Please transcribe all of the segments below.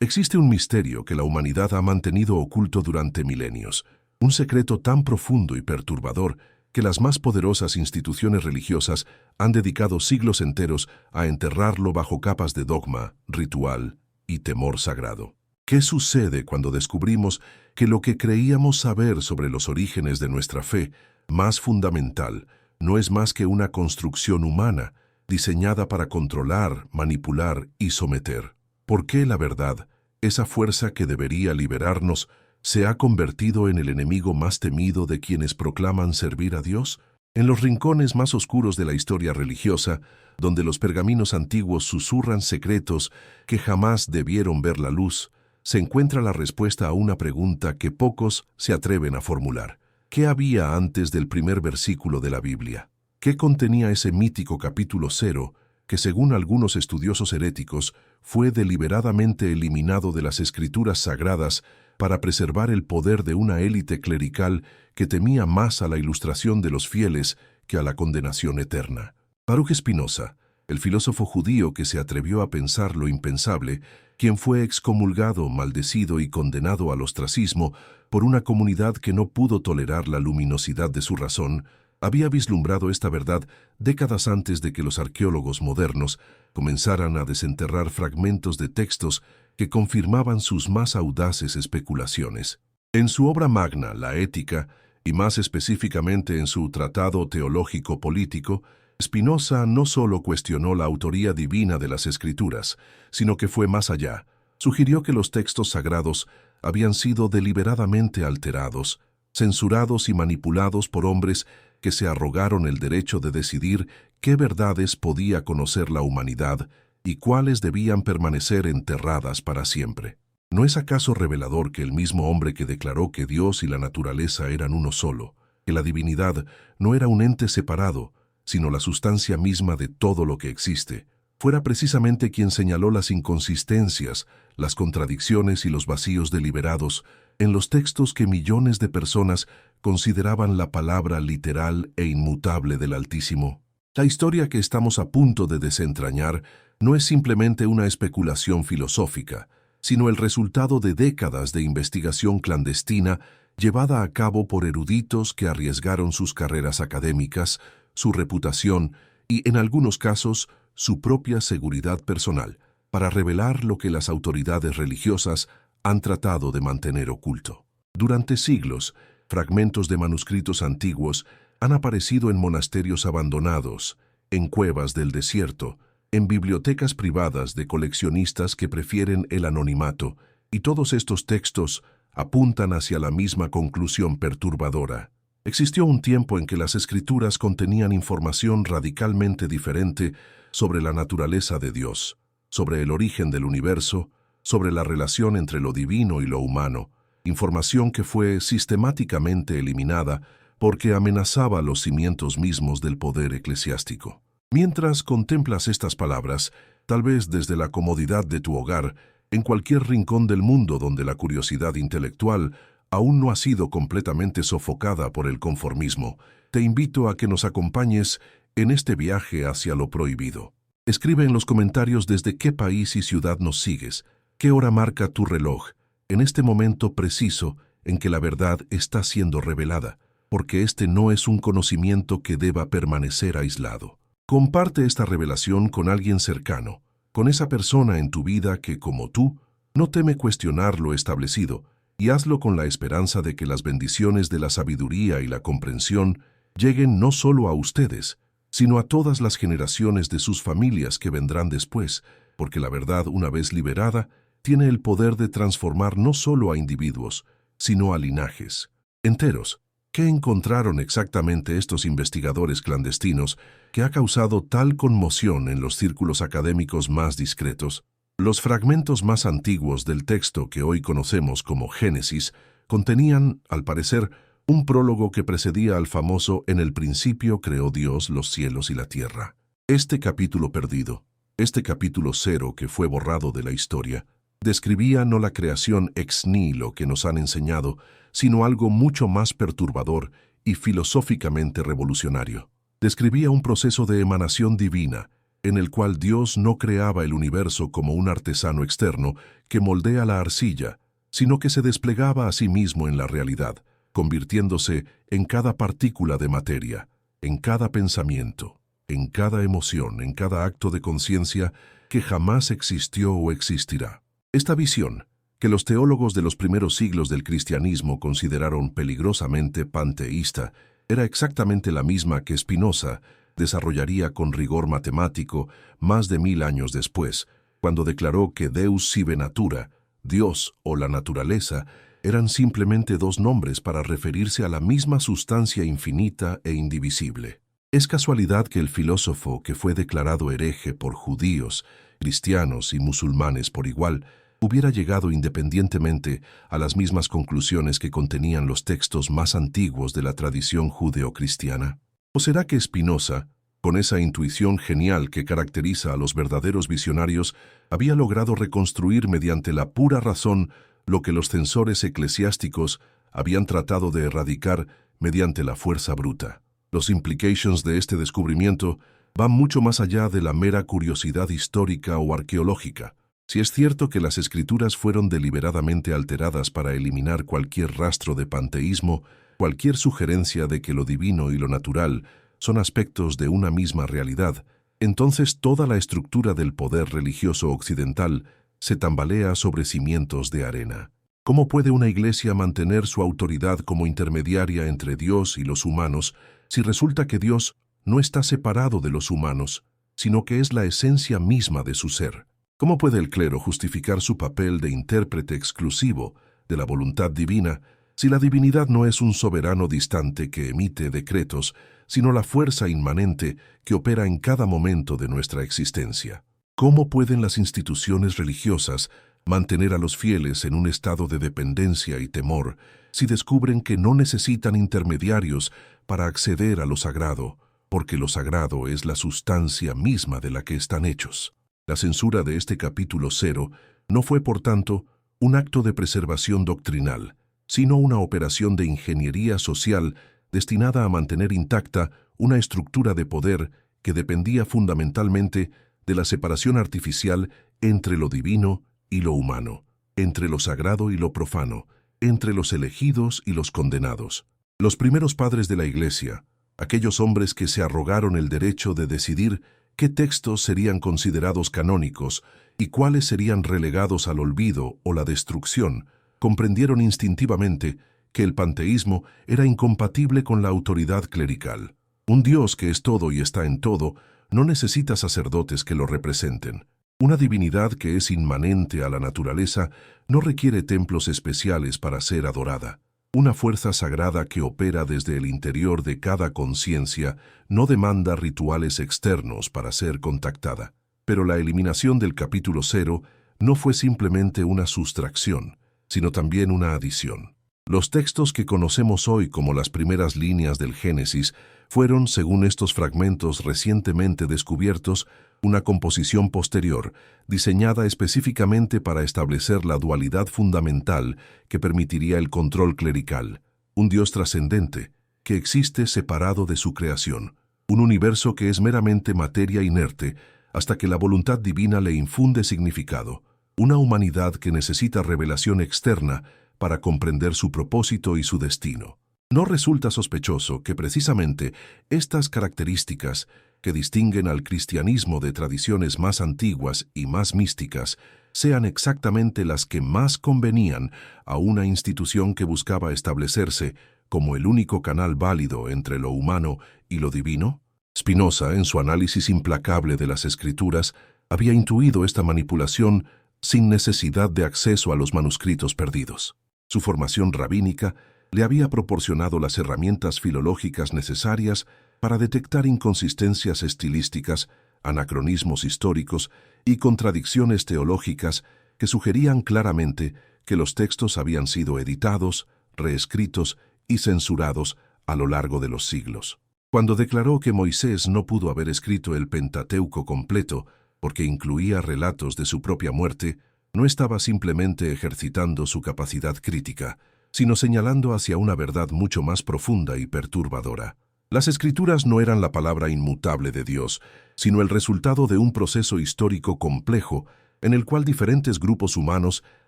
Existe un misterio que la humanidad ha mantenido oculto durante milenios, un secreto tan profundo y perturbador que las más poderosas instituciones religiosas han dedicado siglos enteros a enterrarlo bajo capas de dogma, ritual y temor sagrado. ¿Qué sucede cuando descubrimos que lo que creíamos saber sobre los orígenes de nuestra fe, más fundamental, no es más que una construcción humana, diseñada para controlar, manipular y someter? ¿Por qué la verdad, esa fuerza que debería liberarnos, se ha convertido en el enemigo más temido de quienes proclaman servir a Dios? En los rincones más oscuros de la historia religiosa, donde los pergaminos antiguos susurran secretos que jamás debieron ver la luz, se encuentra la respuesta a una pregunta que pocos se atreven a formular. ¿Qué había antes del primer versículo de la Biblia? ¿Qué contenía ese mítico capítulo 0 que, según algunos estudiosos heréticos, fue deliberadamente eliminado de las escrituras sagradas para preservar el poder de una élite clerical que temía más a la ilustración de los fieles que a la condenación eterna? Baruch Spinoza, el filósofo judío que se atrevió a pensar lo impensable, quien fue excomulgado, maldecido y condenado al ostracismo por una comunidad que no pudo tolerar la luminosidad de su razón, había vislumbrado esta verdad décadas antes de que los arqueólogos modernos comenzaran a desenterrar fragmentos de textos que confirmaban sus más audaces especulaciones. En su obra magna, La Ética, y más específicamente en su Tratado Teológico-Político, Spinoza no solo cuestionó la autoría divina de las Escrituras, sino que fue más allá. Sugirió que los textos sagrados habían sido deliberadamente alterados, censurados y manipulados por hombres que se arrogaron el derecho de decidir qué verdades podía conocer la humanidad y cuáles debían permanecer enterradas para siempre. ¿No es acaso revelador que el mismo hombre que declaró que Dios y la naturaleza eran uno solo, que la divinidad no era un ente separado, sino la sustancia misma de todo lo que existe, fuera precisamente quien señaló las inconsistencias, las contradicciones y los vacíos deliberados en los textos que millones de personas consideraban la palabra literal e inmutable del Altísimo? La historia que estamos a punto de desentrañar no es simplemente una especulación filosófica, sino el resultado de décadas de investigación clandestina llevada a cabo por eruditos que arriesgaron sus carreras académicas, su reputación y, en algunos casos, su propia seguridad personal, para revelar lo que las autoridades religiosas han tratado de mantener oculto. Durante siglos, fragmentos de manuscritos antiguos han aparecido en monasterios abandonados, en cuevas del desierto, en bibliotecas privadas de coleccionistas que prefieren el anonimato, y todos estos textos apuntan hacia la misma conclusión perturbadora. Existió un tiempo en que las escrituras contenían información radicalmente diferente sobre la naturaleza de Dios, sobre el origen del universo, sobre la relación entre lo divino y lo humano, información que fue sistemáticamente eliminada porque amenazaba los cimientos mismos del poder eclesiástico. Mientras contemplas estas palabras, tal vez desde la comodidad de tu hogar, en cualquier rincón del mundo donde la curiosidad intelectual aún no ha sido completamente sofocada por el conformismo, te invito a que nos acompañes en este viaje hacia lo prohibido. Escribe en los comentarios desde qué país y ciudad nos sigues, qué hora marca tu reloj, en este momento preciso en que la verdad está siendo revelada, porque este no es un conocimiento que deba permanecer aislado. Comparte esta revelación con alguien cercano, con esa persona en tu vida que, como tú, no teme cuestionar lo establecido, y hazlo con la esperanza de que las bendiciones de la sabiduría y la comprensión lleguen no solo a ustedes, sino a todas las generaciones de sus familias que vendrán después, porque la verdad, una vez liberada, tiene el poder de transformar no solo a individuos, sino a linajes enteros. ¿Qué encontraron exactamente estos investigadores clandestinos que ha causado tal conmoción en los círculos académicos más discretos? Los fragmentos más antiguos del texto que hoy conocemos como Génesis contenían, al parecer, un prólogo que precedía al famoso «En el principio creó Dios los cielos y la tierra». Este capítulo perdido, este capítulo 0 que fue borrado de la historia, describía no la creación ex nihilo que nos han enseñado, sino algo mucho más perturbador y filosóficamente revolucionario. Describía un proceso de emanación divina, en el cual Dios no creaba el universo como un artesano externo que moldea la arcilla, sino que se desplegaba a sí mismo en la realidad, convirtiéndose en cada partícula de materia, en cada pensamiento, en cada emoción, en cada acto de conciencia que jamás existió o existirá. Esta visión, que los teólogos de los primeros siglos del cristianismo consideraron peligrosamente panteísta, era exactamente la misma que Spinoza desarrollaría con rigor matemático más de 1000 años después, cuando declaró que Deus sive natura, Dios o la naturaleza, eran simplemente dos nombres para referirse a la misma sustancia infinita e indivisible. Es casualidad que el filósofo que fue declarado hereje por judíos, cristianos y musulmanes por igual, hubiera llegado independientemente a las mismas conclusiones que contenían los textos más antiguos de la tradición judeocristiana. ¿O será que Spinoza, con esa intuición genial que caracteriza a los verdaderos visionarios, había logrado reconstruir mediante la pura razón lo que los censores eclesiásticos habían tratado de erradicar mediante la fuerza bruta? Los implications de este descubrimiento van mucho más allá de la mera curiosidad histórica o arqueológica. Si es cierto que las escrituras fueron deliberadamente alteradas para eliminar cualquier rastro de panteísmo, cualquier sugerencia de que lo divino y lo natural son aspectos de una misma realidad, entonces toda la estructura del poder religioso occidental se tambalea sobre cimientos de arena. ¿Cómo puede una iglesia mantener su autoridad como intermediaria entre Dios y los humanos si resulta que Dios no está separado de los humanos, sino que es la esencia misma de su ser? ¿Cómo puede el clero justificar su papel de intérprete exclusivo de la voluntad divina si la divinidad no es un soberano distante que emite decretos, sino la fuerza inmanente que opera en cada momento de nuestra existencia? ¿Cómo pueden las instituciones religiosas mantener a los fieles en un estado de dependencia y temor si descubren que no necesitan intermediarios para acceder a lo sagrado, porque lo sagrado es la sustancia misma de la que están hechos? La censura de este capítulo 0 no fue, por tanto, un acto de preservación doctrinal, sino una operación de ingeniería social destinada a mantener intacta una estructura de poder que dependía fundamentalmente de la separación artificial entre lo divino y lo humano, entre lo sagrado y lo profano, entre los elegidos y los condenados. Los primeros padres de la Iglesia, aquellos hombres que se arrogaron el derecho de decidir qué textos serían considerados canónicos y cuáles serían relegados al olvido o la destrucción, comprendieron instintivamente que el panteísmo era incompatible con la autoridad clerical. Un Dios que es todo y está en todo no necesita sacerdotes que lo representen. Una divinidad que es inmanente a la naturaleza no requiere templos especiales para ser adorada. Una fuerza sagrada que opera desde el interior de cada conciencia no demanda rituales externos para ser contactada. Pero la eliminación del capítulo 0 no fue simplemente una sustracción, sino también una adición. Los textos que conocemos hoy como las primeras líneas del Génesis fueron, según estos fragmentos recientemente descubiertos, una composición posterior, diseñada específicamente para establecer la dualidad fundamental que permitiría el control clerical, un Dios trascendente, que existe separado de su creación, un universo que es meramente materia inerte hasta que la voluntad divina le infunde significado, una humanidad que necesita revelación externa para comprender su propósito y su destino. No resulta sospechoso que precisamente estas características que distinguen al cristianismo de tradiciones más antiguas y más místicas sean exactamente las que más convenían a una institución que buscaba establecerse como el único canal válido entre lo humano y lo divino? Spinoza, en su análisis implacable de las Escrituras, había intuido esta manipulación sin necesidad de acceso a los manuscritos perdidos. Su formación rabínica le había proporcionado las herramientas filológicas necesarias para detectar inconsistencias estilísticas, anacronismos históricos y contradicciones teológicas que sugerían claramente que los textos habían sido editados, reescritos y censurados a lo largo de los siglos. Cuando declaró que Moisés no pudo haber escrito el Pentateuco completo porque incluía relatos de su propia muerte, no estaba simplemente ejercitando su capacidad crítica, sino señalando hacia una verdad mucho más profunda y perturbadora. Las Escrituras no eran la palabra inmutable de Dios, sino el resultado de un proceso histórico complejo en el cual diferentes grupos humanos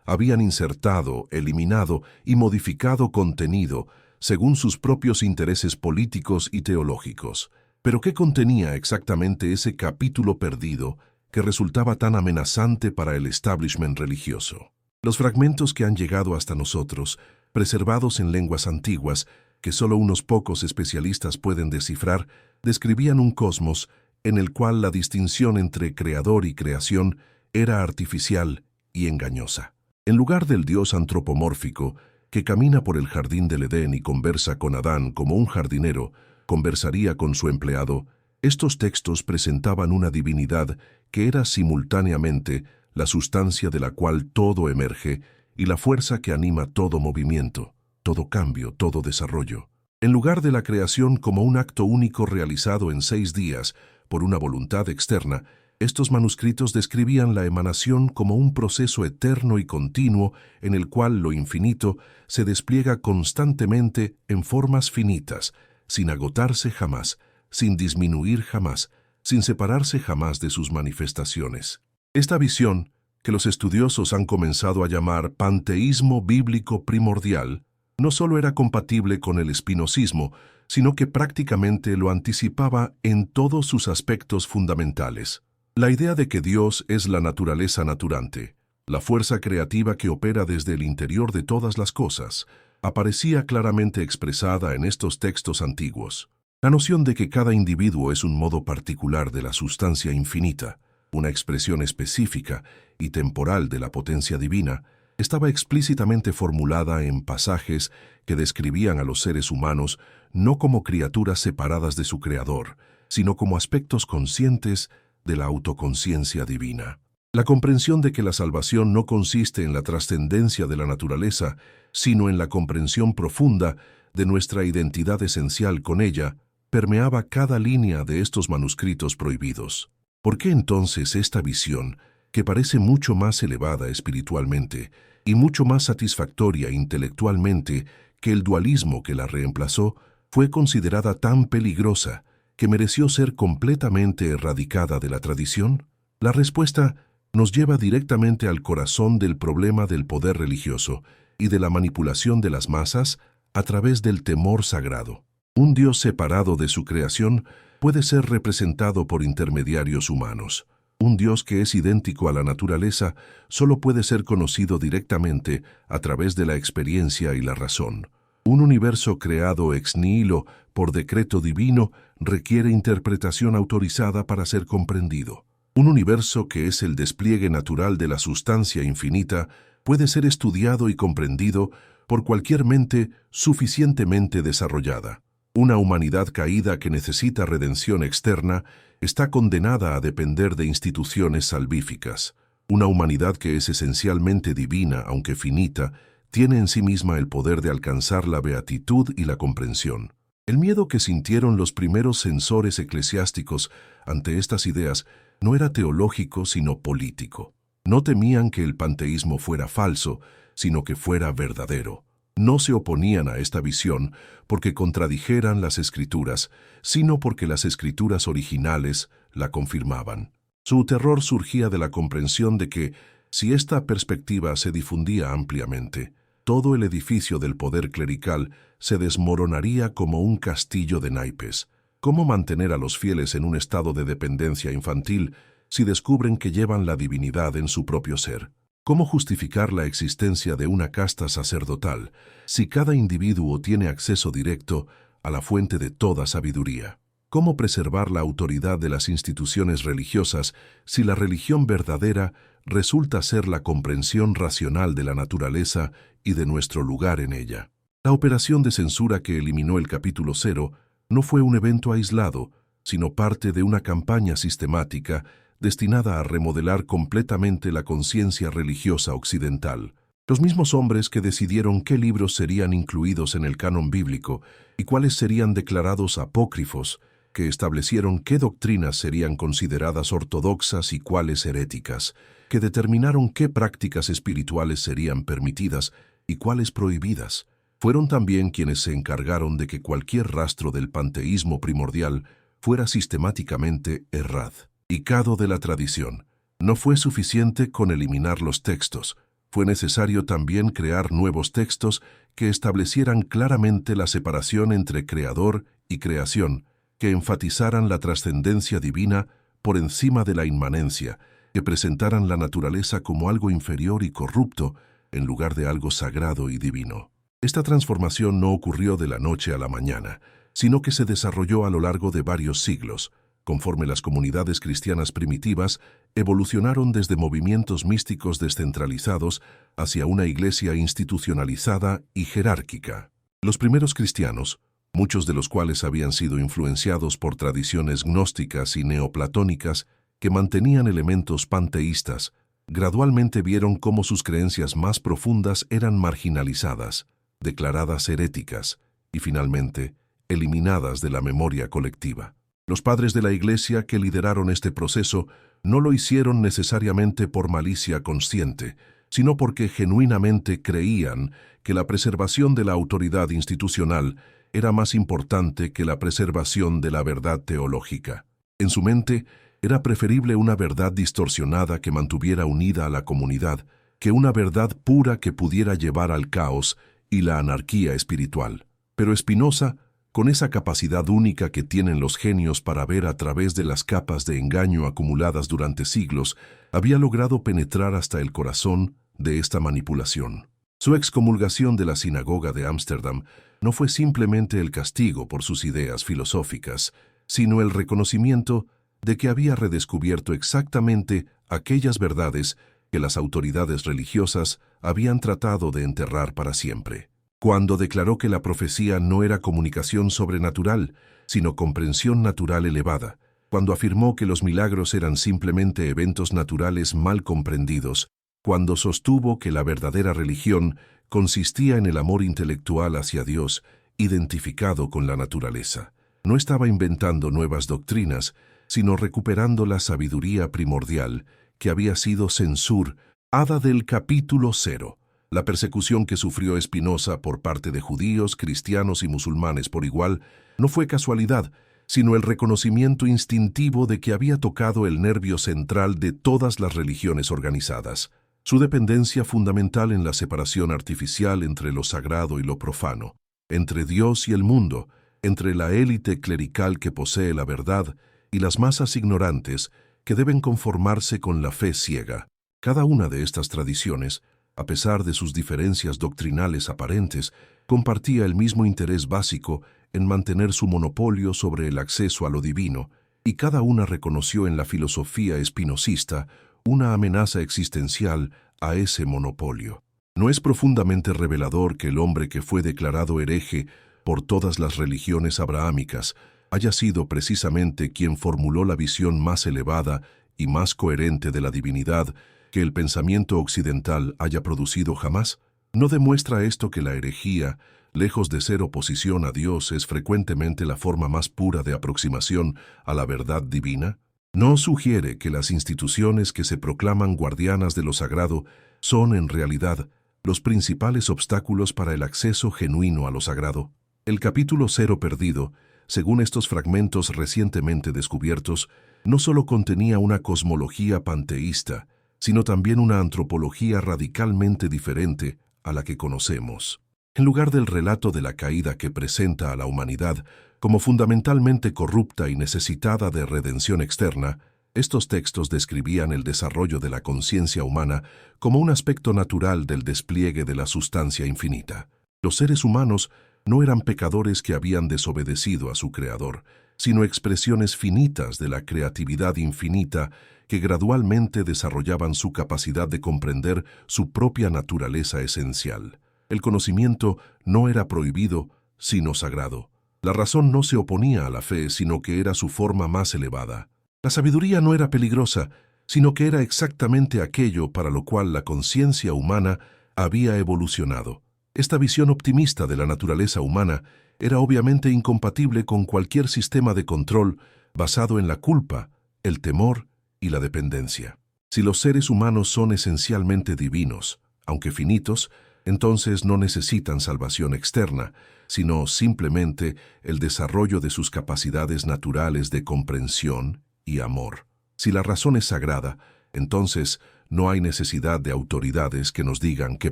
habían insertado, eliminado y modificado contenido según sus propios intereses políticos y teológicos. Pero ¿qué contenía exactamente ese capítulo perdido que resultaba tan amenazante para el establishment religioso? Los fragmentos que han llegado hasta nosotros, preservados en lenguas antiguas, que solo unos pocos especialistas pueden descifrar, describían un cosmos en el cual la distinción entre creador y creación era artificial y engañosa. En lugar del Dios antropomórfico, que camina por el jardín del Edén y conversa con Adán como un jardinero conversaría con su empleado, estos textos presentaban una divinidad que era simultáneamente la sustancia de la cual todo emerge y la fuerza que anima todo movimiento, todo cambio, todo desarrollo. En lugar de la creación como un acto único realizado en 6 días por una voluntad externa, estos manuscritos describían la emanación como un proceso eterno y continuo en el cual lo infinito se despliega constantemente en formas finitas, sin agotarse jamás, sin disminuir jamás, sin separarse jamás de sus manifestaciones. Esta visión, que los estudiosos han comenzado a llamar panteísmo bíblico primordial, no solo era compatible con el espinosismo, sino que prácticamente lo anticipaba en todos sus aspectos fundamentales. La idea de que Dios es la naturaleza naturante, la fuerza creativa que opera desde el interior de todas las cosas, aparecía claramente expresada en estos textos antiguos. La noción de que cada individuo es un modo particular de la sustancia infinita, una expresión específica y temporal de la potencia divina, estaba explícitamente formulada en pasajes que describían a los seres humanos no como criaturas separadas de su Creador, sino como aspectos conscientes de la autoconciencia divina. La comprensión de que la salvación no consiste en la trascendencia de la naturaleza, sino en la comprensión profunda de nuestra identidad esencial con ella, permeaba cada línea de estos manuscritos prohibidos. ¿Por qué entonces esta visión, que parece mucho más elevada espiritualmente y mucho más satisfactoria intelectualmente que el dualismo que la reemplazó, fue considerada tan peligrosa que mereció ser completamente erradicada de la tradición? La respuesta nos lleva directamente al corazón del problema del poder religioso y de la manipulación de las masas a través del temor sagrado. Un Dios separado de su creación puede ser representado por intermediarios humanos. Un Dios que es idéntico a la naturaleza solo puede ser conocido directamente a través de la experiencia y la razón. Un universo creado ex nihilo por decreto divino requiere interpretación autorizada para ser comprendido. Un universo que es el despliegue natural de la sustancia infinita puede ser estudiado y comprendido por cualquier mente suficientemente desarrollada. Una humanidad caída que necesita redención externa está condenada a depender de instituciones salvíficas. Una humanidad que es esencialmente divina, aunque finita, tiene en sí misma el poder de alcanzar la beatitud y la comprensión. El miedo que sintieron los primeros censores eclesiásticos ante estas ideas no era teológico sino político. No temían que el panteísmo fuera falso, sino que fuera verdadero. No se oponían a esta visión porque contradijeran las Escrituras, sino porque las Escrituras originales la confirmaban. Su terror surgía de la comprensión de que, si esta perspectiva se difundía ampliamente, todo el edificio del poder clerical se desmoronaría como un castillo de naipes. ¿Cómo mantener a los fieles en un estado de dependencia infantil si descubren que llevan la divinidad en su propio ser? ¿Cómo justificar la existencia de una casta sacerdotal si cada individuo tiene acceso directo a la fuente de toda sabiduría? ¿Cómo preservar la autoridad de las instituciones religiosas si la religión verdadera resulta ser la comprensión racional de la naturaleza y de nuestro lugar en ella? La operación de censura que eliminó el capítulo 0 no fue un evento aislado, sino parte de una campaña sistemática destinada a remodelar completamente la conciencia religiosa occidental. Los mismos hombres que decidieron qué libros serían incluidos en el canon bíblico y cuáles serían declarados apócrifos, que establecieron qué doctrinas serían consideradas ortodoxas y cuáles heréticas, que determinaron qué prácticas espirituales serían permitidas y cuáles prohibidas, fueron también quienes se encargaron de que cualquier rastro del panteísmo primordial fuera sistemáticamente erradicado de la tradición. No fue suficiente con eliminar los textos. Fue necesario también crear nuevos textos que establecieran claramente la separación entre creador y creación, que enfatizaran la trascendencia divina por encima de la inmanencia, que presentaran la naturaleza como algo inferior y corrupto en lugar de algo sagrado y divino. Esta transformación no ocurrió de la noche a la mañana, sino que se desarrolló a lo largo de varios siglos, conforme las comunidades cristianas primitivas evolucionaron desde movimientos místicos descentralizados hacia una iglesia institucionalizada y jerárquica. Los primeros cristianos, muchos de los cuales habían sido influenciados por tradiciones gnósticas y neoplatónicas que mantenían elementos panteístas, gradualmente vieron cómo sus creencias más profundas eran marginalizadas, declaradas heréticas y, finalmente, eliminadas de la memoria colectiva. Los padres de la Iglesia que lideraron este proceso no lo hicieron necesariamente por malicia consciente, sino porque genuinamente creían que la preservación de la autoridad institucional era más importante que la preservación de la verdad teológica. En su mente, era preferible una verdad distorsionada que mantuviera unida a la comunidad que una verdad pura que pudiera llevar al caos y la anarquía espiritual. Pero Spinoza, con esa capacidad única que tienen los genios para ver a través de las capas de engaño acumuladas durante siglos, había logrado penetrar hasta el corazón de esta manipulación. Su excomulgación de la sinagoga de Ámsterdam no fue simplemente el castigo por sus ideas filosóficas, sino el reconocimiento de que había redescubierto exactamente aquellas verdades que las autoridades religiosas habían tratado de enterrar para siempre. Cuando declaró que la profecía no era comunicación sobrenatural, sino comprensión natural elevada, cuando afirmó que los milagros eran simplemente eventos naturales mal comprendidos, cuando sostuvo que la verdadera religión consistía en el amor intelectual hacia Dios, identificado con la naturaleza. No estaba inventando nuevas doctrinas, sino recuperando la sabiduría primordial que había sido censurada del capítulo 0. La persecución que sufrió Spinoza por parte de judíos, cristianos y musulmanes por igual no fue casualidad, sino el reconocimiento instintivo de que había tocado el nervio central de todas las religiones organizadas. Su dependencia fundamental en la separación artificial entre lo sagrado y lo profano, entre Dios y el mundo, entre la élite clerical que posee la verdad y las masas ignorantes que deben conformarse con la fe ciega. Cada una de estas tradiciones, a pesar de sus diferencias doctrinales aparentes, compartía el mismo interés básico en mantener su monopolio sobre el acceso a lo divino, y cada una reconoció en la filosofía espinosista una amenaza existencial a ese monopolio. ¿No es profundamente revelador que el hombre que fue declarado hereje por todas las religiones abrahámicas haya sido precisamente quien formuló la visión más elevada y más coherente de la divinidad que el pensamiento occidental haya producido jamás? ¿No demuestra esto que la herejía, lejos de ser oposición a Dios, es frecuentemente la forma más pura de aproximación a la verdad divina? ¿No sugiere que las instituciones que se proclaman guardianas de lo sagrado son, en realidad, los principales obstáculos para el acceso genuino a lo sagrado? El capítulo 0 perdido, según estos fragmentos recientemente descubiertos, no solo contenía una cosmología panteísta, sino también una antropología radicalmente diferente a la que conocemos. En lugar del relato de la caída que presenta a la humanidad como fundamentalmente corrupta y necesitada de redención externa, estos textos describían el desarrollo de la conciencia humana como un aspecto natural del despliegue de la sustancia infinita. Los seres humanos no eran pecadores que habían desobedecido a su Creador, sino expresiones finitas de la creatividad infinita que gradualmente desarrollaban su capacidad de comprender su propia naturaleza esencial. El conocimiento no era prohibido, sino sagrado. La razón no se oponía a la fe, sino que era su forma más elevada. La sabiduría no era peligrosa, sino que era exactamente aquello para lo cual la conciencia humana había evolucionado. Esta visión optimista de la naturaleza humana era obviamente incompatible con cualquier sistema de control basado en la culpa, el temor y la dependencia. Si los seres humanos son esencialmente divinos, aunque finitos, entonces no necesitan salvación externa, sino simplemente el desarrollo de sus capacidades naturales de comprensión y amor. Si la razón es sagrada, entonces no hay necesidad de autoridades que nos digan qué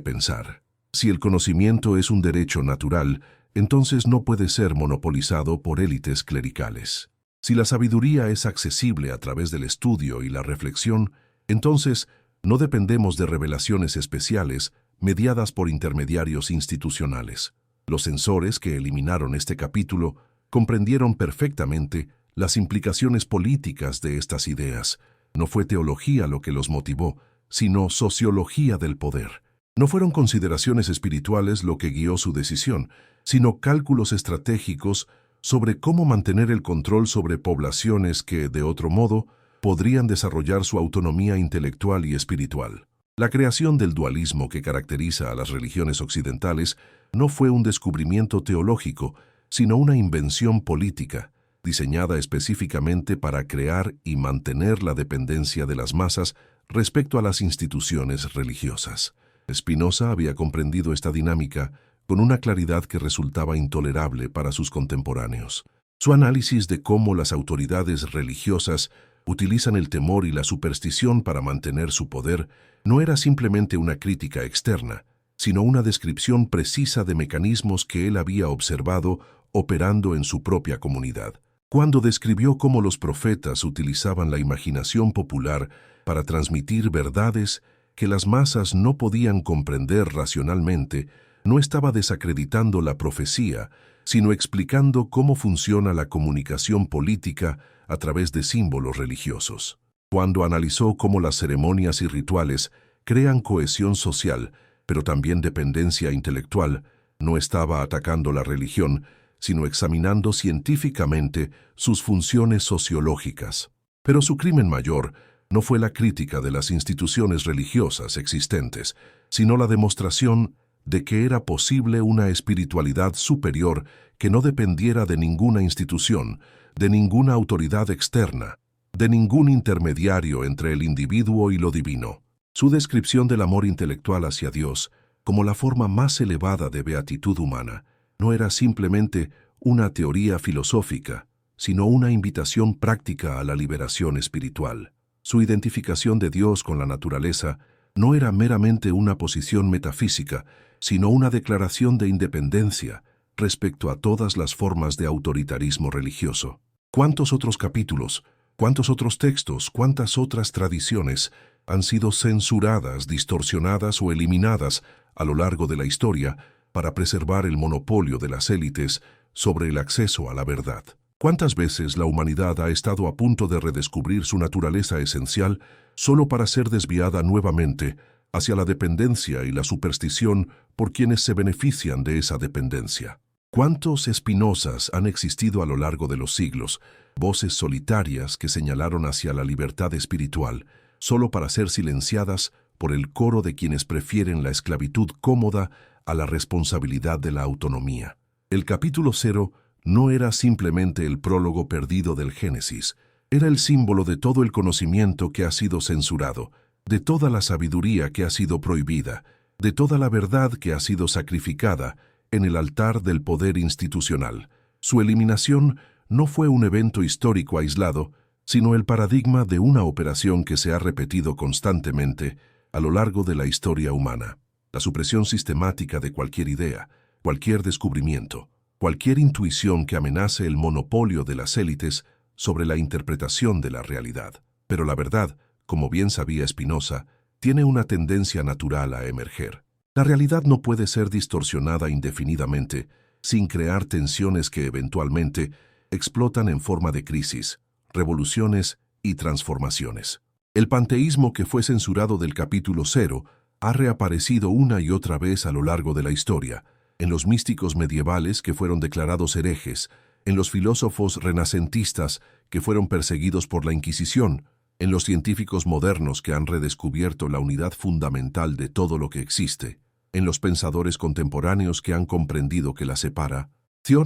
pensar. Si el conocimiento es un derecho natural, entonces no puede ser monopolizado por élites clericales. Si la sabiduría es accesible a través del estudio y la reflexión, entonces no dependemos de revelaciones especiales mediadas por intermediarios institucionales. Los censores que eliminaron este capítulo comprendieron perfectamente las implicaciones políticas de estas ideas. No fue teología lo que los motivó, sino sociología del poder. No fueron consideraciones espirituales lo que guió su decisión, sino cálculos estratégicos sobre cómo mantener el control sobre poblaciones que, de otro modo, podrían desarrollar su autonomía intelectual y espiritual. La creación del dualismo que caracteriza a las religiones occidentales no fue un descubrimiento teológico, sino una invención política, diseñada específicamente para crear y mantener la dependencia de las masas respecto a las instituciones religiosas. Spinoza había comprendido esta dinámica con una claridad que resultaba intolerable para sus contemporáneos. Su análisis de cómo las autoridades religiosas utilizan el temor y la superstición para mantener su poder no era simplemente una crítica externa, sino una descripción precisa de mecanismos que él había observado operando en su propia comunidad. Cuando describió cómo los profetas utilizaban la imaginación popular para transmitir verdades que las masas no podían comprender racionalmente, no estaba desacreditando la profecía, sino explicando cómo funciona la comunicación política a través de símbolos religiosos. Cuando analizó cómo las ceremonias y rituales crean cohesión social, pero también dependencia intelectual, no estaba atacando la religión, sino examinando científicamente sus funciones sociológicas. Pero su crimen mayor no fue la crítica de las instituciones religiosas existentes, sino la demostración de que era posible una espiritualidad superior que no dependiera de ninguna institución, de ninguna autoridad externa, de ningún intermediario entre el individuo y lo divino. Su descripción del amor intelectual hacia Dios, como la forma más elevada de beatitud humana, no era simplemente una teoría filosófica, sino una invitación práctica a la liberación espiritual. Su identificación de Dios con la naturaleza no era meramente una posición metafísica, sino una declaración de independencia respecto a todas las formas de autoritarismo religioso. ¿Cuántos otros capítulos, cuántos otros textos, cuántas otras tradiciones han sido censuradas, distorsionadas o eliminadas a lo largo de la historia para preservar el monopolio de las élites sobre el acceso a la verdad? ¿Cuántas veces la humanidad ha estado a punto de redescubrir su naturaleza esencial solo para ser desviada nuevamente hacia la dependencia y la superstición por quienes se benefician de esa dependencia? ¿Cuántos Spinozas han existido a lo largo de los siglos, voces solitarias que señalaron hacia la libertad espiritual, solo para ser silenciadas por el coro de quienes prefieren la esclavitud cómoda a la responsabilidad de la autonomía? El capítulo 0 no era simplemente el prólogo perdido del Génesis, era el símbolo de todo el conocimiento que ha sido censurado, de toda la sabiduría que ha sido prohibida, de toda la verdad que ha sido sacrificada en el altar del poder institucional. Su eliminación no fue un evento histórico aislado, sino el paradigma de una operación que se ha repetido constantemente a lo largo de la historia humana. La supresión sistemática de cualquier idea, cualquier descubrimiento, cualquier intuición que amenace el monopolio de las élites sobre la interpretación de la realidad. Pero la verdad, como bien sabía Spinoza, tiene una tendencia natural a emerger. La realidad no puede ser distorsionada indefinidamente sin crear tensiones que eventualmente explotan en forma de crisis, revoluciones y transformaciones. El panteísmo que fue censurado del capítulo 0 ha reaparecido una y otra vez a lo largo de la historia, en los místicos medievales que fueron declarados herejes, en los filósofos renacentistas que fueron perseguidos por la Inquisición, en los científicos modernos que han redescubierto la unidad fundamental de todo lo que existe, en los pensadores contemporáneos que han comprendido que la separación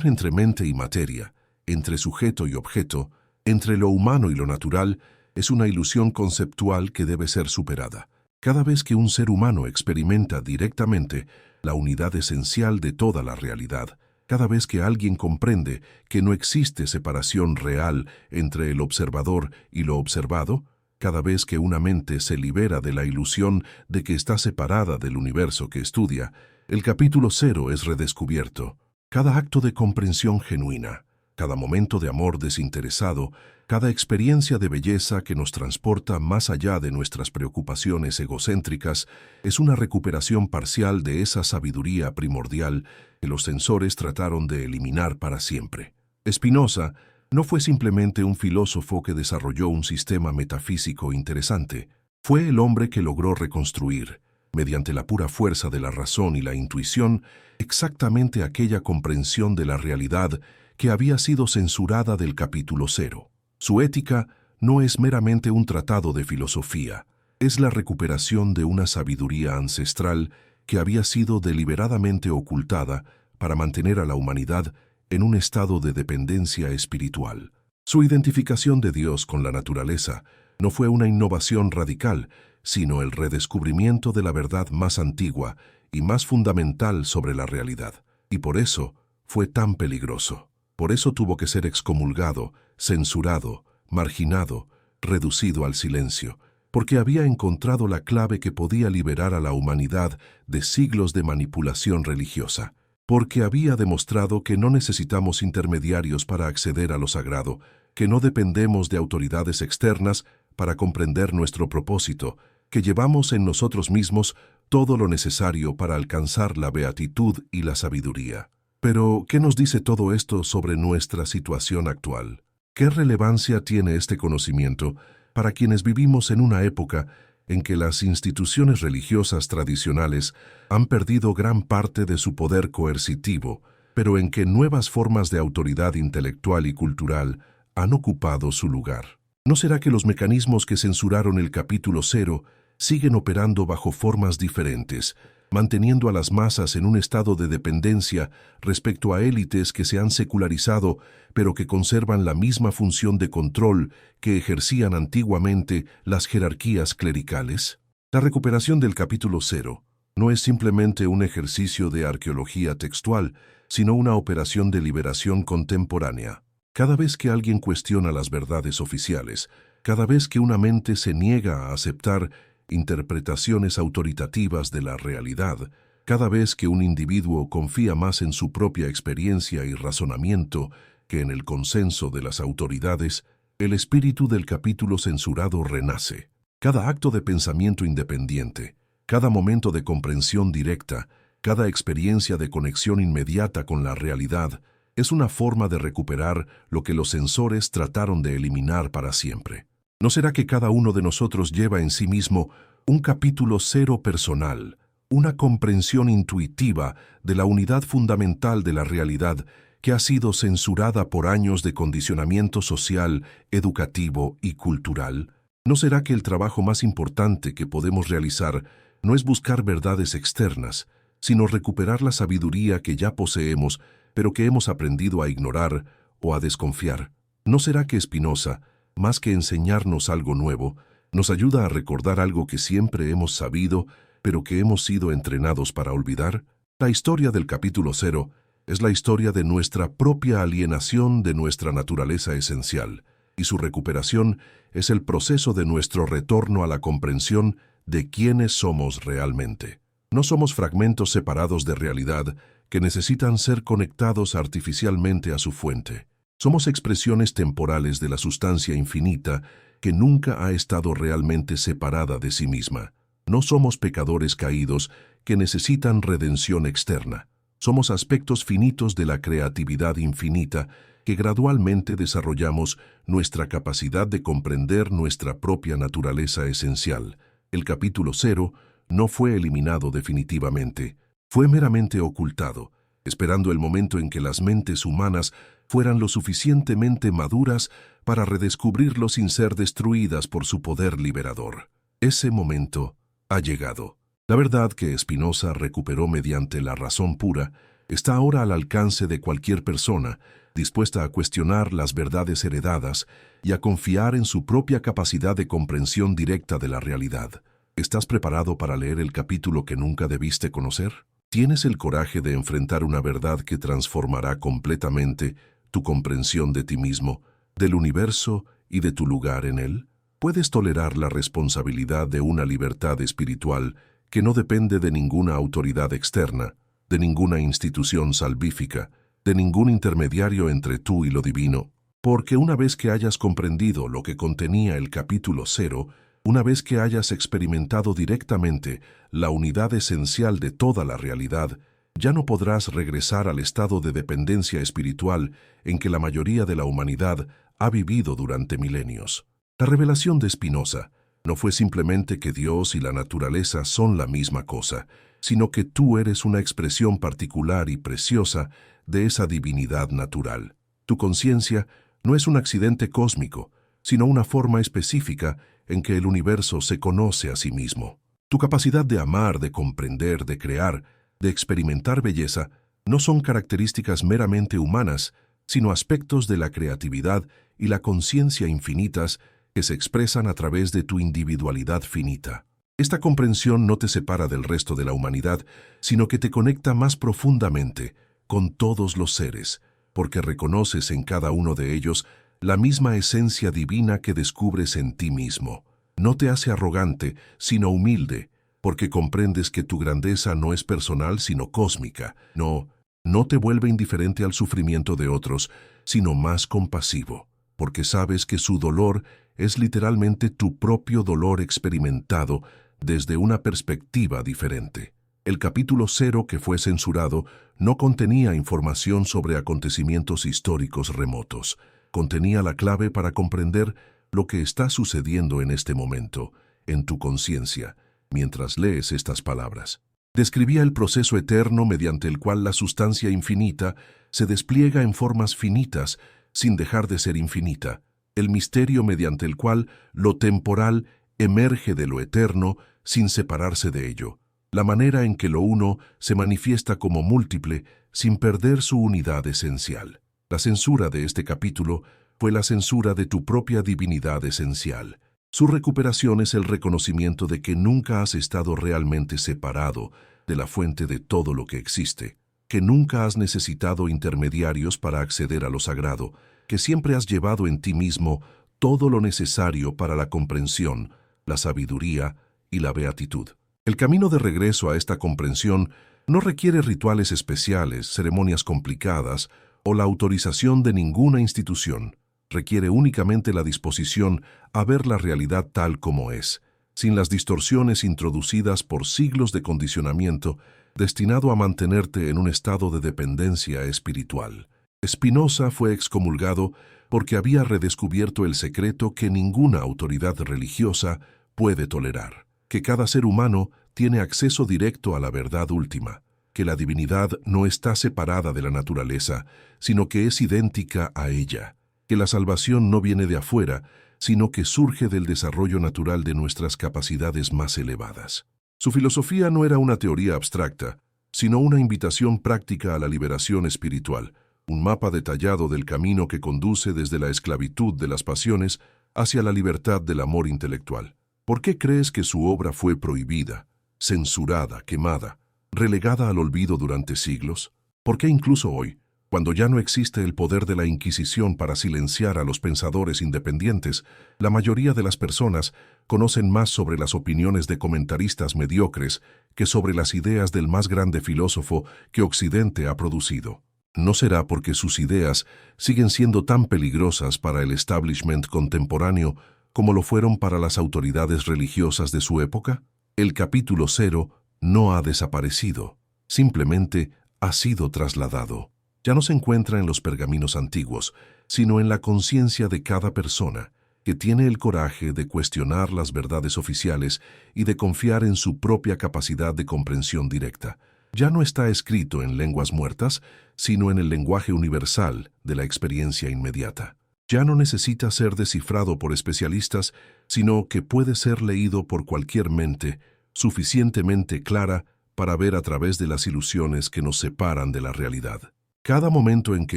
entre mente y materia, entre sujeto y objeto, entre lo humano y lo natural, es una ilusión conceptual que debe ser superada. Cada vez que un ser humano experimenta directamente la unidad esencial de toda la realidad. Cada vez que alguien comprende que no existe separación real entre el observador y lo observado, cada vez que una mente se libera de la ilusión de que está separada del universo que estudia, el capítulo 0 es redescubierto. Cada acto de comprensión genuina, cada momento de amor desinteresado, cada experiencia de belleza que nos transporta más allá de nuestras preocupaciones egocéntricas, es una recuperación parcial de esa sabiduría primordial que los censores trataron de eliminar para siempre. Spinoza no fue simplemente un filósofo que desarrolló un sistema metafísico interesante. Fue el hombre que logró reconstruir, mediante la pura fuerza de la razón y la intuición, exactamente aquella comprensión de la realidad que había sido censurada del capítulo 0. Su ética no es meramente un tratado de filosofía, es la recuperación de una sabiduría ancestral que había sido deliberadamente ocultada para mantener a la humanidad en un estado de dependencia espiritual. Su identificación de Dios con la naturaleza no fue una innovación radical, sino el redescubrimiento de la verdad más antigua y más fundamental sobre la realidad. Y por eso fue tan peligroso. Por eso tuvo que ser excomulgado, censurado, marginado, reducido al silencio, porque había encontrado la clave que podía liberar a la humanidad de siglos de manipulación religiosa, porque había demostrado que no necesitamos intermediarios para acceder a lo sagrado, que no dependemos de autoridades externas para comprender nuestro propósito, que llevamos en nosotros mismos todo lo necesario para alcanzar la beatitud y la sabiduría. Pero, ¿qué nos dice todo esto sobre nuestra situación actual? ¿Qué relevancia tiene este conocimiento para quienes vivimos en una época en que las instituciones religiosas tradicionales han perdido gran parte de su poder coercitivo, pero en que nuevas formas de autoridad intelectual y cultural han ocupado su lugar? ¿No será que los mecanismos que censuraron el capítulo 0 siguen operando bajo formas diferentes, manteniendo a las masas en un estado de dependencia respecto a élites que se han secularizado, pero que conservan la misma función de control que ejercían antiguamente las jerarquías clericales? La recuperación del capítulo 0 no es simplemente un ejercicio de arqueología textual, sino una operación de liberación contemporánea. Cada vez que alguien cuestiona las verdades oficiales, cada vez que una mente se niega a aceptar interpretaciones autoritativas de la realidad, cada vez que un individuo confía más en su propia experiencia y razonamiento que en el consenso de las autoridades, el espíritu del capítulo censurado renace. Cada acto de pensamiento independiente, cada momento de comprensión directa, cada experiencia de conexión inmediata con la realidad, es una forma de recuperar lo que los censores trataron de eliminar para siempre. ¿No será que cada uno de nosotros lleva en sí mismo un capítulo 0 personal, una comprensión intuitiva de la unidad fundamental de la realidad que ha sido censurada por años de condicionamiento social, educativo y cultural? ¿No será que el trabajo más importante que podemos realizar no es buscar verdades externas, sino recuperar la sabiduría que ya poseemos, pero que hemos aprendido a ignorar o a desconfiar? ¿No será que Spinoza, más que enseñarnos algo nuevo, nos ayuda a recordar algo que siempre hemos sabido, pero que hemos sido entrenados para olvidar? La historia del capítulo 0 es la historia de nuestra propia alienación de nuestra naturaleza esencial, y su recuperación es el proceso de nuestro retorno a la comprensión de quiénes somos realmente. No somos fragmentos separados de realidad que necesitan ser conectados artificialmente a su fuente. Somos expresiones temporales de la sustancia infinita que nunca ha estado realmente separada de sí misma. No somos pecadores caídos que necesitan redención externa. Somos aspectos finitos de la creatividad infinita que gradualmente desarrollamos nuestra capacidad de comprender nuestra propia naturaleza esencial. El capítulo 0 no fue eliminado definitivamente, fue meramente ocultado, esperando el momento en que las mentes humanas fueran lo suficientemente maduras para redescubrirlo sin ser destruidas por su poder liberador. Ese momento ha llegado. La verdad que Spinoza recuperó mediante la razón pura está ahora al alcance de cualquier persona dispuesta a cuestionar las verdades heredadas y a confiar en su propia capacidad de comprensión directa de la realidad. ¿Estás preparado para leer el capítulo que nunca debiste conocer? ¿Tienes el coraje de enfrentar una verdad que transformará completamente tu comprensión de ti mismo, del universo y de tu lugar en él? ¿Puedes tolerar la responsabilidad de una libertad espiritual que no depende de ninguna autoridad externa, de ninguna institución salvífica, de ningún intermediario entre tú y lo divino? Porque una vez que hayas comprendido lo que contenía el capítulo 0, una vez que hayas experimentado directamente la unidad esencial de toda la realidad, ya no podrás regresar al estado de dependencia espiritual en que la mayoría de la humanidad ha vivido durante milenios. La revelación de Spinoza no fue simplemente que Dios y la naturaleza son la misma cosa, sino que tú eres una expresión particular y preciosa de esa divinidad natural. Tu conciencia no es un accidente cósmico, sino una forma específica en que el universo se conoce a sí mismo. Tu capacidad de amar, de comprender, de crear, de experimentar belleza, no son características meramente humanas, sino aspectos de la creatividad y la conciencia infinitas que se expresan a través de tu individualidad finita. Esta comprensión no te separa del resto de la humanidad, sino que te conecta más profundamente con todos los seres, porque reconoces en cada uno de ellos la misma esencia divina que descubres en ti mismo. No te hace arrogante, sino humilde, porque comprendes que tu grandeza no es personal, sino cósmica. No te vuelve indiferente al sufrimiento de otros, sino más compasivo, porque sabes que su dolor es literalmente tu propio dolor experimentado desde una perspectiva diferente. El capítulo 0 que fue censurado no contenía información sobre acontecimientos históricos remotos. Contenía la clave para comprender lo que está sucediendo en este momento, en tu conciencia, mientras lees estas palabras. Describía el proceso eterno mediante el cual la sustancia infinita se despliega en formas finitas sin dejar de ser infinita, el misterio mediante el cual lo temporal emerge de lo eterno sin separarse de ello, la manera en que lo uno se manifiesta como múltiple sin perder su unidad esencial. La censura de este capítulo fue la censura de tu propia divinidad esencial. Su recuperación es el reconocimiento de que nunca has estado realmente separado de la fuente de todo lo que existe, que nunca has necesitado intermediarios para acceder a lo sagrado, que siempre has llevado en ti mismo todo lo necesario para la comprensión, la sabiduría y la beatitud. El camino de regreso a esta comprensión no requiere rituales especiales, ceremonias complicadas o la autorización de ninguna institución. Requiere únicamente la disposición a ver la realidad tal como es, sin las distorsiones introducidas por siglos de condicionamiento destinado a mantenerte en un estado de dependencia espiritual. Spinoza fue excomulgado porque había redescubierto el secreto que ninguna autoridad religiosa puede tolerar, que cada ser humano tiene acceso directo a la verdad última, que la divinidad no está separada de la naturaleza, sino que es idéntica a ella, que la salvación no viene de afuera, sino que surge del desarrollo natural de nuestras capacidades más elevadas. Su filosofía no era una teoría abstracta, sino una invitación práctica a la liberación espiritual, un mapa detallado del camino que conduce desde la esclavitud de las pasiones hacia la libertad del amor intelectual. ¿Por qué crees que su obra fue prohibida, censurada, quemada, relegada al olvido durante siglos? ¿Por qué incluso hoy, cuando ya no existe el poder de la Inquisición para silenciar a los pensadores independientes, la mayoría de las personas conocen más sobre las opiniones de comentaristas mediocres que sobre las ideas del más grande filósofo que Occidente ha producido? ¿No será porque sus ideas siguen siendo tan peligrosas para el establishment contemporáneo como lo fueron para las autoridades religiosas de su época? El capítulo 0 no ha desaparecido, simplemente ha sido trasladado. Ya no se encuentra en los pergaminos antiguos, sino en la conciencia de cada persona, que tiene el coraje de cuestionar las verdades oficiales y de confiar en su propia capacidad de comprensión directa. Ya no está escrito en lenguas muertas, sino en el lenguaje universal de la experiencia inmediata. Ya no necesita ser descifrado por especialistas, sino que puede ser leído por cualquier mente suficientemente clara para ver a través de las ilusiones que nos separan de la realidad. Cada momento en que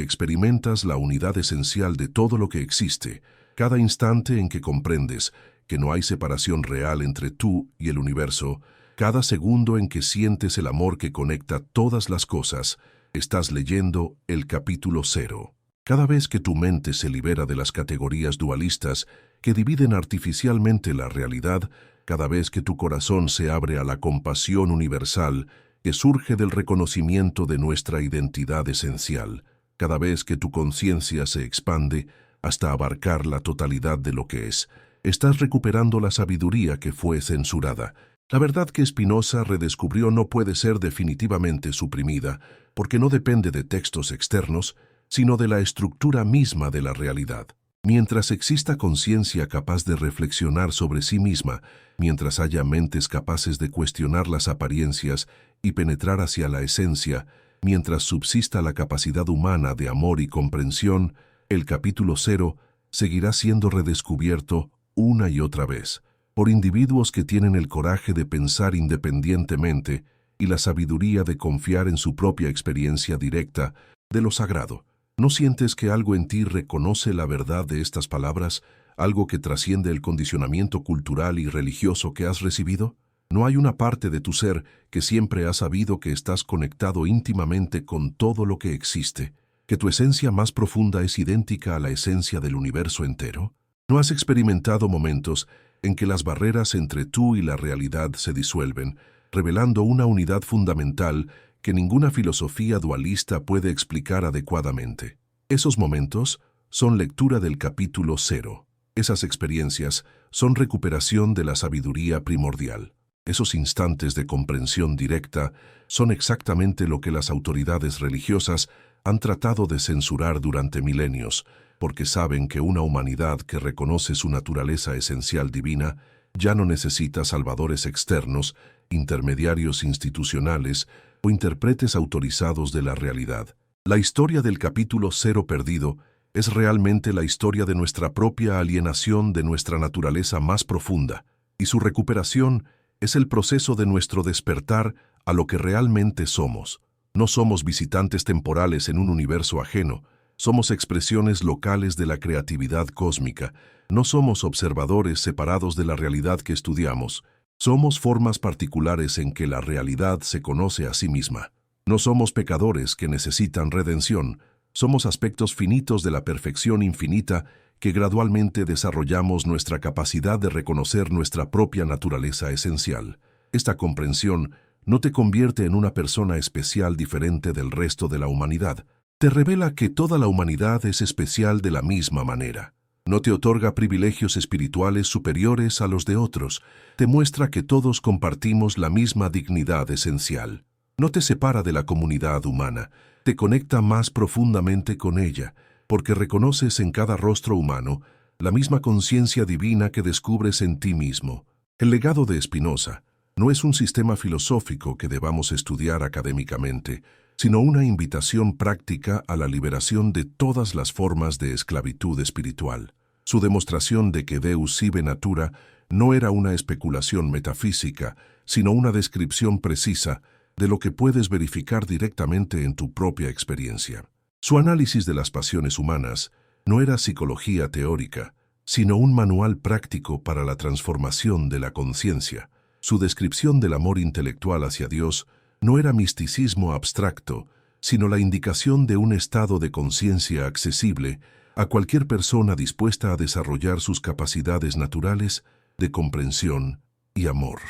experimentas la unidad esencial de todo lo que existe, cada instante en que comprendes que no hay separación real entre tú y el universo, Cada segundo en que sientes el amor que conecta todas las cosas, estás leyendo el capítulo 0. Cada vez que tu mente se libera de las categorías dualistas que dividen artificialmente la realidad, cada vez que tu corazón se abre a la compasión universal que surge del reconocimiento de nuestra identidad esencial, cada vez que tu conciencia se expande hasta abarcar la totalidad de lo que es, estás recuperando la sabiduría que fue censurada. La verdad que Spinoza redescubrió no puede ser definitivamente suprimida, porque no depende de textos externos, sino de la estructura misma de la realidad. Mientras exista conciencia capaz de reflexionar sobre sí misma, mientras haya mentes capaces de cuestionar las apariencias y penetrar hacia la esencia, mientras subsista la capacidad humana de amor y comprensión, el capítulo 0 seguirá siendo redescubierto una y otra vez, por individuos que tienen el coraje de pensar independientemente y la sabiduría de confiar en su propia experiencia directa de lo sagrado. ¿No sientes que algo en ti reconoce la verdad de estas palabras, algo que trasciende el condicionamiento cultural y religioso que has recibido? ¿No hay una parte de tu ser que siempre ha sabido que estás conectado íntimamente con todo lo que existe, que tu esencia más profunda es idéntica a la esencia del universo entero? ¿No has experimentado momentos en que las barreras entre tú y la realidad se disuelven, revelando una unidad fundamental que ninguna filosofía dualista puede explicar adecuadamente? Esos momentos son lectura del capítulo 0. Esas experiencias son recuperación de la sabiduría primordial. Esos instantes de comprensión directa son exactamente lo que las autoridades religiosas han tratado de censurar durante milenios, porque saben que una humanidad que reconoce su naturaleza esencial divina ya no necesita salvadores externos, intermediarios institucionales o intérpretes autorizados de la realidad. La historia del capítulo 0 perdido es realmente la historia de nuestra propia alienación de nuestra naturaleza más profunda, y su recuperación es el proceso de nuestro despertar a lo que realmente somos. No somos visitantes temporales en un universo ajeno, somos expresiones locales de la creatividad cósmica, no somos observadores separados de la realidad que estudiamos, somos formas particulares en que la realidad se conoce a sí misma. No somos pecadores que necesitan redención, somos aspectos finitos de la perfección infinita que gradualmente desarrollamos nuestra capacidad de reconocer nuestra propia naturaleza esencial. Esta comprensión no te convierte en una persona especial diferente del resto de la humanidad. Te revela que toda la humanidad es especial de la misma manera. No te otorga privilegios espirituales superiores a los de otros. Te muestra que todos compartimos la misma dignidad esencial. No te separa de la comunidad humana. Te conecta más profundamente con ella, porque reconoces en cada rostro humano la misma conciencia divina que descubres en ti mismo. El legado de Spinoza no es un sistema filosófico que debamos estudiar académicamente, sino una invitación práctica a la liberación de todas las formas de esclavitud espiritual. Su demostración de que Deus sive natura no era una especulación metafísica, sino una descripción precisa de lo que puedes verificar directamente en tu propia experiencia. Su análisis de las pasiones humanas no era psicología teórica, sino un manual práctico para la transformación de la conciencia. Su descripción del amor intelectual hacia Dios no era misticismo abstracto, sino la indicación de un estado de conciencia accesible a cualquier persona dispuesta a desarrollar sus capacidades naturales de comprensión y amor.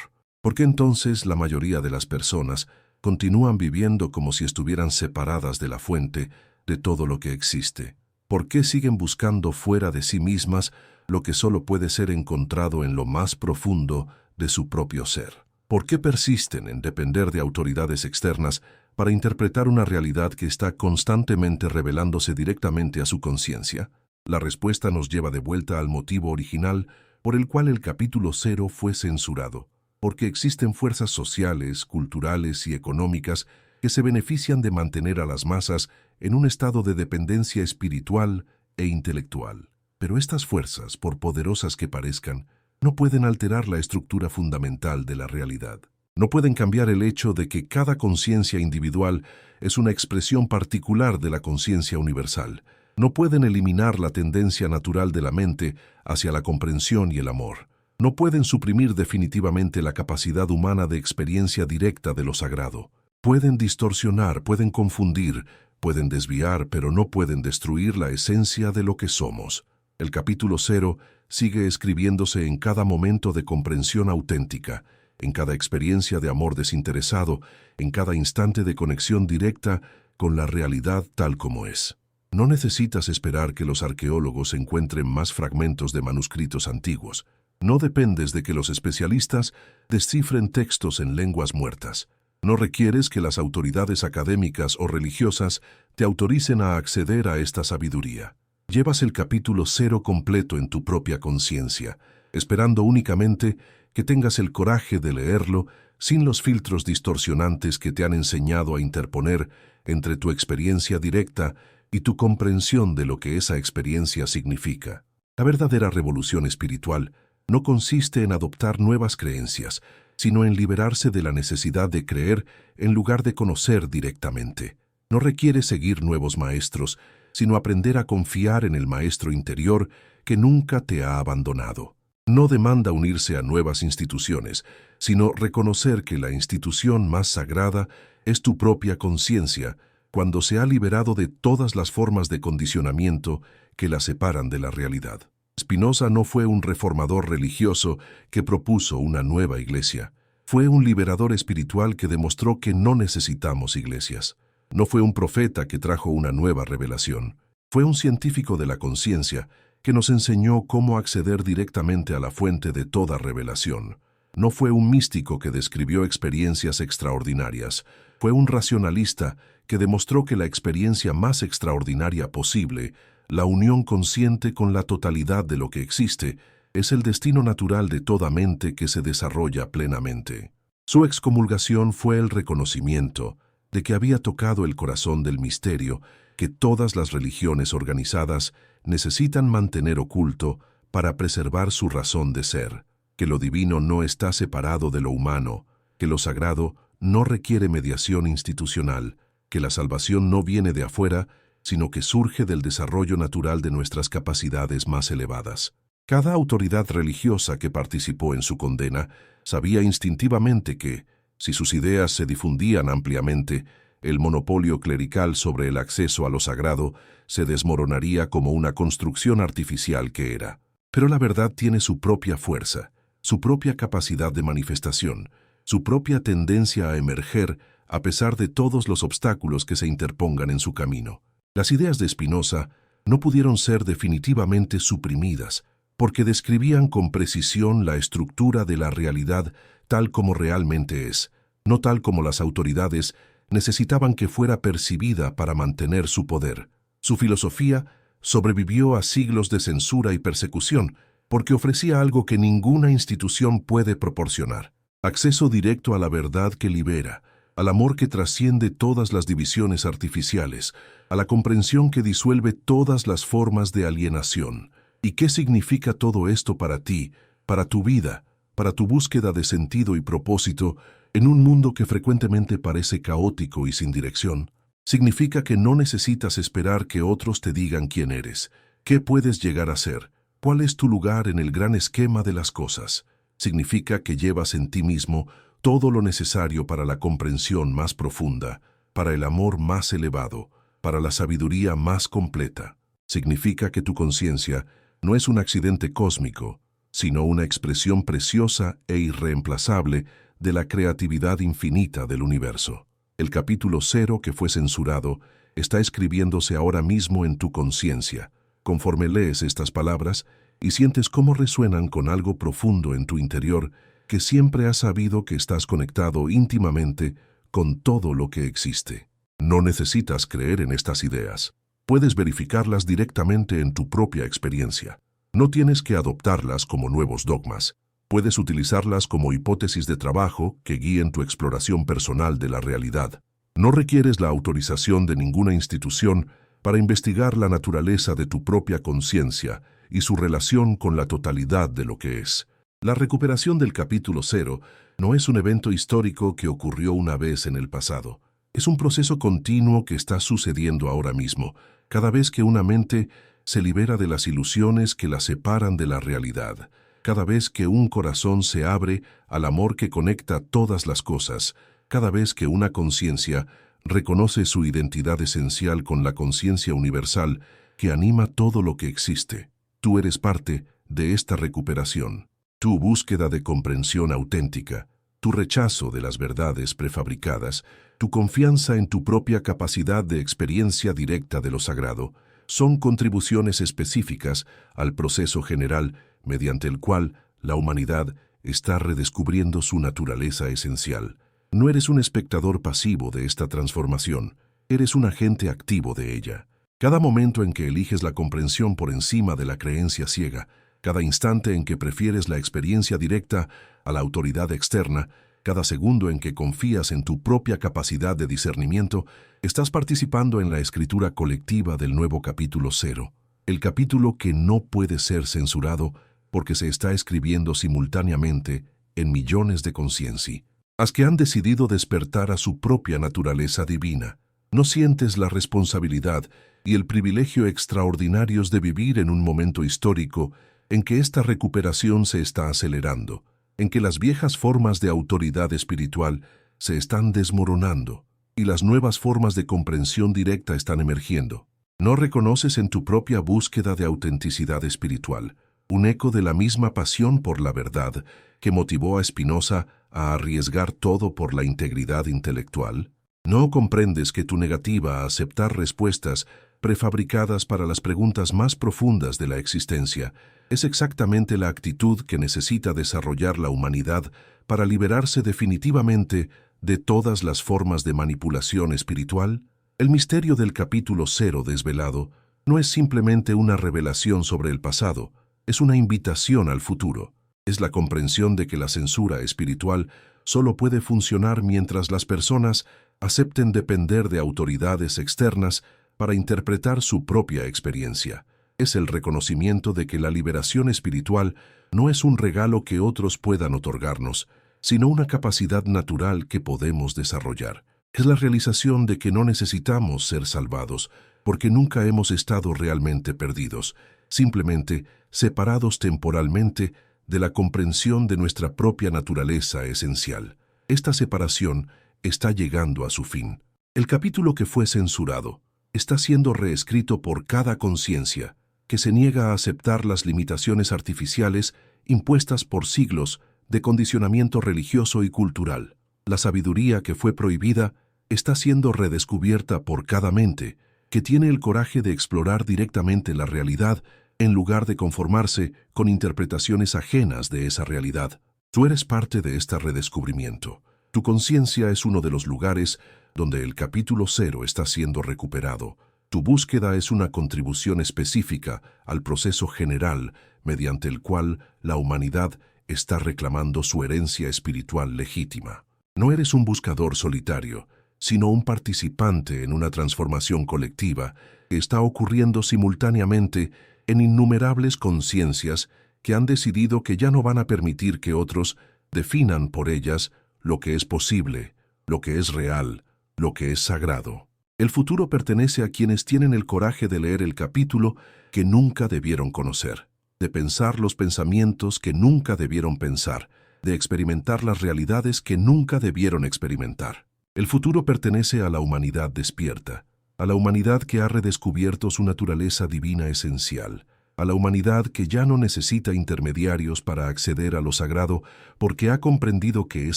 ¿Por qué entonces la mayoría de las personas continúan viviendo como si estuvieran separadas de la fuente de todo lo que existe? ¿Por qué siguen buscando fuera de sí mismas lo que solo puede ser encontrado en lo más profundo de su propio ser? ¿Por qué persisten en depender de autoridades externas para interpretar una realidad que está constantemente revelándose directamente a su conciencia? La respuesta nos lleva de vuelta al motivo original por el cual el capítulo 0 fue censurado, porque existen fuerzas sociales, culturales y económicas que se benefician de mantener a las masas en un estado de dependencia espiritual e intelectual. Pero estas fuerzas, por poderosas que parezcan, no pueden alterar la estructura fundamental de la realidad. No pueden cambiar el hecho de que cada conciencia individual es una expresión particular de la conciencia universal. No pueden eliminar la tendencia natural de la mente hacia la comprensión y el amor. No pueden suprimir definitivamente la capacidad humana de experiencia directa de lo sagrado. Pueden distorsionar, pueden confundir, pueden desviar, pero no pueden destruir la esencia de lo que somos. El capítulo 0 sigue escribiéndose en cada momento de comprensión auténtica, en cada experiencia de amor desinteresado, en cada instante de conexión directa con la realidad tal como es. No necesitas esperar que los arqueólogos encuentren más fragmentos de manuscritos antiguos. No dependes de que los especialistas descifren textos en lenguas muertas. No requieres que las autoridades académicas o religiosas te autoricen a acceder a esta sabiduría. Llevas el capítulo 0 completo en tu propia conciencia, esperando únicamente que tengas el coraje de leerlo sin los filtros distorsionantes que te han enseñado a interponer entre tu experiencia directa y tu comprensión de lo que esa experiencia significa. La verdadera revolución espiritual no consiste en adoptar nuevas creencias, sino en liberarse de la necesidad de creer en lugar de conocer directamente. No requiere seguir nuevos maestros, sino aprender a confiar en el maestro interior que nunca te ha abandonado. No demanda unirse a nuevas instituciones, sino reconocer que la institución más sagrada es tu propia conciencia, cuando se ha liberado de todas las formas de condicionamiento que la separan de la realidad. Spinoza no fue un reformador religioso que propuso una nueva iglesia. Fue un liberador espiritual que demostró que no necesitamos iglesias. No fue un profeta que trajo una nueva revelación. Fue un científico de la conciencia que nos enseñó cómo acceder directamente a la fuente de toda revelación. No fue un místico que describió experiencias extraordinarias. Fue un racionalista que demostró que la experiencia más extraordinaria posible, la unión consciente con la totalidad de lo que existe, es el destino natural de toda mente que se desarrolla plenamente. Su excomulgación fue el reconocimiento de que había tocado el corazón del misterio que todas las religiones organizadas necesitan mantener oculto para preservar su razón de ser, que lo divino no está separado de lo humano, que lo sagrado no requiere mediación institucional, que la salvación no viene de afuera, sino que surge del desarrollo natural de nuestras capacidades más elevadas. Cada autoridad religiosa que participó en su condena sabía instintivamente que, si sus ideas se difundían ampliamente, el monopolio clerical sobre el acceso a lo sagrado se desmoronaría como una construcción artificial que era. Pero la verdad tiene su propia fuerza, su propia capacidad de manifestación, su propia tendencia a emerger a pesar de todos los obstáculos que se interpongan en su camino. Las ideas de Spinoza no pudieron ser definitivamente suprimidas, porque describían con precisión la estructura de la realidad tal como realmente es, no tal como las autoridades necesitaban que fuera percibida para mantener su poder. Su filosofía sobrevivió a siglos de censura y persecución, porque ofrecía algo que ninguna institución puede proporcionar: acceso directo a la verdad que libera, al amor que trasciende todas las divisiones artificiales, a la comprensión que disuelve todas las formas de alienación. ¿Y qué significa todo esto para ti, para tu vida, para tu búsqueda de sentido y propósito en un mundo que frecuentemente parece caótico y sin dirección? Significa que no necesitas esperar que otros te digan quién eres, qué puedes llegar a ser, cuál es tu lugar en el gran esquema de las cosas. Significa que llevas en ti mismo todo lo necesario para la comprensión más profunda, para el amor más elevado, para la sabiduría más completa. Significa que tu conciencia no es un accidente cósmico, sino una expresión preciosa e irreemplazable de la creatividad infinita del universo. El capítulo 0 que fue censurado está escribiéndose ahora mismo en tu conciencia. Conforme lees estas palabras y sientes cómo resuenan con algo profundo en tu interior, que siempre has sabido que estás conectado íntimamente con todo lo que existe. No necesitas creer en estas ideas. Puedes verificarlas directamente en tu propia experiencia. No tienes que adoptarlas como nuevos dogmas. Puedes utilizarlas como hipótesis de trabajo que guíen tu exploración personal de la realidad. No requieres la autorización de ninguna institución para investigar la naturaleza de tu propia conciencia y su relación con la totalidad de lo que es. La recuperación del capítulo 0 no es un evento histórico que ocurrió una vez en el pasado. Es un proceso continuo que está sucediendo ahora mismo, cada vez que una mente se libera de las ilusiones que la separan de la realidad, cada vez que un corazón se abre al amor que conecta todas las cosas, cada vez que una conciencia reconoce su identidad esencial con la conciencia universal que anima todo lo que existe. Tú eres parte de esta recuperación. Tu búsqueda de comprensión auténtica, tu rechazo de las verdades prefabricadas, tu confianza en tu propia capacidad de experiencia directa de lo sagrado, son contribuciones específicas al proceso general mediante el cual la humanidad está redescubriendo su naturaleza esencial. No eres un espectador pasivo de esta transformación, eres un agente activo de ella. Cada momento en que eliges la comprensión por encima de la creencia ciega, cada instante en que prefieres la experiencia directa a la autoridad externa, cada segundo en que confías en tu propia capacidad de discernimiento, estás participando en la escritura colectiva del nuevo capítulo 0, el capítulo que no puede ser censurado porque se está escribiendo simultáneamente en millones de conciencias que han decidido despertar a su propia naturaleza divina. No sientes la responsabilidad y el privilegio extraordinarios de vivir en un momento histórico en que esta recuperación se está acelerando, en que las viejas formas de autoridad espiritual se están desmoronando y las nuevas formas de comprensión directa están emergiendo. No reconoces en tu propia búsqueda de autenticidad espiritual un eco de la misma pasión por la verdad que motivó a Spinoza a arriesgar todo por la integridad intelectual. ¿No comprendes que tu negativa a aceptar respuestas prefabricadas para las preguntas más profundas de la existencia es exactamente la actitud que necesita desarrollar la humanidad para liberarse definitivamente de todas las formas de manipulación espiritual? El misterio del capítulo 0 desvelado no es simplemente una revelación sobre el pasado, es una invitación al futuro. Es la comprensión de que la censura espiritual solo puede funcionar mientras las personas acepten depender de autoridades externas para interpretar su propia experiencia. Es el reconocimiento de que la liberación espiritual no es un regalo que otros puedan otorgarnos, sino una capacidad natural que podemos desarrollar. Es la realización de que no necesitamos ser salvados, porque nunca hemos estado realmente perdidos, simplemente separados temporalmente de la comprensión de nuestra propia naturaleza esencial. Esta separación está llegando a su fin. El capítulo que fue censurado está siendo reescrito por cada conciencia que se niega a aceptar las limitaciones artificiales impuestas por siglos de condicionamiento religioso y cultural. La sabiduría que fue prohibida está siendo redescubierta por cada mente que tiene el coraje de explorar directamente la realidad en lugar de conformarse con interpretaciones ajenas de esa realidad. Tú eres parte de este redescubrimiento. Tu conciencia es uno de los lugares donde el capítulo 0 está siendo recuperado. Tu búsqueda es una contribución específica al proceso general mediante el cual la humanidad está reclamando su herencia espiritual legítima. No eres un buscador solitario, sino un participante en una transformación colectiva que está ocurriendo simultáneamente en innumerables conciencias que han decidido que ya no van a permitir que otros definan por ellas lo que es posible, lo que es real, lo que es sagrado. El futuro pertenece a quienes tienen el coraje de leer el capítulo que nunca debieron conocer, de pensar los pensamientos que nunca debieron pensar, de experimentar las realidades que nunca debieron experimentar. El futuro pertenece a la humanidad despierta, a la humanidad que ha redescubierto su naturaleza divina esencial, a la humanidad que ya no necesita intermediarios para acceder a lo sagrado porque ha comprendido que es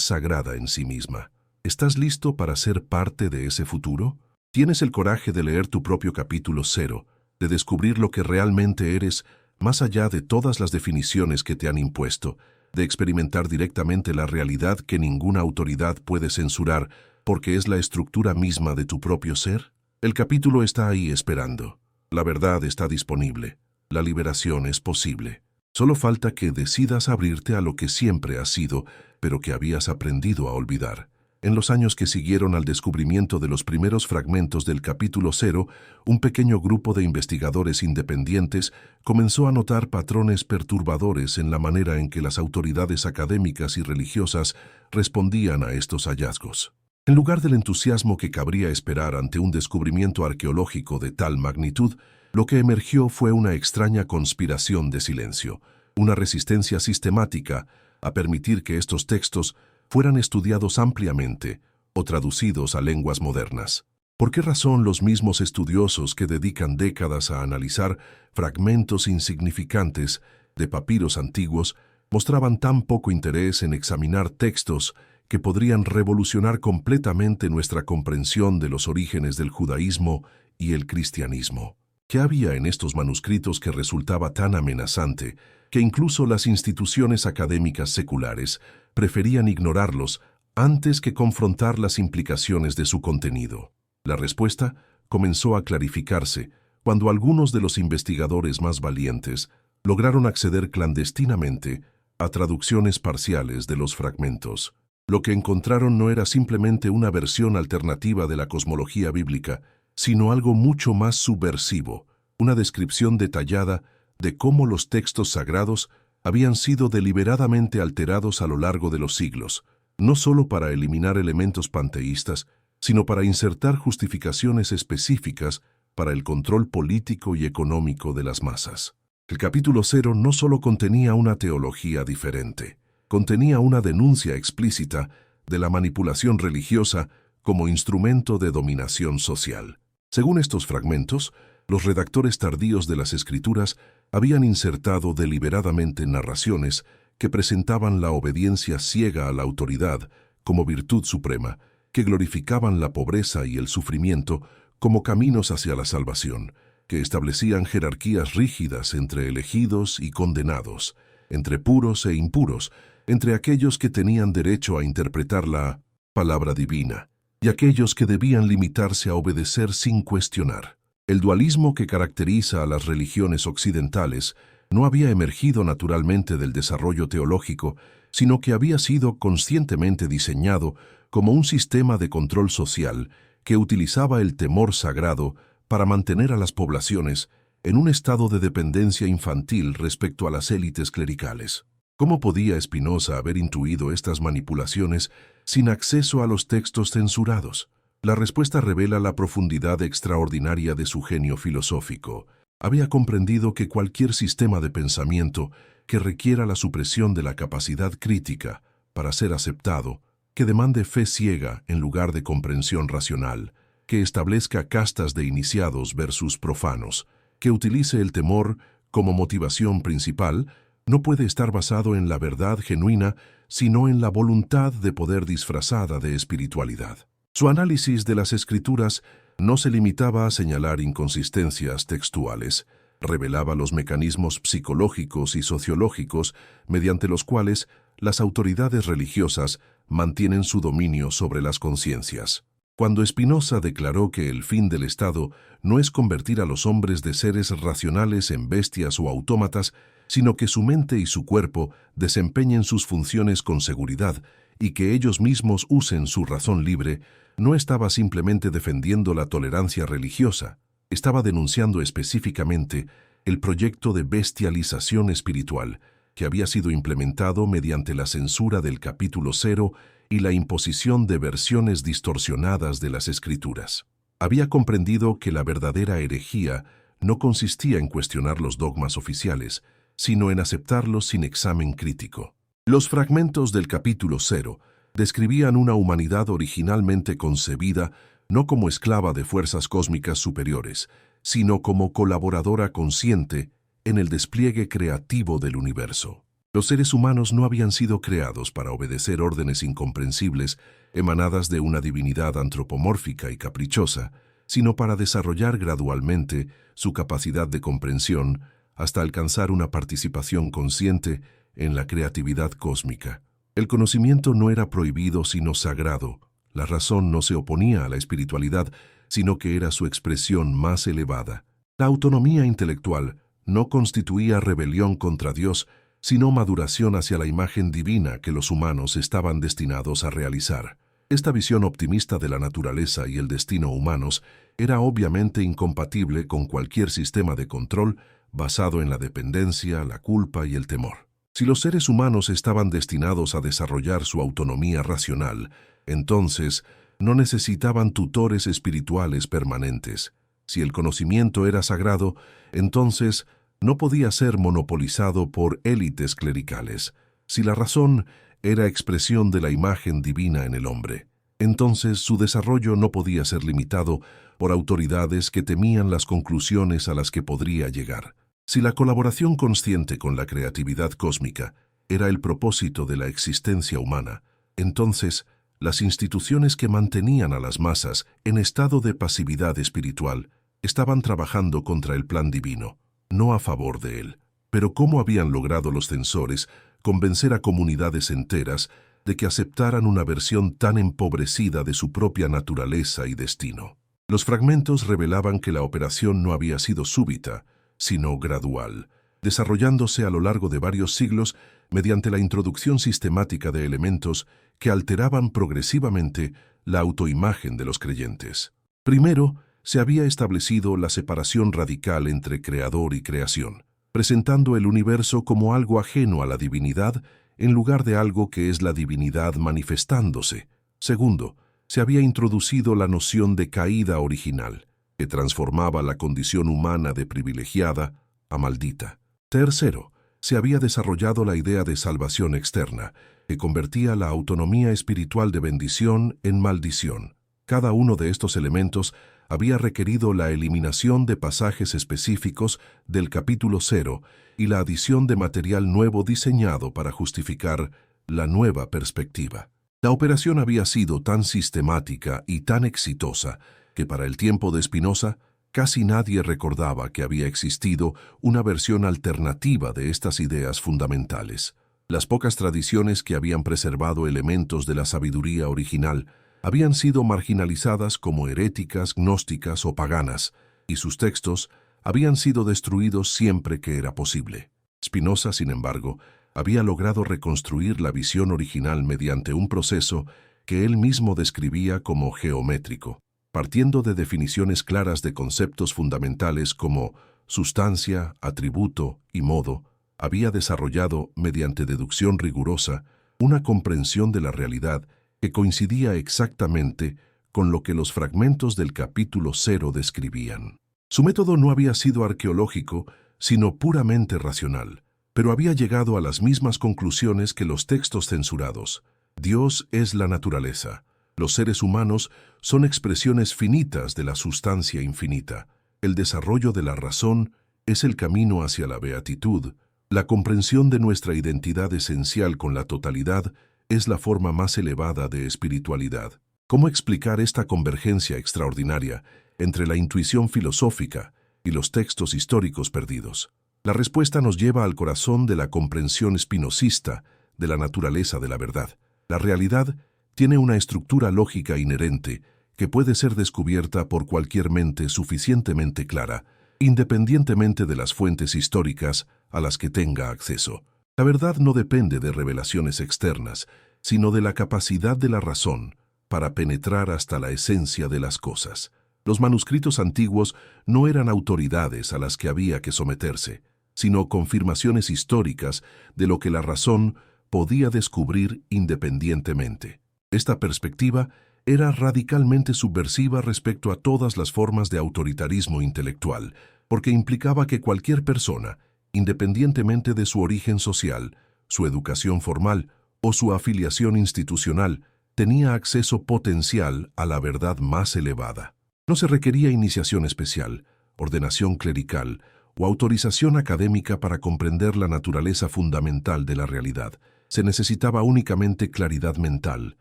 sagrada en sí misma. ¿Estás listo para ser parte de ese futuro? ¿Tienes el coraje de leer tu propio capítulo 0, de descubrir lo que realmente eres más allá de todas las definiciones que te han impuesto, de experimentar directamente la realidad que ninguna autoridad puede censurar porque es la estructura misma de tu propio ser? El capítulo está ahí esperando. La verdad está disponible. La liberación es posible. Solo falta que decidas abrirte a lo que siempre has sido, pero que habías aprendido a olvidar. En los años que siguieron al descubrimiento de los primeros fragmentos del capítulo 0, un pequeño grupo de investigadores independientes comenzó a notar patrones perturbadores en la manera en que las autoridades académicas y religiosas respondían a estos hallazgos. En lugar del entusiasmo que cabría esperar ante un descubrimiento arqueológico de tal magnitud, lo que emergió fue una extraña conspiración de silencio, una resistencia sistemática a permitir que estos textos fueran estudiados ampliamente o traducidos a lenguas modernas. ¿Por qué razón los mismos estudiosos que dedican décadas a analizar fragmentos insignificantes de papiros antiguos mostraban tan poco interés en examinar textos que podrían revolucionar completamente nuestra comprensión de los orígenes del judaísmo y el cristianismo? ¿Qué había en estos manuscritos que resultaba tan amenazante que incluso las instituciones académicas seculares preferían ignorarlos antes que confrontar las implicaciones de su contenido? La respuesta comenzó a clarificarse cuando algunos de los investigadores más valientes lograron acceder clandestinamente a traducciones parciales de los fragmentos. Lo que encontraron no era simplemente una versión alternativa de la cosmología bíblica, sino algo mucho más subversivo, una descripción detallada de cómo los textos sagrados habían sido deliberadamente alterados a lo largo de los siglos, no solo para eliminar elementos panteístas, sino para insertar justificaciones específicas para el control político y económico de las masas. El capítulo 0 no solo contenía una teología diferente, contenía una denuncia explícita de la manipulación religiosa como instrumento de dominación social. Según estos fragmentos, los redactores tardíos de las Escrituras habían insertado deliberadamente narraciones que presentaban la obediencia ciega a la autoridad como virtud suprema, que glorificaban la pobreza y el sufrimiento como caminos hacia la salvación, que establecían jerarquías rígidas entre elegidos y condenados, entre puros e impuros, entre aquellos que tenían derecho a interpretar la palabra divina y aquellos que debían limitarse a obedecer sin cuestionar. El dualismo que caracteriza a las religiones occidentales no había emergido naturalmente del desarrollo teológico, sino que había sido conscientemente diseñado como un sistema de control social que utilizaba el temor sagrado para mantener a las poblaciones en un estado de dependencia infantil respecto a las élites clericales. ¿Cómo podía Spinoza haber intuido estas manipulaciones sin acceso a los textos censurados? La respuesta revela la profundidad extraordinaria de su genio filosófico. Había comprendido que cualquier sistema de pensamiento que requiera la supresión de la capacidad crítica para ser aceptado, que demande fe ciega en lugar de comprensión racional, que establezca castas de iniciados versus profanos, que utilice el temor como motivación principal, no puede estar basado en la verdad genuina, sino en la voluntad de poder disfrazada de espiritualidad. Su análisis de las Escrituras no se limitaba a señalar inconsistencias textuales, revelaba los mecanismos psicológicos y sociológicos mediante los cuales las autoridades religiosas mantienen su dominio sobre las conciencias. Cuando Spinoza declaró que el fin del Estado no es convertir a los hombres de seres racionales en bestias o autómatas, sino que su mente y su cuerpo desempeñen sus funciones con seguridad y que ellos mismos usen su razón libre, no estaba simplemente defendiendo la tolerancia religiosa, estaba denunciando específicamente el proyecto de bestialización espiritual que había sido implementado mediante la censura del capítulo 0 y la imposición de versiones distorsionadas de las Escrituras. Había comprendido que la verdadera herejía no consistía en cuestionar los dogmas oficiales, sino en aceptarlos sin examen crítico. Los fragmentos del capítulo 0 describían una humanidad originalmente concebida no como esclava de fuerzas cósmicas superiores, sino como colaboradora consciente en el despliegue creativo del universo. Los seres humanos no habían sido creados para obedecer órdenes incomprensibles emanadas de una divinidad antropomórfica y caprichosa, sino para desarrollar gradualmente su capacidad de comprensión hasta alcanzar una participación consciente en la creatividad cósmica. El conocimiento no era prohibido sino sagrado. La razón no se oponía a la espiritualidad, sino que era su expresión más elevada. La autonomía intelectual no constituía rebelión contra Dios, sino maduración hacia la imagen divina que los humanos estaban destinados a realizar. Esta visión optimista de la naturaleza y el destino humanos era obviamente incompatible con cualquier sistema de control basado en la dependencia, la culpa y el temor. Si los seres humanos estaban destinados a desarrollar su autonomía racional, entonces no necesitaban tutores espirituales permanentes. Si el conocimiento era sagrado, entonces no podía ser monopolizado por élites clericales. Si la razón era expresión de la imagen divina en el hombre, entonces su desarrollo no podía ser limitado por autoridades que temían las conclusiones a las que podría llegar. Si la colaboración consciente con la creatividad cósmica era el propósito de la existencia humana, entonces las instituciones que mantenían a las masas en estado de pasividad espiritual estaban trabajando contra el plan divino, no a favor de él. Pero ¿cómo habían logrado los censores convencer a comunidades enteras de que aceptaran una versión tan empobrecida de su propia naturaleza y destino? Los fragmentos revelaban que la operación no había sido súbita, sino gradual, desarrollándose a lo largo de varios siglos mediante la introducción sistemática de elementos que alteraban progresivamente la autoimagen de los creyentes. Primero, se había establecido la separación radical entre creador y creación, presentando el universo como algo ajeno a la divinidad en lugar de algo que es la divinidad manifestándose. Segundo, se había introducido la noción de caída original, que transformaba la condición humana de privilegiada a maldita. Tercero, se había desarrollado la idea de salvación externa, que convertía la autonomía espiritual de bendición en maldición. Cada uno de estos elementos había requerido la eliminación de pasajes específicos del capítulo 0 y la adición de material nuevo diseñado para justificar la nueva perspectiva. La operación había sido tan sistemática y tan exitosa que para el tiempo de Spinoza casi nadie recordaba que había existido una versión alternativa de estas ideas fundamentales. Las pocas tradiciones que habían preservado elementos de la sabiduría original habían sido marginalizadas como heréticas, gnósticas o paganas, y sus textos habían sido destruidos siempre que era posible. Spinoza, sin embargo, había logrado reconstruir la visión original mediante un proceso que él mismo describía como geométrico, partiendo de definiciones claras de conceptos fundamentales como sustancia, atributo y modo. Había desarrollado, mediante deducción rigurosa, una comprensión de la realidad que coincidía exactamente con lo que los fragmentos del capítulo 0 describían. Su método no había sido arqueológico, sino puramente racional, pero había llegado a las mismas conclusiones que los textos censurados. Dios es la naturaleza. Los seres humanos son expresiones finitas de la sustancia infinita. El desarrollo de la razón es el camino hacia la beatitud. La comprensión de nuestra identidad esencial con la totalidad es la forma más elevada de espiritualidad. ¿Cómo explicar esta convergencia extraordinaria entre la intuición filosófica y los textos históricos perdidos? La respuesta nos lleva al corazón de la comprensión spinozista de la naturaleza de la verdad. La realidad tiene una estructura lógica inherente que puede ser descubierta por cualquier mente suficientemente clara, independientemente de las fuentes históricas a las que tenga acceso. La verdad no depende de revelaciones externas, sino de la capacidad de la razón para penetrar hasta la esencia de las cosas. Los manuscritos antiguos no eran autoridades a las que había que someterse, sino confirmaciones históricas de lo que la razón podía descubrir independientemente. Esta perspectiva era radicalmente subversiva respecto a todas las formas de autoritarismo intelectual, porque implicaba que cualquier persona, independientemente de su origen social, su educación formal o su afiliación institucional, tenía acceso potencial a la verdad más elevada. No se requería iniciación especial, ordenación clerical o autorización académica para comprender la naturaleza fundamental de la realidad. Se necesitaba únicamente claridad mental,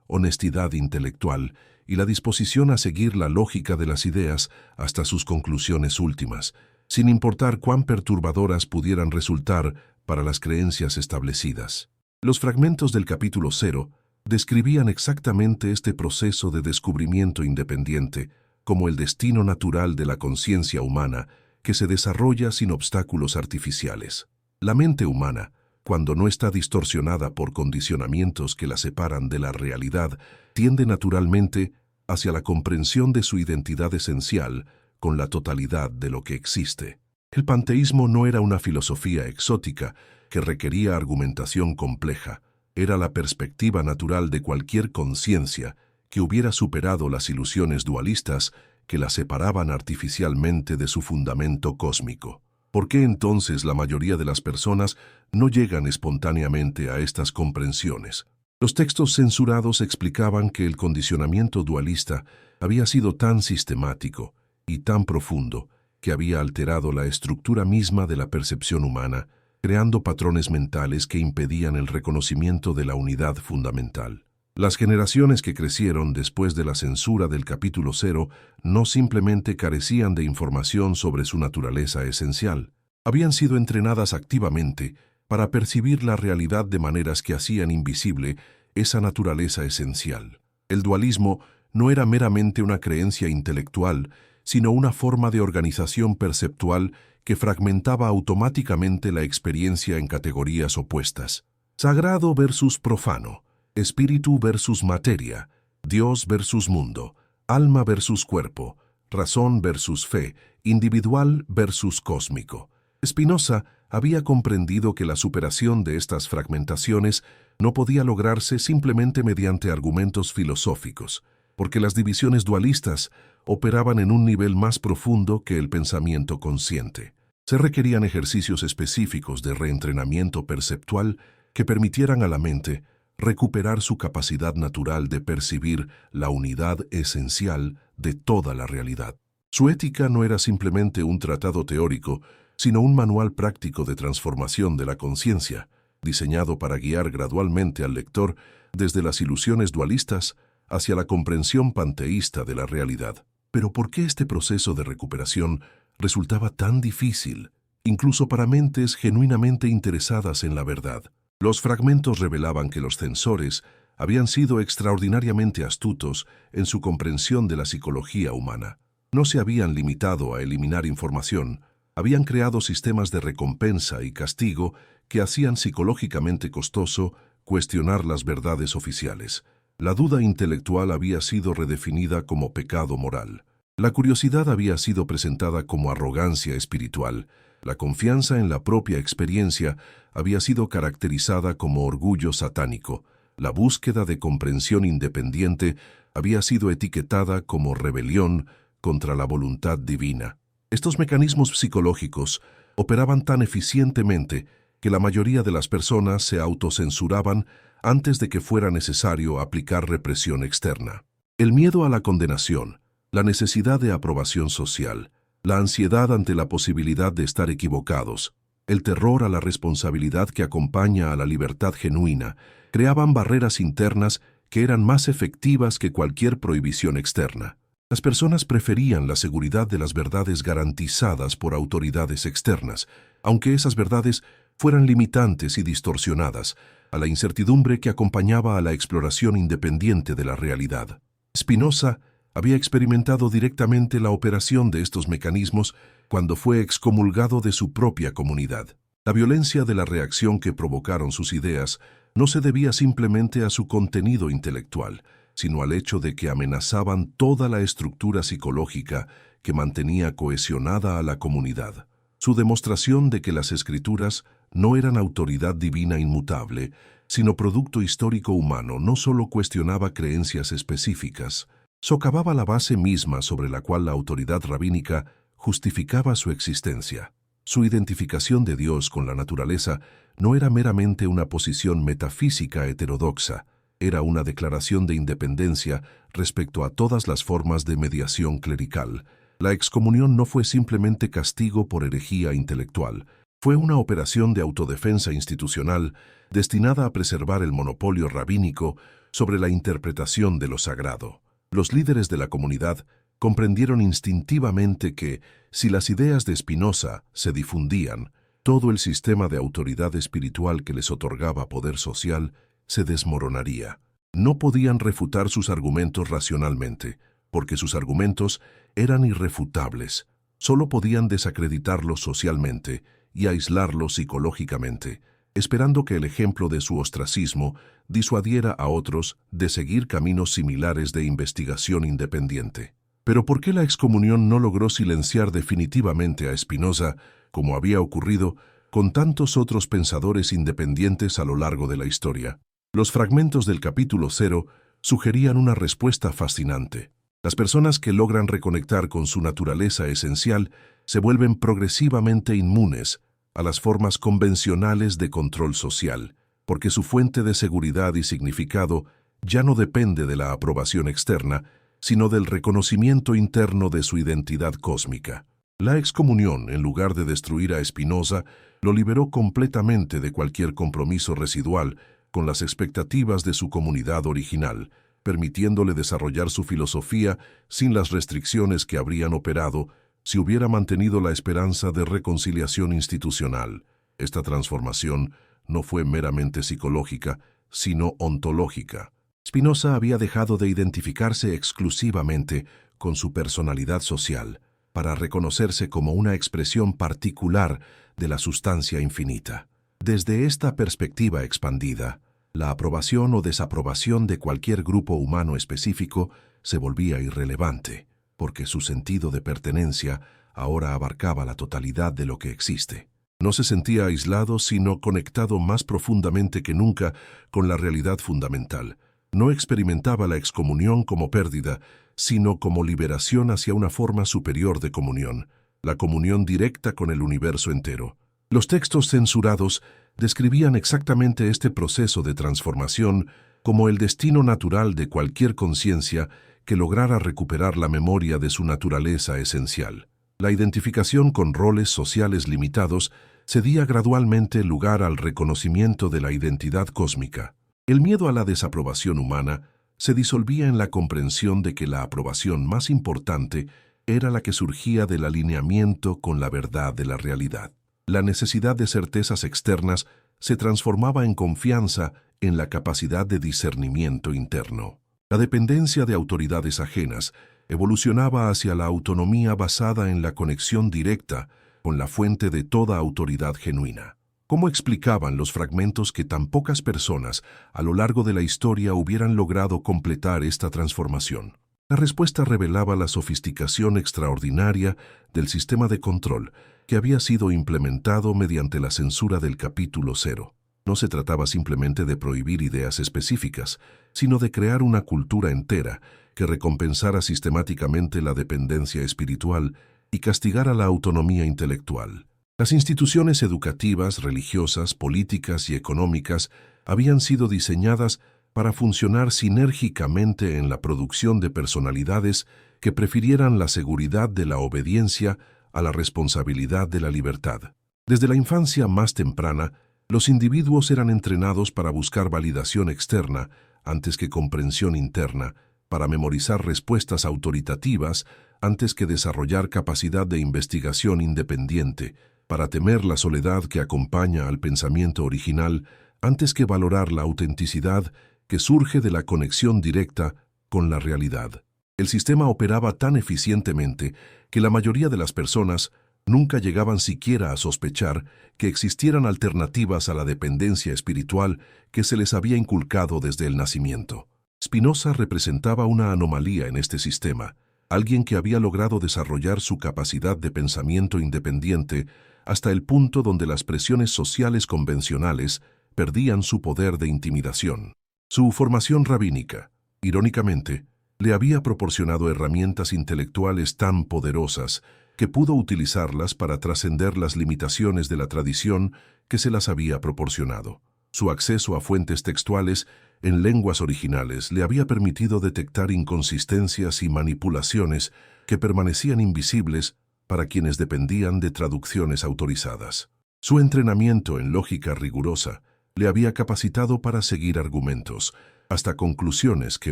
honestidad intelectual y la disposición a seguir la lógica de las ideas hasta sus conclusiones últimas, sin importar cuán perturbadoras pudieran resultar para las creencias establecidas. Los fragmentos del capítulo 0 describían exactamente este proceso de descubrimiento independiente como el destino natural de la conciencia humana que se desarrolla sin obstáculos artificiales. La mente humana, cuando no está distorsionada por condicionamientos que la separan de la realidad, tiende naturalmente hacia la comprensión de su identidad esencial con la totalidad de lo que existe. El panteísmo no era una filosofía exótica que requería argumentación compleja, era la perspectiva natural de cualquier conciencia que hubiera superado las ilusiones dualistas que la separaban artificialmente de su fundamento cósmico. ¿Por qué entonces la mayoría de las personas no llegan espontáneamente a estas comprensiones? Los textos censurados explicaban que el condicionamiento dualista había sido tan sistemático y tan profundo que había alterado la estructura misma de la percepción humana, creando patrones mentales que impedían el reconocimiento de la unidad fundamental. Las generaciones que crecieron después de la censura del capítulo 0 no simplemente carecían de información sobre su naturaleza esencial, habían sido entrenadas activamente para percibir la realidad de maneras que hacían invisible esa naturaleza esencial. El dualismo no era meramente una creencia intelectual, sino una forma de organización perceptual que fragmentaba automáticamente la experiencia en categorías opuestas. Sagrado versus profano, espíritu versus materia, Dios versus mundo, alma versus cuerpo, razón versus fe, individual versus cósmico. Spinoza había comprendido que la superación de estas fragmentaciones no podía lograrse simplemente mediante argumentos filosóficos, porque las divisiones dualistas operaban en un nivel más profundo que el pensamiento consciente. Se requerían ejercicios específicos de reentrenamiento perceptual que permitieran a la mente recuperar su capacidad natural de percibir la unidad esencial de toda la realidad. Su ética no era simplemente un tratado teórico, sino un manual práctico de transformación de la conciencia, diseñado para guiar gradualmente al lector desde las ilusiones dualistas hacia la comprensión panteísta de la realidad. Pero ¿por qué este proceso de recuperación resultaba tan difícil, incluso para mentes genuinamente interesadas en la verdad? Los fragmentos revelaban que los censores habían sido extraordinariamente astutos en su comprensión de la psicología humana. No se habían limitado a eliminar información, habían creado sistemas de recompensa y castigo que hacían psicológicamente costoso cuestionar las verdades oficiales. La duda intelectual había sido redefinida como pecado moral. La curiosidad había sido presentada como arrogancia espiritual. La confianza en la propia experiencia había sido caracterizada como orgullo satánico. La búsqueda de comprensión independiente había sido etiquetada como rebelión contra la voluntad divina. Estos mecanismos psicológicos operaban tan eficientemente que la mayoría de las personas se autocensuraban antes de que fuera necesario aplicar represión externa. El miedo a la condenación, la necesidad de aprobación social, la ansiedad ante la posibilidad de estar equivocados, el terror a la responsabilidad que acompaña a la libertad genuina, creaban barreras internas que eran más efectivas que cualquier prohibición externa. Las personas preferían la seguridad de las verdades garantizadas por autoridades externas, aunque esas verdades fueran limitantes y distorsionadas, a la incertidumbre que acompañaba a la exploración independiente de la realidad. Spinoza había experimentado directamente la operación de estos mecanismos cuando fue excomulgado de su propia comunidad. La violencia de la reacción que provocaron sus ideas no se debía simplemente a su contenido intelectual, sino al hecho de que amenazaban toda la estructura psicológica que mantenía cohesionada a la comunidad. Su demostración de que las escrituras no eran autoridad divina inmutable, sino producto histórico humano, no solo cuestionaba creencias específicas, socavaba la base misma sobre la cual la autoridad rabínica justificaba su existencia. Su identificación de Dios con la naturaleza no era meramente una posición metafísica heterodoxa, era una declaración de independencia respecto a todas las formas de mediación clerical. La excomunión no fue simplemente castigo por herejía intelectual, fue una operación de autodefensa institucional destinada a preservar el monopolio rabínico sobre la interpretación de lo sagrado. Los líderes de la comunidad comprendieron instintivamente que, si las ideas de Spinoza se difundían, todo el sistema de autoridad espiritual que les otorgaba poder social se desmoronaría. No podían refutar sus argumentos racionalmente, porque sus argumentos eran irrefutables. Solo podían desacreditarlos socialmente y aislarlos psicológicamente, esperando que el ejemplo de su ostracismo disuadiera a otros de seguir caminos similares de investigación independiente. Pero ¿por qué la excomunión no logró silenciar definitivamente a Spinoza, como había ocurrido con tantos otros pensadores independientes a lo largo de la historia? Los fragmentos del capítulo 0 sugerían una respuesta fascinante. Las personas que logran reconectar con su naturaleza esencial se vuelven progresivamente inmunes a las formas convencionales de control social, porque su fuente de seguridad y significado ya no depende de la aprobación externa, sino del reconocimiento interno de su identidad cósmica. La excomunión, en lugar de destruir a Spinoza, lo liberó completamente de cualquier compromiso residual con las expectativas de su comunidad original, permitiéndole desarrollar su filosofía sin las restricciones que habrían operado si hubiera mantenido la esperanza de reconciliación institucional. Esta transformación no fue meramente psicológica, sino ontológica. Spinoza había dejado de identificarse exclusivamente con su personalidad social para reconocerse como una expresión particular de la sustancia infinita. Desde esta perspectiva expandida, la aprobación o desaprobación de cualquier grupo humano específico se volvía irrelevante, porque su sentido de pertenencia ahora abarcaba la totalidad de lo que existe. No se sentía aislado, sino conectado más profundamente que nunca con la realidad fundamental. No experimentaba la excomunión como pérdida, sino como liberación hacia una forma superior de comunión, la comunión directa con el universo entero. Los textos censurados describían exactamente este proceso de transformación como el destino natural de cualquier conciencia que lograra recuperar la memoria de su naturaleza esencial. La identificación con roles sociales limitados cedía gradualmente lugar al reconocimiento de la identidad cósmica. El miedo a la desaprobación humana se disolvía en la comprensión de que la aprobación más importante era la que surgía del alineamiento con la verdad de la realidad. La necesidad de certezas externas se transformaba en confianza en la capacidad de discernimiento interno. La dependencia de autoridades ajenas evolucionaba hacia la autonomía basada en la conexión directa con la fuente de toda autoridad genuina. ¿Cómo explicaban los fragmentos que tan pocas personas a lo largo de la historia hubieran logrado completar esta transformación? La respuesta revelaba la sofisticación extraordinaria del sistema de control que había sido implementado mediante la censura del capítulo 0. No se trataba simplemente de prohibir ideas específicas, sino de crear una cultura entera que recompensara sistemáticamente la dependencia espiritual y castigara la autonomía intelectual. Las instituciones educativas, religiosas, políticas y económicas habían sido diseñadas para funcionar sinérgicamente en la producción de personalidades que prefirieran la seguridad de la obediencia a la responsabilidad de la libertad. Desde la infancia más temprana, los individuos eran entrenados para buscar validación externa antes que comprensión interna, para memorizar respuestas autoritativas antes que desarrollar capacidad de investigación independiente, para temer la soledad que acompaña al pensamiento original antes que valorar la autenticidad que surge de la conexión directa con la realidad. El sistema operaba tan eficientemente que la mayoría de las personas nunca llegaban siquiera a sospechar que existieran alternativas a la dependencia espiritual que se les había inculcado desde el nacimiento. Spinoza representaba una anomalía en este sistema, alguien que había logrado desarrollar su capacidad de pensamiento independiente hasta el punto donde las presiones sociales convencionales perdían su poder de intimidación. Su formación rabínica, irónicamente, le había proporcionado herramientas intelectuales tan poderosas que pudo utilizarlas para trascender las limitaciones de la tradición que se las había proporcionado. Su acceso a fuentes textuales en lenguas originales le había permitido detectar inconsistencias y manipulaciones que permanecían invisibles para quienes dependían de traducciones autorizadas. Su entrenamiento en lógica rigurosa le había capacitado para seguir argumentos, hasta conclusiones que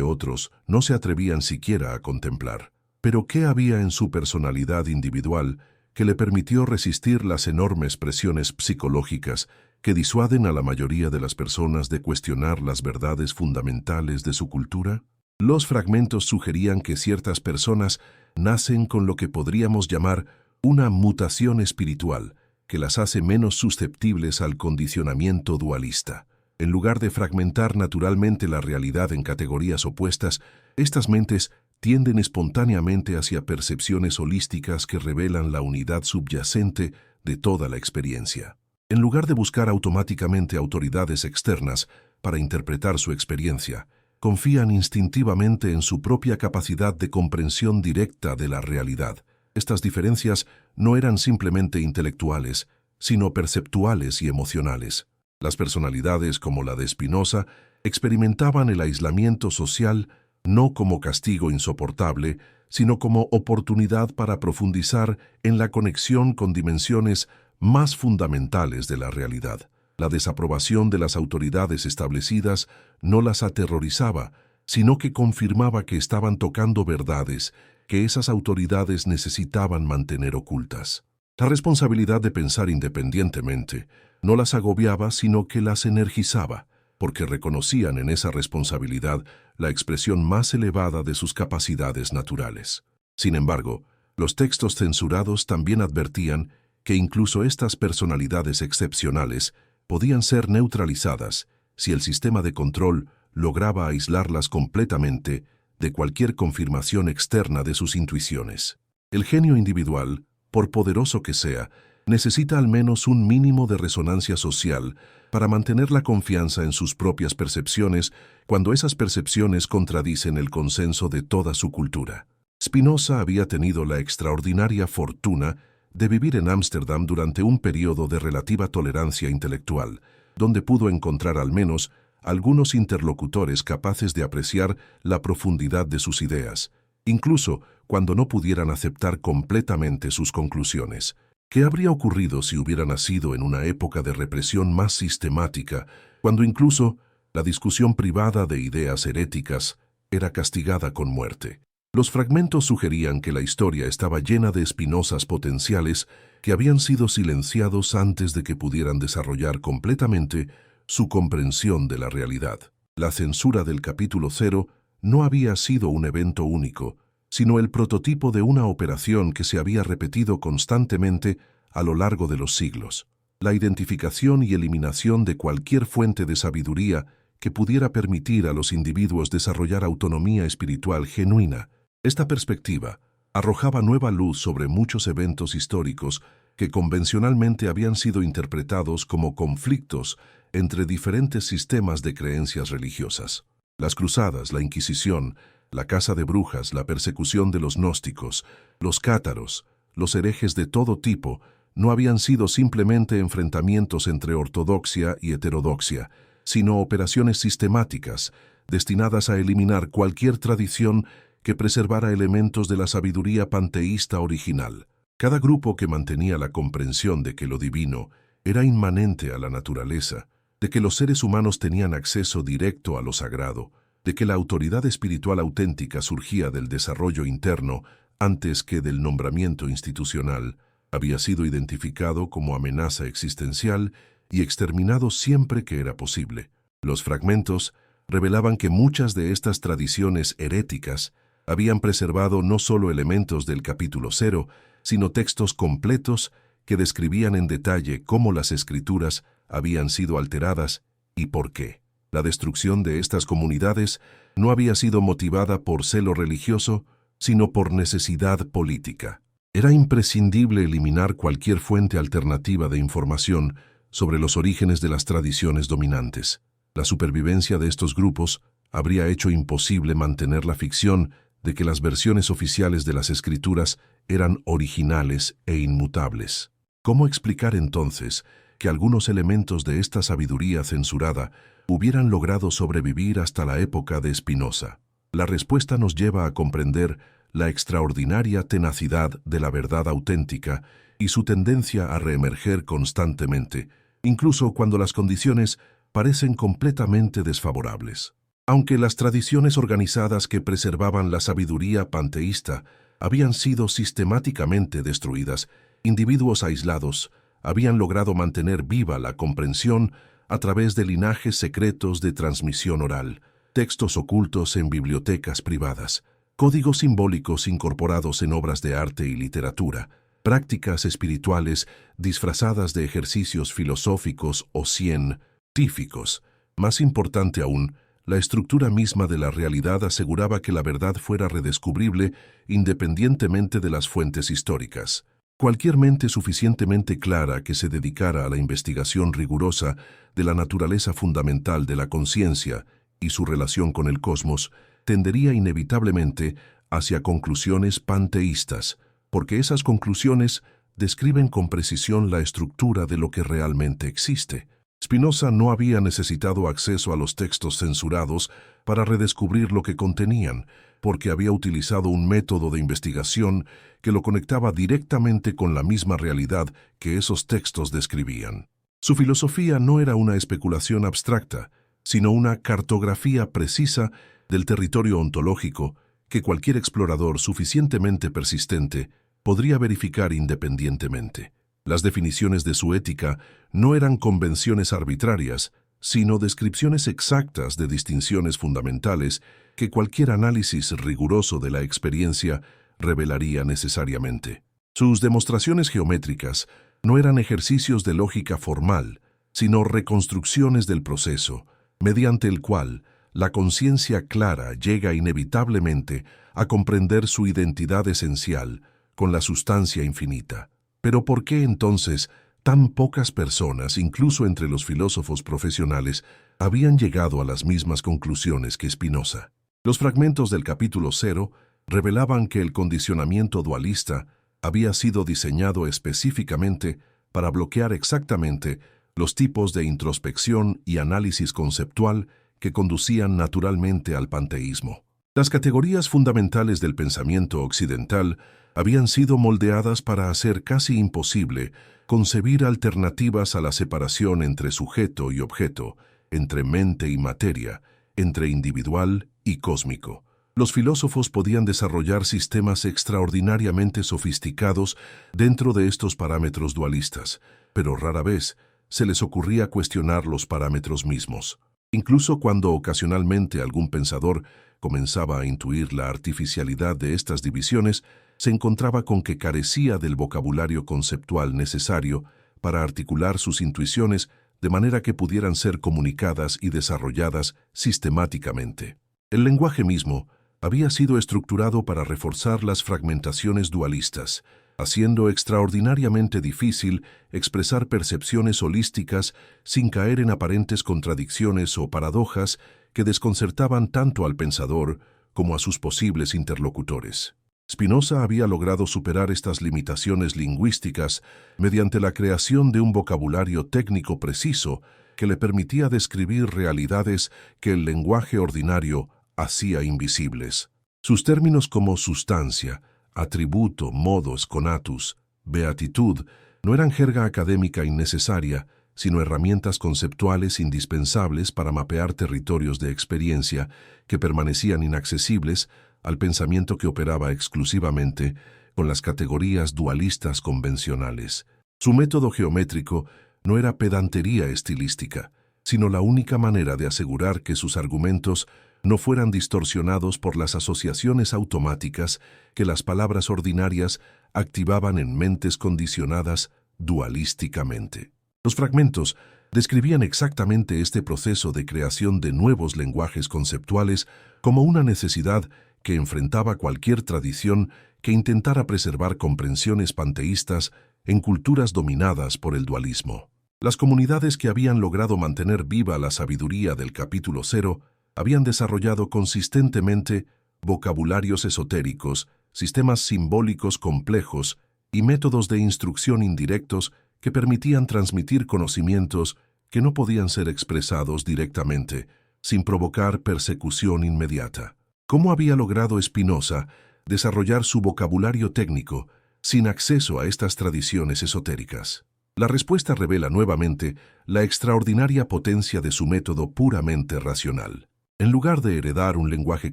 otros no se atrevían siquiera a contemplar. Pero ¿qué había en su personalidad individual que le permitió resistir las enormes presiones psicológicas que disuaden a la mayoría de las personas de cuestionar las verdades fundamentales de su cultura? Los fragmentos sugerían que ciertas personas nacen con lo que podríamos llamar una mutación espiritual, que las hace menos susceptibles al condicionamiento dualista. En lugar de fragmentar naturalmente la realidad en categorías opuestas, estas mentes tienden espontáneamente hacia percepciones holísticas que revelan la unidad subyacente de toda la experiencia. En lugar de buscar automáticamente autoridades externas para interpretar su experiencia, confían instintivamente en su propia capacidad de comprensión directa de la realidad. Estas diferencias no eran simplemente intelectuales, sino perceptuales y emocionales. Las personalidades, como la de Spinoza, experimentaban el aislamiento social no como castigo insoportable, sino como oportunidad para profundizar en la conexión con dimensiones más fundamentales de la realidad. La desaprobación de las autoridades establecidas no las aterrorizaba, sino que confirmaba que estaban tocando verdades que esas autoridades necesitaban mantener ocultas. La responsabilidad de pensar independientemente no las agobiaba, sino que las energizaba, porque reconocían en esa responsabilidad la expresión más elevada de sus capacidades naturales. Sin embargo, los textos censurados también advertían que incluso estas personalidades excepcionales podían ser neutralizadas si el sistema de control lograba aislarlas completamente de cualquier confirmación externa de sus intuiciones. El genio individual, por poderoso que sea, necesita al menos un mínimo de resonancia social para mantener la confianza en sus propias percepciones cuando esas percepciones contradicen el consenso de toda su cultura. Spinoza había tenido la extraordinaria fortuna de vivir en Ámsterdam durante un periodo de relativa tolerancia intelectual, donde pudo encontrar al menos algunos interlocutores capaces de apreciar la profundidad de sus ideas, incluso cuando no pudieran aceptar completamente sus conclusiones. ¿Qué habría ocurrido si hubiera nacido en una época de represión más sistemática, cuando incluso la discusión privada de ideas heréticas era castigada con muerte? Los fragmentos sugerían que la historia estaba llena de Spinozas potenciales que habían sido silenciados antes de que pudieran desarrollar completamente su comprensión de la realidad. La censura del capítulo 0 no había sido un evento único, sino el prototipo de una operación que se había repetido constantemente a lo largo de los siglos. La identificación y eliminación de cualquier fuente de sabiduría que pudiera permitir a los individuos desarrollar autonomía espiritual genuina. Esta perspectiva arrojaba nueva luz sobre muchos eventos históricos que convencionalmente habían sido interpretados como conflictos entre diferentes sistemas de creencias religiosas. Las cruzadas, la Inquisición, la caza de brujas, la persecución de los gnósticos, los cátaros, los herejes de todo tipo, no habían sido simplemente enfrentamientos entre ortodoxia y heterodoxia, sino operaciones sistemáticas, destinadas a eliminar cualquier tradición que preservara elementos de la sabiduría panteísta original. Cada grupo que mantenía la comprensión de que lo divino era inmanente a la naturaleza, de que los seres humanos tenían acceso directo a lo sagrado, de que la autoridad espiritual auténtica surgía del desarrollo interno antes que del nombramiento institucional, había sido identificado como amenaza existencial y exterminado siempre que era posible. Los fragmentos revelaban que muchas de estas tradiciones heréticas habían preservado no solo elementos del capítulo 0, sino textos completos que describían en detalle cómo las escrituras habían sido alteradas y por qué. La destrucción de estas comunidades no había sido motivada por celo religioso, sino por necesidad política. Era imprescindible eliminar cualquier fuente alternativa de información sobre los orígenes de las tradiciones dominantes. La supervivencia de estos grupos habría hecho imposible mantener la ficción de que las versiones oficiales de las escrituras eran originales e inmutables. ¿Cómo explicar entonces que algunos elementos de esta sabiduría censurada hubieran logrado sobrevivir hasta la época de Spinoza? La respuesta nos lleva a comprender la extraordinaria tenacidad de la verdad auténtica y su tendencia a reemerger constantemente, incluso cuando las condiciones parecen completamente desfavorables. Aunque las tradiciones organizadas que preservaban la sabiduría panteísta habían sido sistemáticamente destruidas, individuos aislados habían logrado mantener viva la comprensión a través de linajes secretos de transmisión oral, textos ocultos en bibliotecas privadas, códigos simbólicos incorporados en obras de arte y literatura, prácticas espirituales disfrazadas de ejercicios filosóficos o científicos. Más importante aún, la estructura misma de la realidad aseguraba que la verdad fuera redescubrible independientemente de las fuentes históricas. Cualquier mente suficientemente clara que se dedicara a la investigación rigurosa de la naturaleza fundamental de la conciencia y su relación con el cosmos tendería inevitablemente hacia conclusiones panteístas, porque esas conclusiones describen con precisión la estructura de lo que realmente existe. Spinoza no había necesitado acceso a los textos censurados para redescubrir lo que contenían, porque había utilizado un método de investigación que lo conectaba directamente con la misma realidad que esos textos describían. Su filosofía no era una especulación abstracta, sino una cartografía precisa del territorio ontológico que cualquier explorador suficientemente persistente podría verificar independientemente. Las definiciones de su ética no eran convenciones arbitrarias, sino descripciones exactas de distinciones fundamentales que cualquier análisis riguroso de la experiencia revelaría necesariamente. Sus demostraciones geométricas no eran ejercicios de lógica formal, sino reconstrucciones del proceso, mediante el cual la conciencia clara llega inevitablemente a comprender su identidad esencial con la sustancia infinita. Pero ¿por qué entonces tan pocas personas, incluso entre los filósofos profesionales, habían llegado a las mismas conclusiones que Spinoza? Los fragmentos del capítulo 0 revelaban que el condicionamiento dualista había sido diseñado específicamente para bloquear exactamente los tipos de introspección y análisis conceptual que conducían naturalmente al panteísmo. Las categorías fundamentales del pensamiento occidental habían sido moldeadas para hacer casi imposible concebir alternativas a la separación entre sujeto y objeto, entre mente y materia, entre individual y cósmico. Los filósofos podían desarrollar sistemas extraordinariamente sofisticados dentro de estos parámetros dualistas, pero rara vez se les ocurría cuestionar los parámetros mismos. Incluso cuando ocasionalmente algún pensador comenzaba a intuir la artificialidad de estas divisiones, se encontraba con que carecía del vocabulario conceptual necesario para articular sus intuiciones de manera que pudieran ser comunicadas y desarrolladas sistemáticamente. El lenguaje mismo había sido estructurado para reforzar las fragmentaciones dualistas, haciendo extraordinariamente difícil expresar percepciones holísticas sin caer en aparentes contradicciones o paradojas que desconcertaban tanto al pensador como a sus posibles interlocutores. Spinoza había logrado superar estas limitaciones lingüísticas mediante la creación de un vocabulario técnico preciso que le permitía describir realidades que el lenguaje ordinario hacía invisibles. Sus términos como sustancia, atributo, modus, conatus, beatitud, no eran jerga académica innecesaria, sino herramientas conceptuales indispensables para mapear territorios de experiencia que permanecían inaccesibles al pensamiento que operaba exclusivamente con las categorías dualistas convencionales. Su método geométrico no era pedantería estilística, sino la única manera de asegurar que sus argumentos no fueran distorsionados por las asociaciones automáticas que las palabras ordinarias activaban en mentes condicionadas dualísticamente. Los fragmentos describían exactamente este proceso de creación de nuevos lenguajes conceptuales como una necesidad que enfrentaba cualquier tradición que intentara preservar comprensiones panteístas en culturas dominadas por el dualismo. Las comunidades que habían logrado mantener viva la sabiduría del capítulo 0 habían desarrollado consistentemente vocabularios esotéricos, sistemas simbólicos complejos y métodos de instrucción indirectos que permitían transmitir conocimientos que no podían ser expresados directamente, sin provocar persecución inmediata. ¿Cómo había logrado Spinoza desarrollar su vocabulario técnico sin acceso a estas tradiciones esotéricas? La respuesta revela nuevamente la extraordinaria potencia de su método puramente racional. En lugar de heredar un lenguaje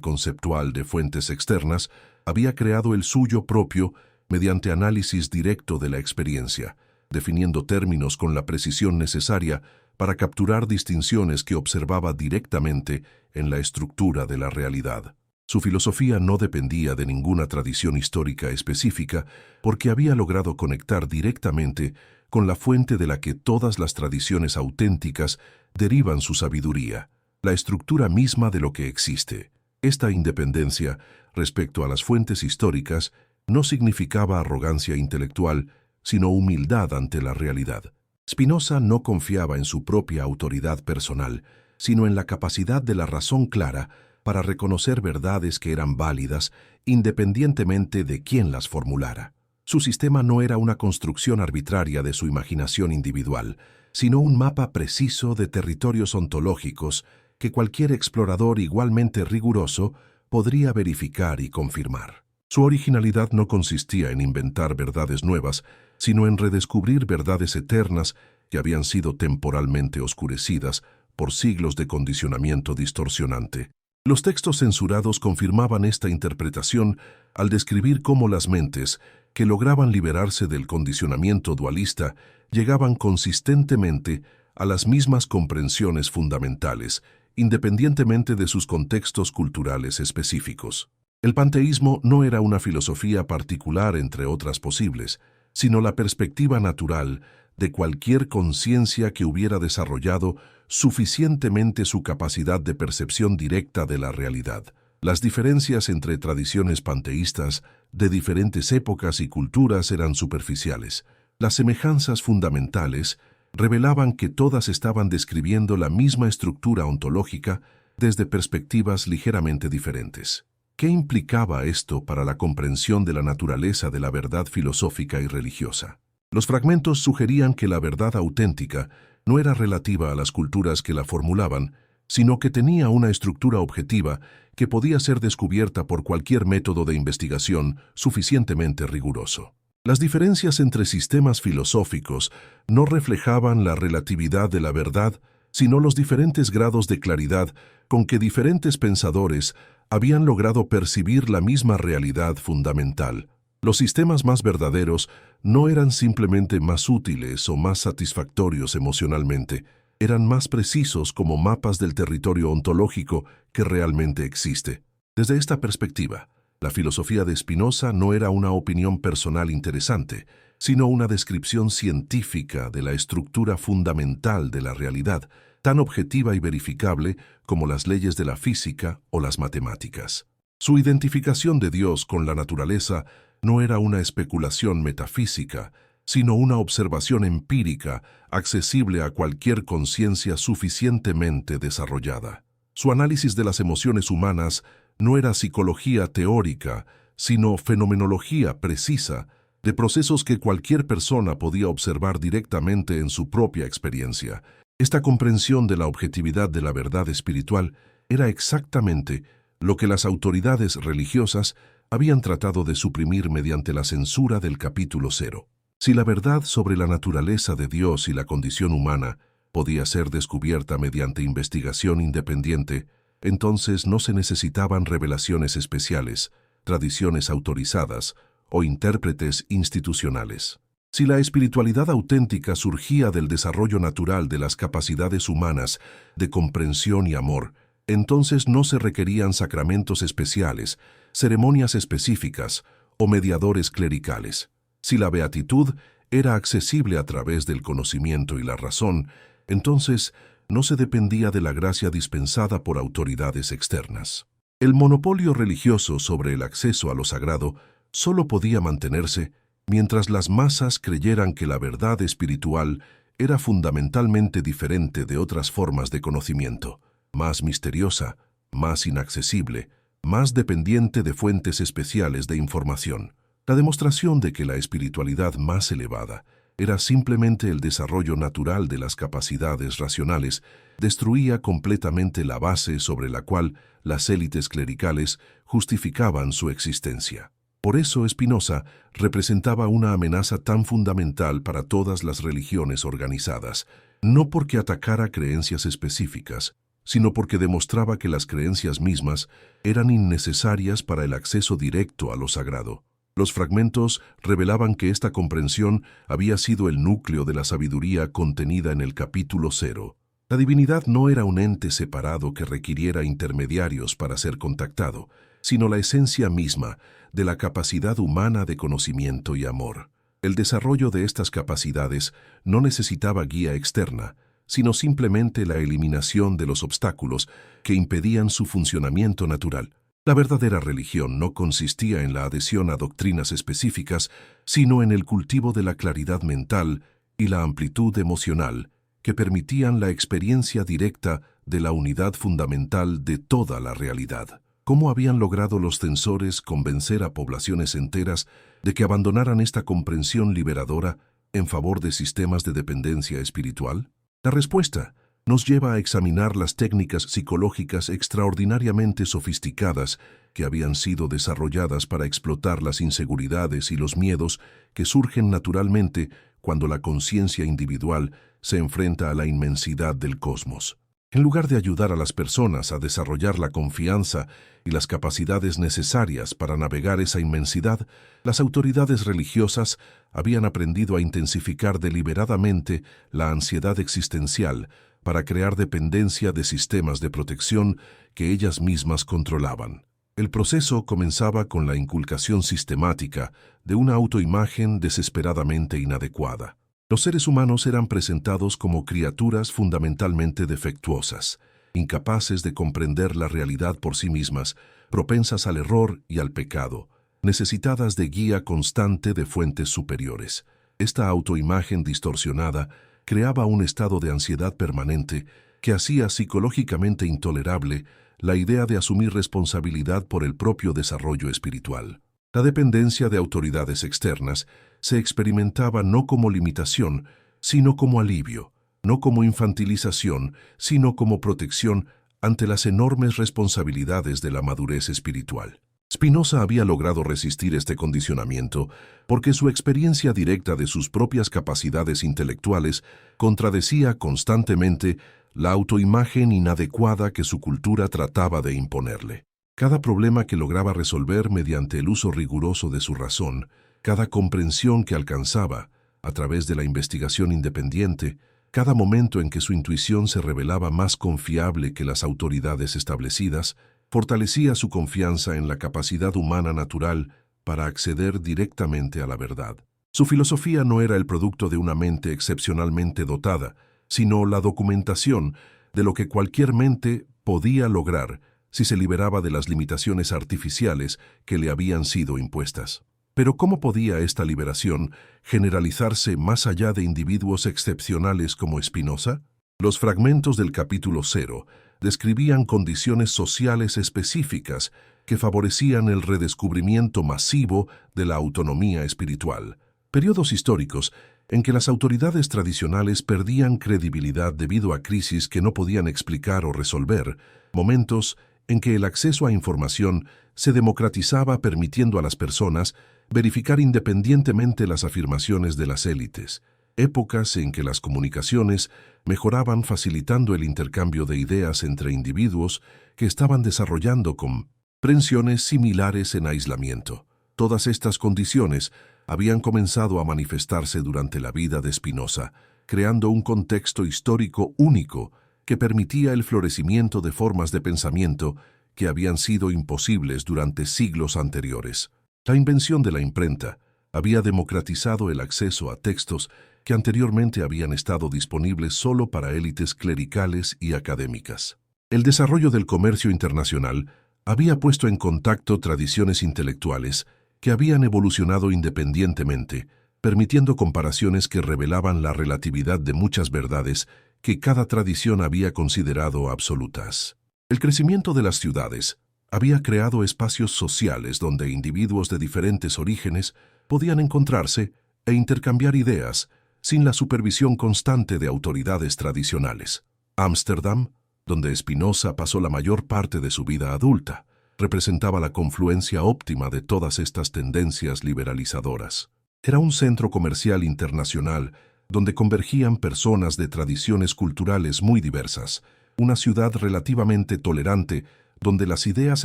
conceptual de fuentes externas, había creado el suyo propio mediante análisis directo de la experiencia, definiendo términos con la precisión necesaria para capturar distinciones que observaba directamente en la estructura de la realidad. Su filosofía no dependía de ninguna tradición histórica específica porque había logrado conectar directamente con la fuente de la que todas las tradiciones auténticas derivan su sabiduría, la estructura misma de lo que existe. Esta independencia respecto a las fuentes históricas no significaba arrogancia intelectual, sino humildad ante la realidad. Spinoza no confiaba en su propia autoridad personal, sino en la capacidad de la razón clara para reconocer verdades que eran válidas independientemente de quién las formulara. Su sistema no era una construcción arbitraria de su imaginación individual, sino un mapa preciso de territorios ontológicos que cualquier explorador igualmente riguroso podría verificar y confirmar. Su originalidad no consistía en inventar verdades nuevas, sino en redescubrir verdades eternas que habían sido temporalmente oscurecidas por siglos de condicionamiento distorsionante. Los textos censurados confirmaban esta interpretación al describir cómo las mentes, que lograban liberarse del condicionamiento dualista, llegaban consistentemente a las mismas comprensiones fundamentales, independientemente de sus contextos culturales específicos. El panteísmo no era una filosofía particular entre otras posibles, sino la perspectiva natural de cualquier conciencia que hubiera desarrollado suficientemente su capacidad de percepción directa de la realidad. Las diferencias entre tradiciones panteístas de diferentes épocas y culturas eran superficiales. Las semejanzas fundamentales revelaban que todas estaban describiendo la misma estructura ontológica desde perspectivas ligeramente diferentes. ¿Qué implicaba esto para la comprensión de la naturaleza de la verdad filosófica y religiosa? Los fragmentos sugerían que la verdad auténtica no era relativa a las culturas que la formulaban, sino que tenía una estructura objetiva que podía ser descubierta por cualquier método de investigación suficientemente riguroso. Las diferencias entre sistemas filosóficos no reflejaban la relatividad de la verdad, sino los diferentes grados de claridad con que diferentes pensadores habían logrado percibir la misma realidad fundamental. Los sistemas más verdaderos no eran simplemente más útiles o más satisfactorios emocionalmente, eran más precisos como mapas del territorio ontológico que realmente existe. Desde esta perspectiva, la filosofía de Spinoza no era una opinión personal interesante, sino una descripción científica de la estructura fundamental de la realidad, tan objetiva y verificable como las leyes de la física o las matemáticas. Su identificación de Dios con la naturaleza no era una especulación metafísica, sino una observación empírica accesible a cualquier conciencia suficientemente desarrollada. Su análisis de las emociones humanas no era psicología teórica, sino fenomenología precisa de procesos que cualquier persona podía observar directamente en su propia experiencia. Esta comprensión de la objetividad de la verdad espiritual era exactamente lo que las autoridades religiosas habían tratado de suprimir mediante la censura del capítulo 0. Si la verdad sobre la naturaleza de Dios y la condición humana podía ser descubierta mediante investigación independiente, entonces no se necesitaban revelaciones especiales, tradiciones autorizadas o intérpretes institucionales. Si la espiritualidad auténtica surgía del desarrollo natural de las capacidades humanas de comprensión y amor, entonces no se requerían sacramentos especiales, ceremonias específicas o mediadores clericales. Si la beatitud era accesible a través del conocimiento y la razón, entonces no se dependía de la gracia dispensada por autoridades externas. El monopolio religioso sobre el acceso a lo sagrado solo podía mantenerse mientras las masas creyeran que la verdad espiritual era fundamentalmente diferente de otras formas de conocimiento, más misteriosa, más inaccesible, más dependiente de fuentes especiales de información. La demostración de que la espiritualidad más elevada era simplemente el desarrollo natural de las capacidades racionales destruía completamente la base sobre la cual las élites clericales justificaban su existencia. Por eso Spinoza representaba una amenaza tan fundamental para todas las religiones organizadas, no porque atacara creencias específicas, sino porque demostraba que las creencias mismas eran innecesarias para el acceso directo a lo sagrado. Los fragmentos revelaban que esta comprensión había sido el núcleo de la sabiduría contenida en el capítulo 0. La divinidad no era un ente separado que requiriera intermediarios para ser contactado, sino la esencia misma de la capacidad humana de conocimiento y amor. El desarrollo de estas capacidades no necesitaba guía externa, sino simplemente la eliminación de los obstáculos que impedían su funcionamiento natural. La verdadera religión no consistía en la adhesión a doctrinas específicas, sino en el cultivo de la claridad mental y la amplitud emocional que permitían la experiencia directa de la unidad fundamental de toda la realidad. ¿Cómo habían logrado los censores convencer a poblaciones enteras de que abandonaran esta comprensión liberadora en favor de sistemas de dependencia espiritual? La respuesta nos lleva a examinar las técnicas psicológicas extraordinariamente sofisticadas que habían sido desarrolladas para explotar las inseguridades y los miedos que surgen naturalmente cuando la conciencia individual se enfrenta a la inmensidad del cosmos. En lugar de ayudar a las personas a desarrollar la confianza y las capacidades necesarias para navegar esa inmensidad, las autoridades religiosas habían aprendido a intensificar deliberadamente la ansiedad existencial para crear dependencia de sistemas de protección que ellas mismas controlaban. El proceso comenzaba con la inculcación sistemática de una autoimagen desesperadamente inadecuada. Los seres humanos eran presentados como criaturas fundamentalmente defectuosas, incapaces de comprender la realidad por sí mismas, propensas al error y al pecado, necesitadas de guía constante de fuentes superiores. Esta autoimagen distorsionada creaba un estado de ansiedad permanente que hacía psicológicamente intolerable la idea de asumir responsabilidad por el propio desarrollo espiritual. La dependencia de autoridades externas se experimentaba no como limitación, sino como alivio, no como infantilización, sino como protección ante las enormes responsabilidades de la madurez espiritual. Spinoza había logrado resistir este condicionamiento porque su experiencia directa de sus propias capacidades intelectuales contradecía constantemente la autoimagen inadecuada que su cultura trataba de imponerle. Cada problema que lograba resolver mediante el uso riguroso de su razón, cada comprensión que alcanzaba a través de la investigación independiente, cada momento en que su intuición se revelaba más confiable que las autoridades establecidas, fortalecía su confianza en la capacidad humana natural para acceder directamente a la verdad. Su filosofía no era el producto de una mente excepcionalmente dotada, sino la documentación de lo que cualquier mente podía lograr si se liberaba de las limitaciones artificiales que le habían sido impuestas. Pero ¿cómo podía esta liberación generalizarse más allá de individuos excepcionales como Spinoza? Los fragmentos del capítulo 0 describían condiciones sociales específicas que favorecían el redescubrimiento masivo de la autonomía espiritual. Periodos históricos en que las autoridades tradicionales perdían credibilidad debido a crisis que no podían explicar o resolver, momentos en que el acceso a información se democratizaba permitiendo a las personas verificar independientemente las afirmaciones de las élites, épocas en que las comunicaciones mejoraban facilitando el intercambio de ideas entre individuos que estaban desarrollando comprensiones similares en aislamiento. Todas estas condiciones habían comenzado a manifestarse durante la vida de Spinoza, creando un contexto histórico único que permitía el florecimiento de formas de pensamiento que habían sido imposibles durante siglos anteriores. La invención de la imprenta había democratizado el acceso a textos que anteriormente habían estado disponibles solo para élites clericales y académicas. El desarrollo del comercio internacional había puesto en contacto tradiciones intelectuales que habían evolucionado independientemente, permitiendo comparaciones que revelaban la relatividad de muchas verdades que cada tradición había considerado absolutas. El crecimiento de las ciudades había creado espacios sociales donde individuos de diferentes orígenes podían encontrarse e intercambiar ideas sin la supervisión constante de autoridades tradicionales. Ámsterdam, donde Spinoza pasó la mayor parte de su vida adulta, representaba la confluencia óptima de todas estas tendencias liberalizadoras. Era un centro comercial internacional donde convergían personas de tradiciones culturales muy diversas, una ciudad relativamente tolerante donde las ideas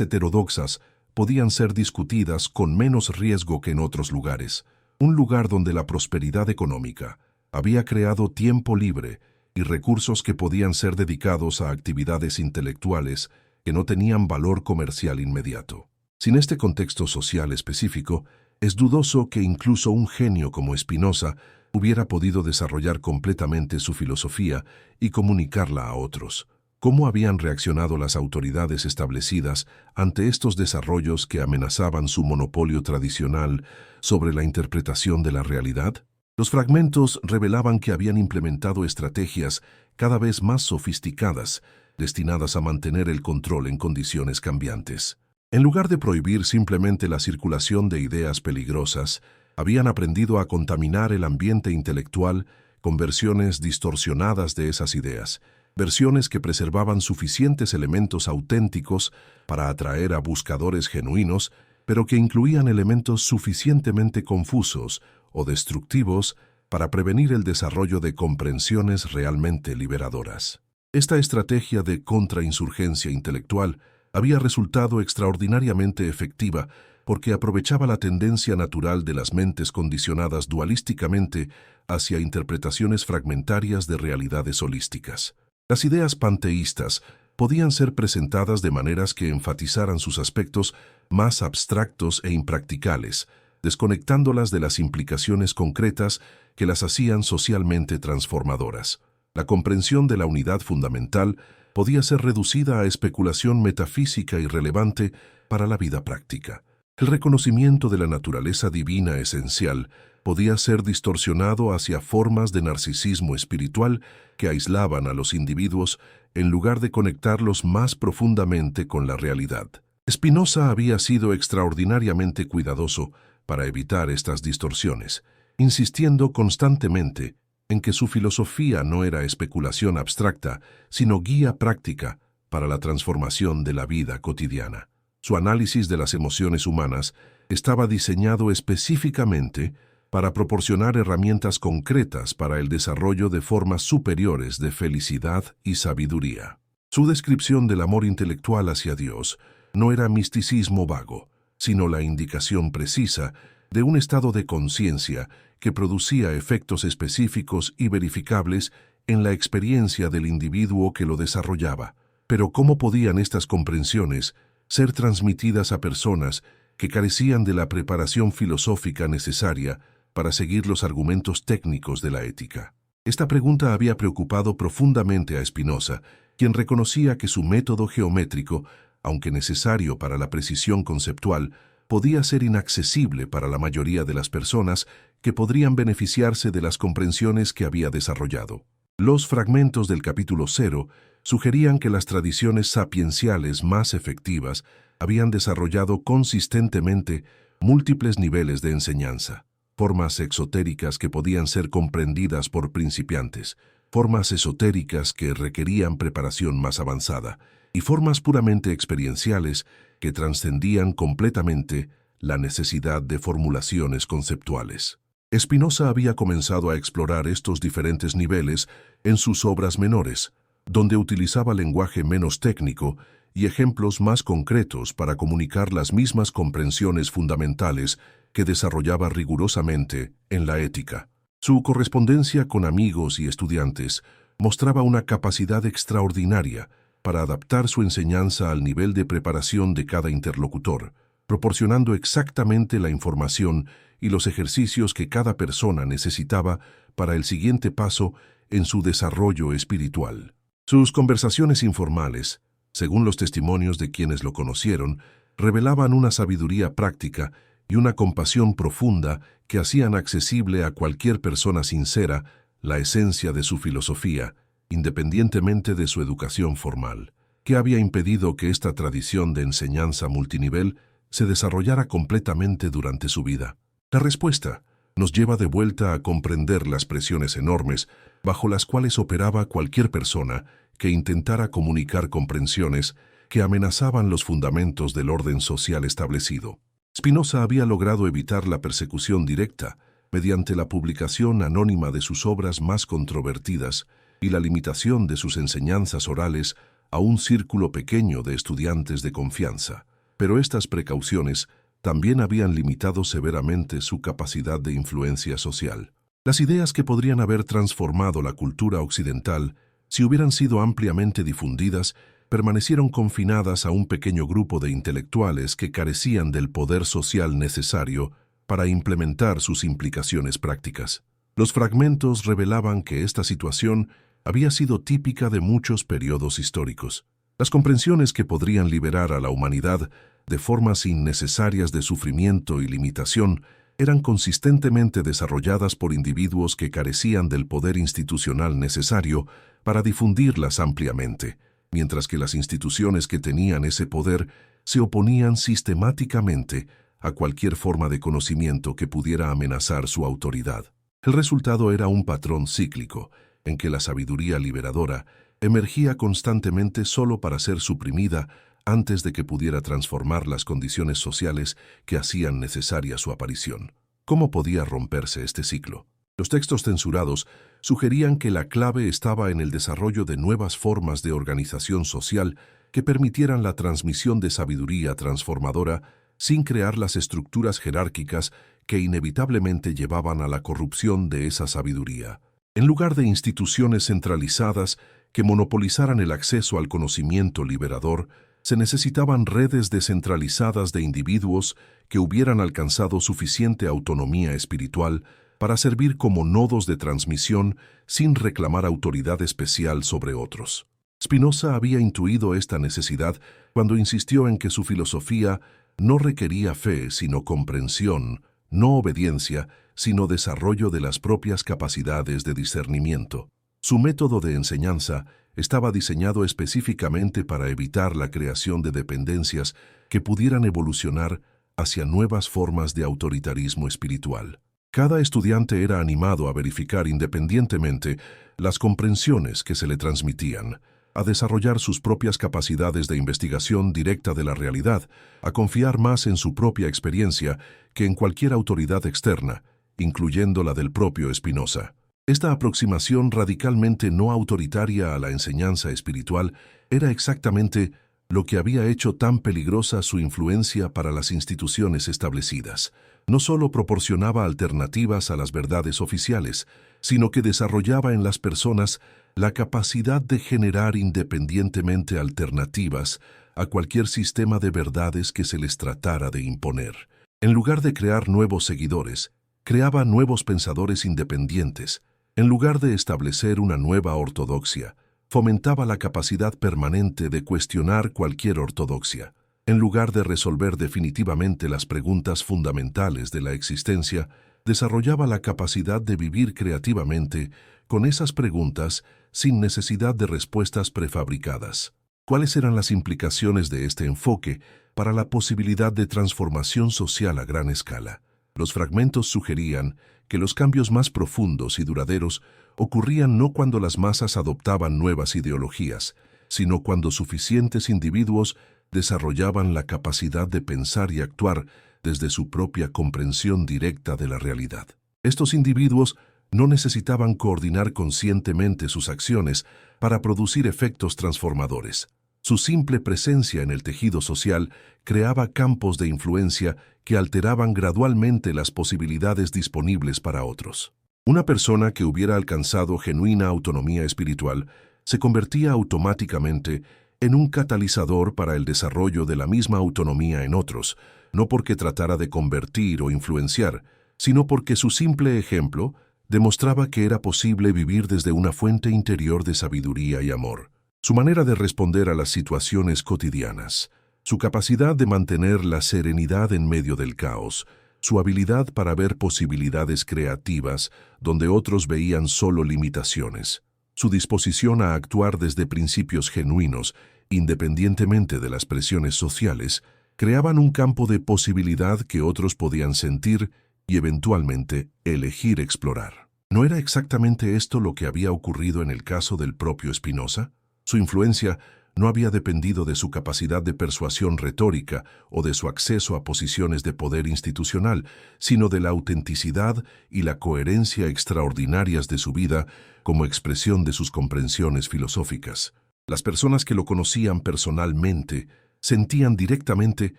heterodoxas podían ser discutidas con menos riesgo que en otros lugares, un lugar donde la prosperidad económica había creado tiempo libre y recursos que podían ser dedicados a actividades intelectuales que no tenían valor comercial inmediato. Sin este contexto social específico, es dudoso que incluso un genio como Spinoza hubiera podido desarrollar completamente su filosofía y comunicarla a otros. ¿Cómo habían reaccionado las autoridades establecidas ante estos desarrollos que amenazaban su monopolio tradicional sobre la interpretación de la realidad? Los fragmentos revelaban que habían implementado estrategias cada vez más sofisticadas, destinadas a mantener el control en condiciones cambiantes. En lugar de prohibir simplemente la circulación de ideas peligrosas, habían aprendido a contaminar el ambiente intelectual con versiones distorsionadas de esas ideas, versiones que preservaban suficientes elementos auténticos para atraer a buscadores genuinos, pero que incluían elementos suficientemente confusos o destructivos para prevenir el desarrollo de comprensiones realmente liberadoras. Esta estrategia de contrainsurgencia intelectual había resultado extraordinariamente efectiva porque aprovechaba la tendencia natural de las mentes condicionadas dualísticamente hacia interpretaciones fragmentarias de realidades holísticas. Las ideas panteístas podían ser presentadas de maneras que enfatizaran sus aspectos más abstractos e impracticables, desconectándolas de las implicaciones concretas que las hacían socialmente transformadoras. La comprensión de la unidad fundamental podía ser reducida a especulación metafísica irrelevante para la vida práctica. El reconocimiento de la naturaleza divina esencial podía ser distorsionado hacia formas de narcisismo espiritual que aislaban a los individuos en lugar de conectarlos más profundamente con la realidad. Spinoza había sido extraordinariamente cuidadoso para evitar estas distorsiones, insistiendo constantemente en que su filosofía no era especulación abstracta, sino guía práctica para la transformación de la vida cotidiana. Su análisis de las emociones humanas estaba diseñado específicamente para proporcionar herramientas concretas para el desarrollo de formas superiores de felicidad y sabiduría. Su descripción del amor intelectual hacia Dios no era misticismo vago, sino la indicación precisa de un estado de conciencia que producía efectos específicos y verificables en la experiencia del individuo que lo desarrollaba. Pero ¿cómo podían estas comprensiones ser transmitidas a personas que carecían de la preparación filosófica necesaria para seguir los argumentos técnicos de la ética? Esta pregunta había preocupado profundamente a Spinoza, quien reconocía que su método geométrico, aunque necesario para la precisión conceptual, podía ser inaccesible para la mayoría de las personas que podrían beneficiarse de las comprensiones que había desarrollado. Los fragmentos del capítulo 0 sugerían que las tradiciones sapienciales más efectivas habían desarrollado consistentemente múltiples niveles de enseñanza, formas exotéricas que podían ser comprendidas por principiantes, formas esotéricas que requerían preparación más avanzada, y formas puramente experienciales que trascendían completamente la necesidad de formulaciones conceptuales. Spinoza había comenzado a explorar estos diferentes niveles en sus obras menores, donde utilizaba lenguaje menos técnico y ejemplos más concretos para comunicar las mismas comprensiones fundamentales que desarrollaba rigurosamente en la ética. Su correspondencia con amigos y estudiantes mostraba una capacidad extraordinaria para adaptar su enseñanza al nivel de preparación de cada interlocutor, proporcionando exactamente la información y los ejercicios que cada persona necesitaba para el siguiente paso en su desarrollo espiritual. Sus conversaciones informales, según los testimonios de quienes lo conocieron, revelaban una sabiduría práctica y una compasión profunda que hacían accesible a cualquier persona sincera la esencia de su filosofía, independientemente de su educación formal. ¿Qué había impedido que esta tradición de enseñanza multinivel se desarrollara completamente durante su vida? La respuesta nos lleva de vuelta a comprender las presiones enormes bajo las cuales operaba cualquier persona que intentara comunicar comprensiones que amenazaban los fundamentos del orden social establecido. Spinoza había logrado evitar la persecución directa mediante la publicación anónima de sus obras más controvertidas y la limitación de sus enseñanzas orales a un círculo pequeño de estudiantes de confianza. Pero estas precauciones también habían limitado severamente su capacidad de influencia social. Las ideas que podrían haber transformado la cultura occidental, si hubieran sido ampliamente difundidas, permanecieron confinadas a un pequeño grupo de intelectuales que carecían del poder social necesario para implementar sus implicaciones prácticas. Los fragmentos revelaban que esta situación había sido típica de muchos periodos históricos. Las comprensiones que podrían liberar a la humanidad de formas innecesarias de sufrimiento y limitación eran consistentemente desarrolladas por individuos que carecían del poder institucional necesario para difundirlas ampliamente, mientras que las instituciones que tenían ese poder se oponían sistemáticamente a cualquier forma de conocimiento que pudiera amenazar su autoridad. El resultado era un patrón cíclico, en que la sabiduría liberadora emergía constantemente solo para ser suprimida antes de que pudiera transformar las condiciones sociales que hacían necesaria su aparición. ¿Cómo podía romperse este ciclo? Los textos censurados sugerían que la clave estaba en el desarrollo de nuevas formas de organización social que permitieran la transmisión de sabiduría transformadora sin crear las estructuras jerárquicas que inevitablemente llevaban a la corrupción de esa sabiduría. En lugar de instituciones centralizadas que monopolizaran el acceso al conocimiento liberador, se necesitaban redes descentralizadas de individuos que hubieran alcanzado suficiente autonomía espiritual para servir como nodos de transmisión sin reclamar autoridad especial sobre otros. Spinoza había intuido esta necesidad cuando insistió en que su filosofía no requería fe, sino comprensión, no obediencia, sino desarrollo de las propias capacidades de discernimiento. Su método de enseñanza estaba diseñado específicamente para evitar la creación de dependencias que pudieran evolucionar hacia nuevas formas de autoritarismo espiritual. Cada estudiante era animado a verificar independientemente las comprensiones que se le transmitían, a desarrollar sus propias capacidades de investigación directa de la realidad, a confiar más en su propia experiencia que en cualquier autoridad externa, incluyendo la del propio Spinoza. Esta aproximación radicalmente no autoritaria a la enseñanza espiritual era exactamente lo que había hecho tan peligrosa su influencia para las instituciones establecidas. No solo proporcionaba alternativas a las verdades oficiales, sino que desarrollaba en las personas la capacidad de generar independientemente alternativas a cualquier sistema de verdades que se les tratara de imponer. En lugar de crear nuevos seguidores, creaba nuevos pensadores independientes. En lugar de establecer una nueva ortodoxia, fomentaba la capacidad permanente de cuestionar cualquier ortodoxia. En lugar de resolver definitivamente las preguntas fundamentales de la existencia, desarrollaba la capacidad de vivir creativamente con esas preguntas sin necesidad de respuestas prefabricadas. ¿Cuáles eran las implicaciones de este enfoque para la posibilidad de transformación social a gran escala? Los fragmentos sugerían que los cambios más profundos y duraderos ocurrían no cuando las masas adoptaban nuevas ideologías, sino cuando suficientes individuos desarrollaban la capacidad de pensar y actuar desde su propia comprensión directa de la realidad. Estos individuos no necesitaban coordinar conscientemente sus acciones para producir efectos transformadores. Su simple presencia en el tejido social creaba campos de influencia que alteraban gradualmente las posibilidades disponibles para otros. Una persona que hubiera alcanzado genuina autonomía espiritual se convertía automáticamente en un catalizador para el desarrollo de la misma autonomía en otros, no porque tratara de convertir o influenciar, sino porque su simple ejemplo demostraba que era posible vivir desde una fuente interior de sabiduría y amor. Su manera de responder a las situaciones cotidianas, su capacidad de mantener la serenidad en medio del caos, su habilidad para ver posibilidades creativas donde otros veían solo limitaciones, su disposición a actuar desde principios genuinos, independientemente de las presiones sociales, creaban un campo de posibilidad que otros podían sentir y eventualmente elegir explorar. ¿No era exactamente esto lo que había ocurrido en el caso del propio Spinoza? Su influencia no había dependido de su capacidad de persuasión retórica o de su acceso a posiciones de poder institucional, sino de la autenticidad y la coherencia extraordinarias de su vida como expresión de sus comprensiones filosóficas. Las personas que lo conocían personalmente sentían directamente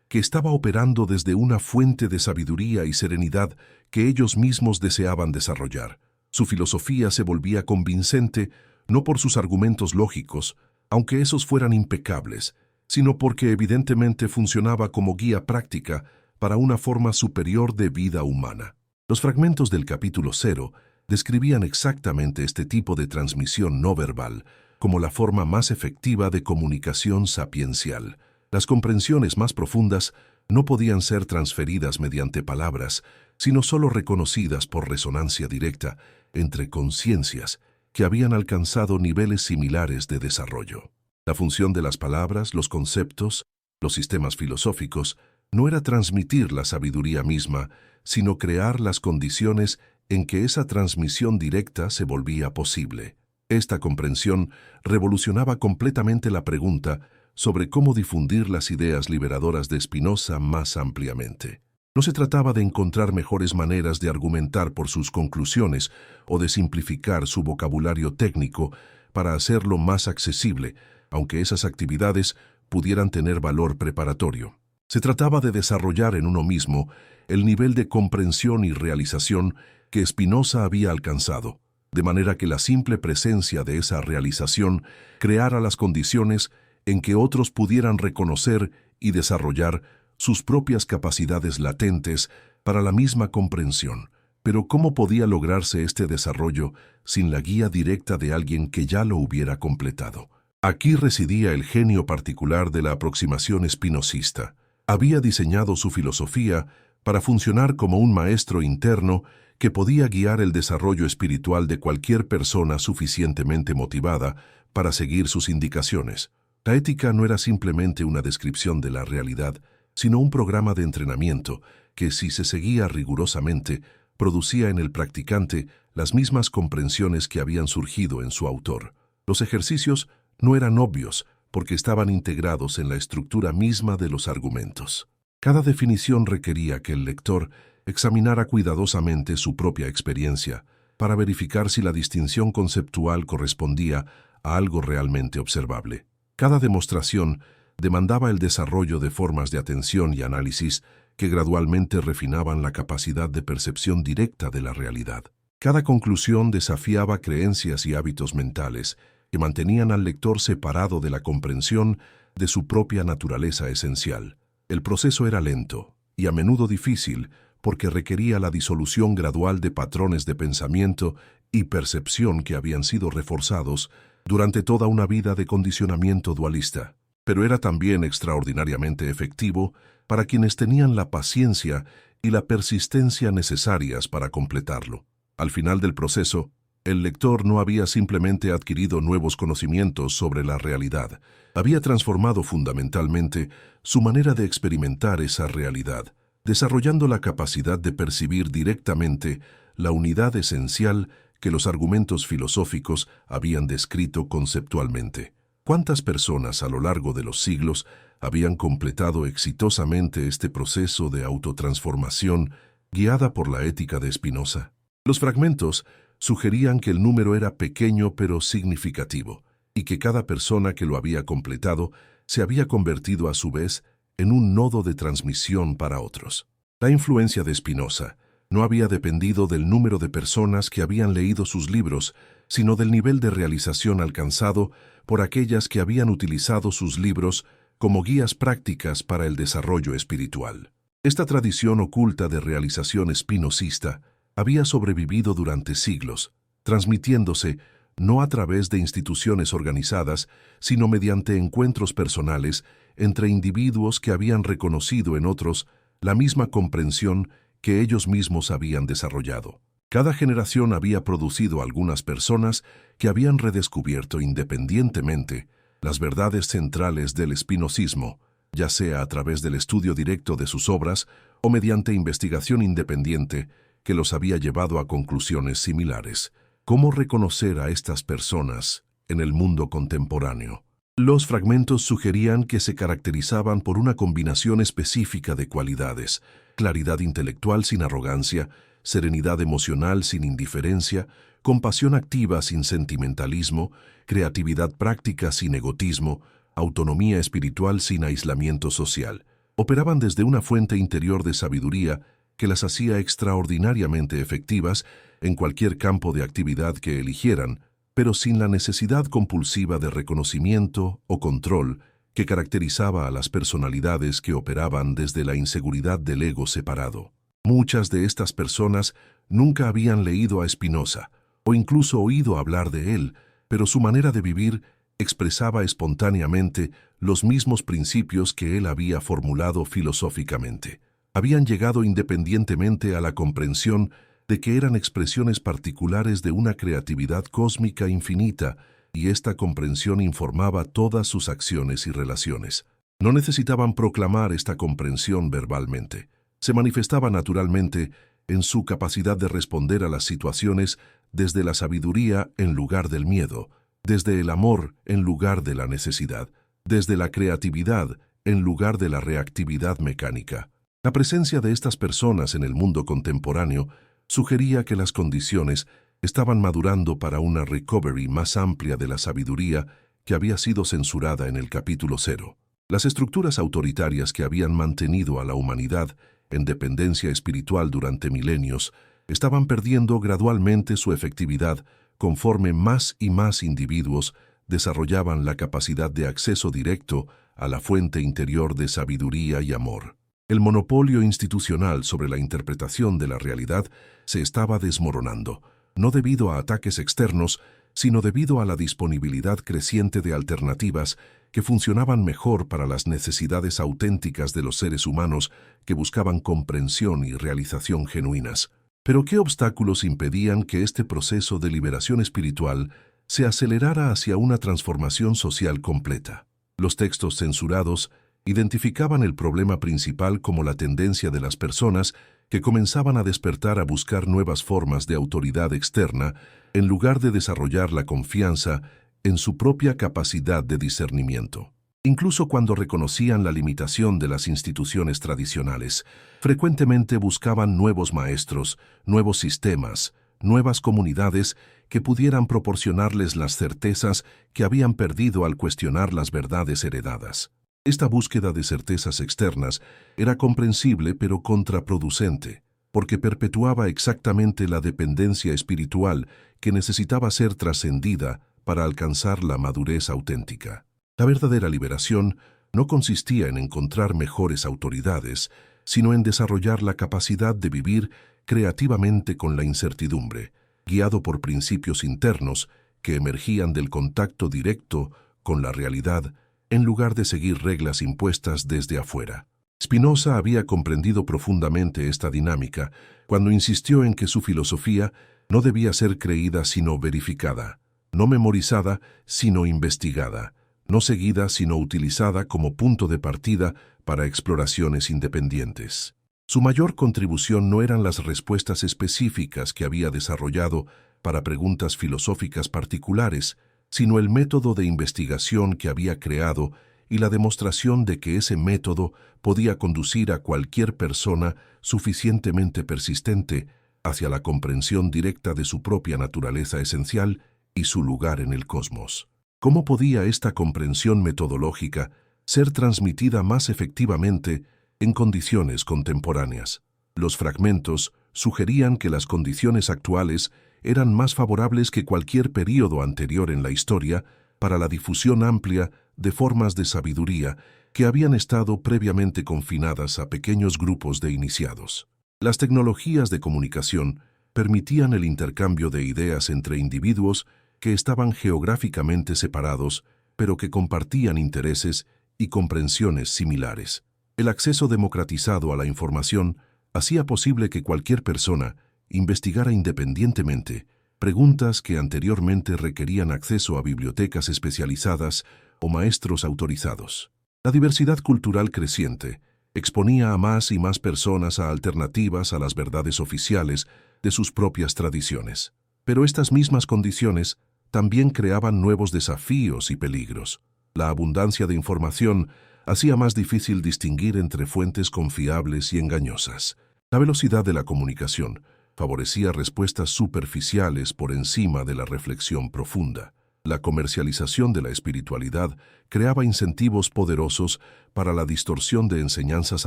que estaba operando desde una fuente de sabiduría y serenidad que ellos mismos deseaban desarrollar. Su filosofía se volvía convincente no por sus argumentos lógicos, aunque esos fueran impecables, sino porque evidentemente funcionaba como guía práctica para una forma superior de vida humana. Los fragmentos del capítulo 0 describían exactamente este tipo de transmisión no verbal como la forma más efectiva de comunicación sapiencial. Las comprensiones más profundas no podían ser transferidas mediante palabras, sino solo reconocidas por resonancia directa entre conciencias que habían alcanzado niveles similares de desarrollo. La función de las palabras, los conceptos Los sistemas filosóficos no era transmitir la sabiduría misma, sino crear las condiciones en que esa transmisión directa se volvía posible. Esta comprensión revolucionaba completamente la pregunta sobre cómo difundir las ideas liberadoras de Spinoza más ampliamente. No se trataba de encontrar mejores maneras de argumentar por sus conclusiones o de simplificar su vocabulario técnico para hacerlo más accesible, aunque esas actividades pudieran tener valor preparatorio. Se trataba de desarrollar en uno mismo el nivel de comprensión y realización que Spinoza había alcanzado, de manera que la simple presencia de esa realización creara las condiciones en que otros pudieran reconocer y desarrollar sus propias capacidades latentes para la misma comprensión. Pero ¿cómo podía lograrse este desarrollo sin la guía directa de alguien que ya lo hubiera completado? Aquí residía el genio particular de la aproximación espinosista. Había diseñado su filosofía para funcionar como un maestro interno que podía guiar el desarrollo espiritual de cualquier persona suficientemente motivada para seguir sus indicaciones. La ética no era simplemente una descripción de la realidad, sino un programa de entrenamiento que, si se seguía rigurosamente, producía en el practicante las mismas comprensiones que habían surgido en su autor. Los ejercicios no eran obvios porque estaban integrados en la estructura misma de los argumentos. Cada definición requería que el lector examinara cuidadosamente su propia experiencia para verificar si la distinción conceptual correspondía a algo realmente observable. Cada demostración demandaba el desarrollo de formas de atención y análisis que gradualmente refinaban la capacidad de percepción directa de la realidad. Cada conclusión desafiaba creencias y hábitos mentales que mantenían al lector separado de la comprensión de su propia naturaleza esencial. El proceso era lento y a menudo difícil porque requería la disolución gradual de patrones de pensamiento y percepción que habían sido reforzados durante toda una vida de condicionamiento dualista. Pero era también extraordinariamente efectivo para quienes tenían la paciencia y la persistencia necesarias para completarlo. Al final del proceso, el lector no había simplemente adquirido nuevos conocimientos sobre la realidad, había transformado fundamentalmente su manera de experimentar esa realidad, desarrollando la capacidad de percibir directamente la unidad esencial que los argumentos filosóficos habían descrito conceptualmente. ¿Cuántas personas a lo largo de los siglos habían completado exitosamente este proceso de autotransformación guiada por la ética de Spinoza? Los fragmentos sugerían que el número era pequeño pero significativo, y que cada persona que lo había completado se había convertido a su vez en un nodo de transmisión para otros. La influencia de Spinoza no había dependido del número de personas que habían leído sus libros, sino del nivel de realización alcanzado por aquellas que habían utilizado sus libros como guías prácticas para el desarrollo espiritual. Esta tradición oculta de realización espinosista había sobrevivido durante siglos, transmitiéndose no a través de instituciones organizadas, sino mediante encuentros personales entre individuos que habían reconocido en otros la misma comprensión que ellos mismos habían desarrollado. Cada generación había producido algunas personas que habían redescubierto independientemente las verdades centrales del espinosismo, ya sea a través del estudio directo de sus obras o mediante investigación independiente que los había llevado a conclusiones similares. ¿Cómo reconocer a estas personas en el mundo contemporáneo? Los fragmentos sugerían que se caracterizaban por una combinación específica de cualidades: claridad intelectual sin arrogancia, serenidad emocional sin indiferencia, compasión activa sin sentimentalismo, creatividad práctica sin egotismo, autonomía espiritual sin aislamiento social. Operaban desde una fuente interior de sabiduría que las hacía extraordinariamente efectivas en cualquier campo de actividad que eligieran, pero sin la necesidad compulsiva de reconocimiento o control que caracterizaba a las personalidades que operaban desde la inseguridad del ego separado. Muchas de estas personas nunca habían leído a Spinoza o incluso oído hablar de él, pero su manera de vivir expresaba espontáneamente los mismos principios que él había formulado filosóficamente. Habían llegado independientemente a la comprensión de que eran expresiones particulares de una creatividad cósmica infinita, y esta comprensión informaba todas sus acciones y relaciones. No necesitaban proclamar esta comprensión verbalmente. Se manifestaba naturalmente en su capacidad de responder a las situaciones desde la sabiduría en lugar del miedo, desde el amor en lugar de la necesidad, desde la creatividad en lugar de la reactividad mecánica. La presencia de estas personas en el mundo contemporáneo sugería que las condiciones estaban madurando para una recovery más amplia de la sabiduría que había sido censurada en el capítulo 0. Las estructuras autoritarias que habían mantenido a la humanidad en dependencia espiritual durante milenios estaban perdiendo gradualmente su efectividad conforme más y más individuos desarrollaban la capacidad de acceso directo a la fuente interior de sabiduría y amor. El monopolio institucional sobre la interpretación de la realidad se estaba desmoronando, no debido a ataques externos, sino debido a la disponibilidad creciente de alternativas que funcionaban mejor para las necesidades auténticas de los seres humanos que buscaban comprensión y realización genuinas. Pero ¿qué obstáculos impedían que este proceso de liberación espiritual se acelerara hacia una transformación social completa? Los textos censurados identificaban el problema principal como la tendencia de las personas que comenzaban a despertar a buscar nuevas formas de autoridad externa en lugar de desarrollar la confianza en su propia capacidad de discernimiento. Incluso cuando reconocían la limitación de las instituciones tradicionales, frecuentemente buscaban nuevos maestros, nuevos sistemas, nuevas comunidades que pudieran proporcionarles las certezas que habían perdido al cuestionar las verdades heredadas. Esta búsqueda de certezas externas era comprensible pero contraproducente, porque perpetuaba exactamente la dependencia espiritual que necesitaba ser trascendida para alcanzar la madurez auténtica. La verdadera liberación no consistía en encontrar mejores autoridades, sino en desarrollar la capacidad de vivir creativamente con la incertidumbre, guiado por principios internos que emergían del contacto directo con la realidad, en lugar de seguir reglas impuestas desde afuera. Spinoza había comprendido profundamente esta dinámica cuando insistió en que su filosofía no debía ser creída sino verificada, no memorizada sino investigada, no seguida sino utilizada como punto de partida para exploraciones independientes. Su mayor contribución no eran las respuestas específicas que había desarrollado para preguntas filosóficas particulares, sino el método de investigación que había creado y la demostración de que ese método podía conducir a cualquier persona suficientemente persistente hacia la comprensión directa de su propia naturaleza esencial y su lugar en el cosmos. ¿Cómo podía esta comprensión metodológica ser transmitida más efectivamente en condiciones contemporáneas? Los fragmentos sugerían que las condiciones actuales eran más favorables que cualquier período anterior en la historia para la difusión amplia de formas de sabiduría que habían estado previamente confinadas a pequeños grupos de iniciados. Las tecnologías de comunicación permitían el intercambio de ideas entre individuos que estaban geográficamente separados, pero que compartían intereses y comprensiones similares. El acceso democratizado a la información hacía posible que cualquier persona investigara independientemente preguntas que anteriormente requerían acceso a bibliotecas especializadas o maestros autorizados. La diversidad cultural creciente exponía a más y más personas a alternativas a las verdades oficiales de sus propias tradiciones. Pero estas mismas condiciones también creaban nuevos desafíos y peligros. La abundancia de información hacía más difícil distinguir entre fuentes confiables y engañosas. La velocidad de la comunicación favorecía respuestas superficiales por encima de la reflexión profunda. La comercialización de la espiritualidad creaba incentivos poderosos para la distorsión de enseñanzas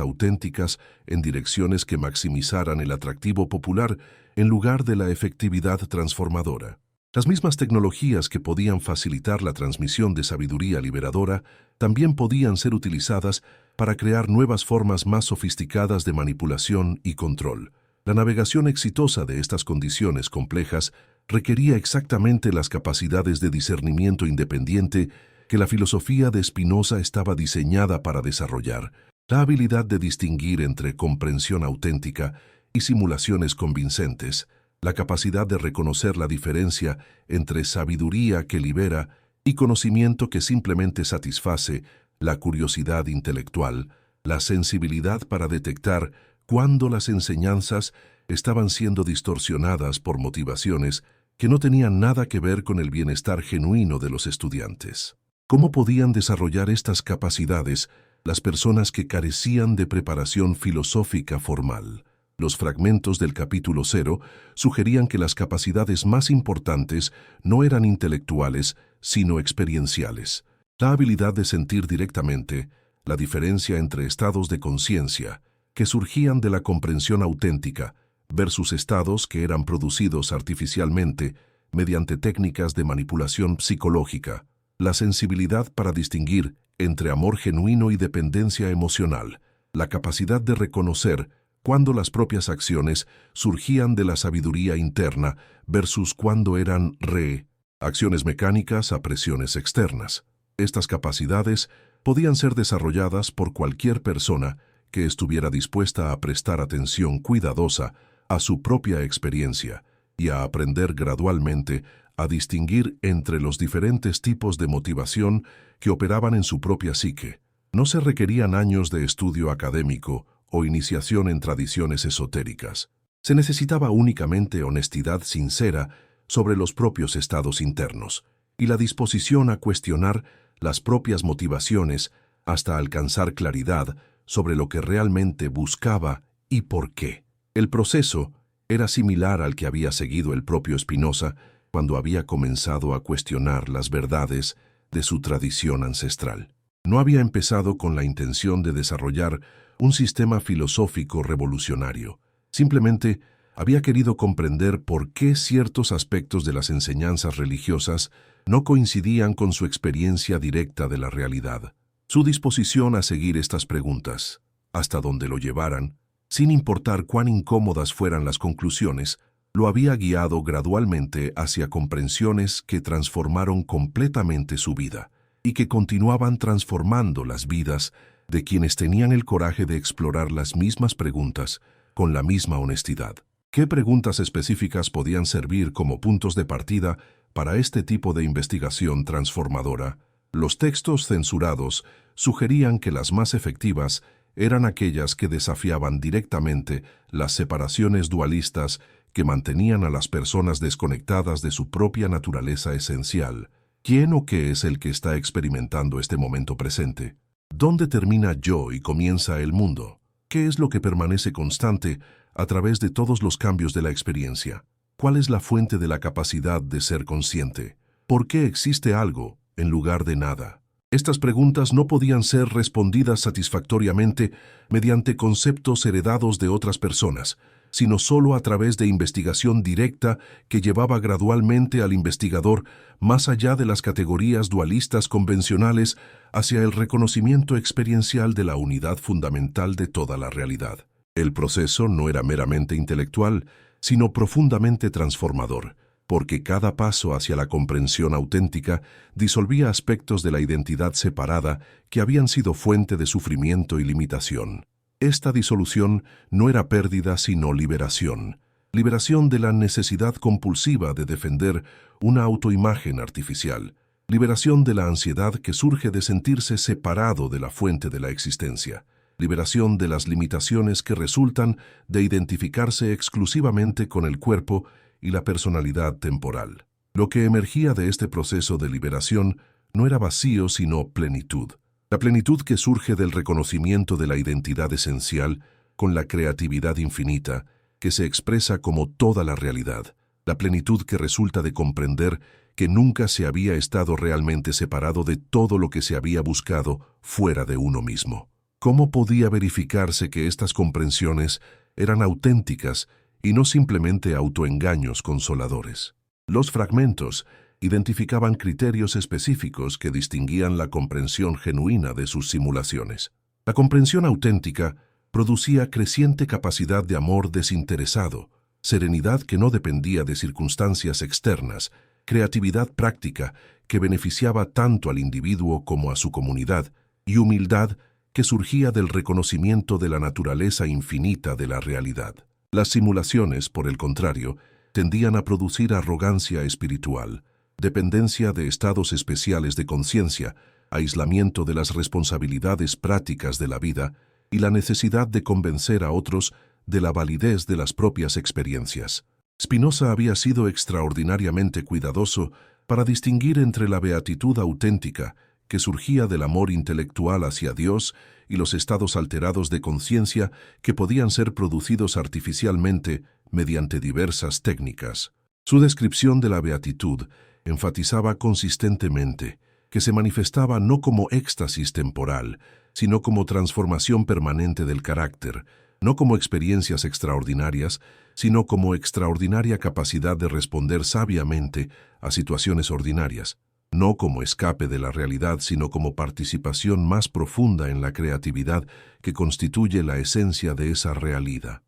auténticas en direcciones que maximizaran el atractivo popular en lugar de la efectividad transformadora. Las mismas tecnologías que podían facilitar la transmisión de sabiduría liberadora también podían ser utilizadas para crear nuevas formas más sofisticadas de manipulación y control. La navegación exitosa de estas condiciones complejas requería exactamente las capacidades de discernimiento independiente que la filosofía de Spinoza estaba diseñada para desarrollar, la habilidad de distinguir entre comprensión auténtica y simulaciones convincentes, la capacidad de reconocer la diferencia entre sabiduría que libera y conocimiento que simplemente satisface la curiosidad intelectual, la sensibilidad para detectar cuándo las enseñanzas estaban siendo distorsionadas por motivaciones que no tenían nada que ver con el bienestar genuino de los estudiantes. ¿Cómo podían desarrollar estas capacidades las personas que carecían de preparación filosófica formal? Los fragmentos del capítulo 0 sugerían que las capacidades más importantes no eran intelectuales, sino experienciales. La habilidad de sentir directamente la diferencia entre estados de conciencia que surgían de la comprensión auténtica versus estados que eran producidos artificialmente mediante técnicas de manipulación psicológica. La sensibilidad para distinguir entre amor genuino y dependencia emocional. La capacidad de reconocer cuando las propias acciones surgían de la sabiduría interna versus cuando eran reacciones mecánicas a presiones externas. Estas capacidades podían ser desarrolladas por cualquier persona que estuviera dispuesta a prestar atención cuidadosa a su propia experiencia y a aprender gradualmente a distinguir entre los diferentes tipos de motivación que operaban en su propia psique. No se requerían años de estudio académico o iniciación en tradiciones esotéricas. Se necesitaba únicamente honestidad sincera sobre los propios estados internos y la disposición a cuestionar las propias motivaciones hasta alcanzar claridad sobre lo que realmente buscaba y por qué. El proceso era similar al que había seguido el propio Spinoza cuando había comenzado a cuestionar las verdades de su tradición ancestral. No había empezado con la intención de desarrollar un sistema filosófico revolucionario. Simplemente había querido comprender por qué ciertos aspectos de las enseñanzas religiosas no coincidían con su experiencia directa de la realidad. Su disposición a seguir estas preguntas, hasta donde lo llevaran, sin importar cuán incómodas fueran las conclusiones, lo había guiado gradualmente hacia comprensiones que transformaron completamente su vida y que continuaban transformando las vidas de quienes tenían el coraje de explorar las mismas preguntas con la misma honestidad. ¿Qué preguntas específicas podían servir como puntos de partida para este tipo de investigación transformadora? Los textos censurados sugerían que las más efectivas eran aquellas que desafiaban directamente las separaciones dualistas que mantenían a las personas desconectadas de su propia naturaleza esencial. ¿Quién o qué es el que está experimentando este momento presente? ¿Dónde termina yo y comienza el mundo? ¿Qué es lo que permanece constante a través de todos los cambios de la experiencia? ¿Cuál es la fuente de la capacidad de ser consciente? ¿Por qué existe algo en lugar de nada? Estas preguntas no podían ser respondidas satisfactoriamente mediante conceptos heredados de otras personas, sino solo a través de investigación directa que llevaba gradualmente al investigador más allá de las categorías dualistas convencionales hacia el reconocimiento experiencial de la unidad fundamental de toda la realidad. El proceso no era meramente intelectual, sino profundamente transformador, porque cada paso hacia la comprensión auténtica disolvía aspectos de la identidad separada que habían sido fuente de sufrimiento y limitación. Esta disolución no era pérdida sino liberación. Liberación de la necesidad compulsiva de defender una autoimagen artificial. Liberación de la ansiedad que surge de sentirse separado de la fuente de la existencia. Liberación de las limitaciones que resultan de identificarse exclusivamente con el cuerpo y la personalidad temporal. Lo que emergía de este proceso de liberación no era vacío sino plenitud. La plenitud que surge del reconocimiento de la identidad esencial con la creatividad infinita que se expresa como toda la realidad. La plenitud que resulta de comprender que nunca se había estado realmente separado de todo lo que se había buscado fuera de uno mismo. ¿Cómo podía verificarse que estas comprensiones eran auténticas y no simplemente autoengaños consoladores? Los fragmentos identificaban criterios específicos que distinguían la comprensión genuina de sus simulaciones. La comprensión auténtica producía creciente capacidad de amor desinteresado, serenidad que no dependía de circunstancias externas, creatividad práctica que beneficiaba tanto al individuo como a su comunidad, y humildad que surgía del reconocimiento de la naturaleza infinita de la realidad. Las simulaciones, por el contrario, tendían a producir arrogancia espiritual, dependencia de estados especiales de conciencia, aislamiento de las responsabilidades prácticas de la vida y la necesidad de convencer a otros de la validez de las propias experiencias. Spinoza había sido extraordinariamente cuidadoso para distinguir entre la beatitud auténtica, que surgía del amor intelectual hacia Dios, y los estados alterados de conciencia que podían ser producidos artificialmente mediante diversas técnicas. Su descripción de la beatitud enfatizaba consistentemente que se manifestaba no como éxtasis temporal, sino como transformación permanente del carácter, no como experiencias extraordinarias, sino como extraordinaria capacidad de responder sabiamente a situaciones ordinarias, no como escape de la realidad, sino como participación más profunda en la creatividad que constituye la esencia de esa realidad.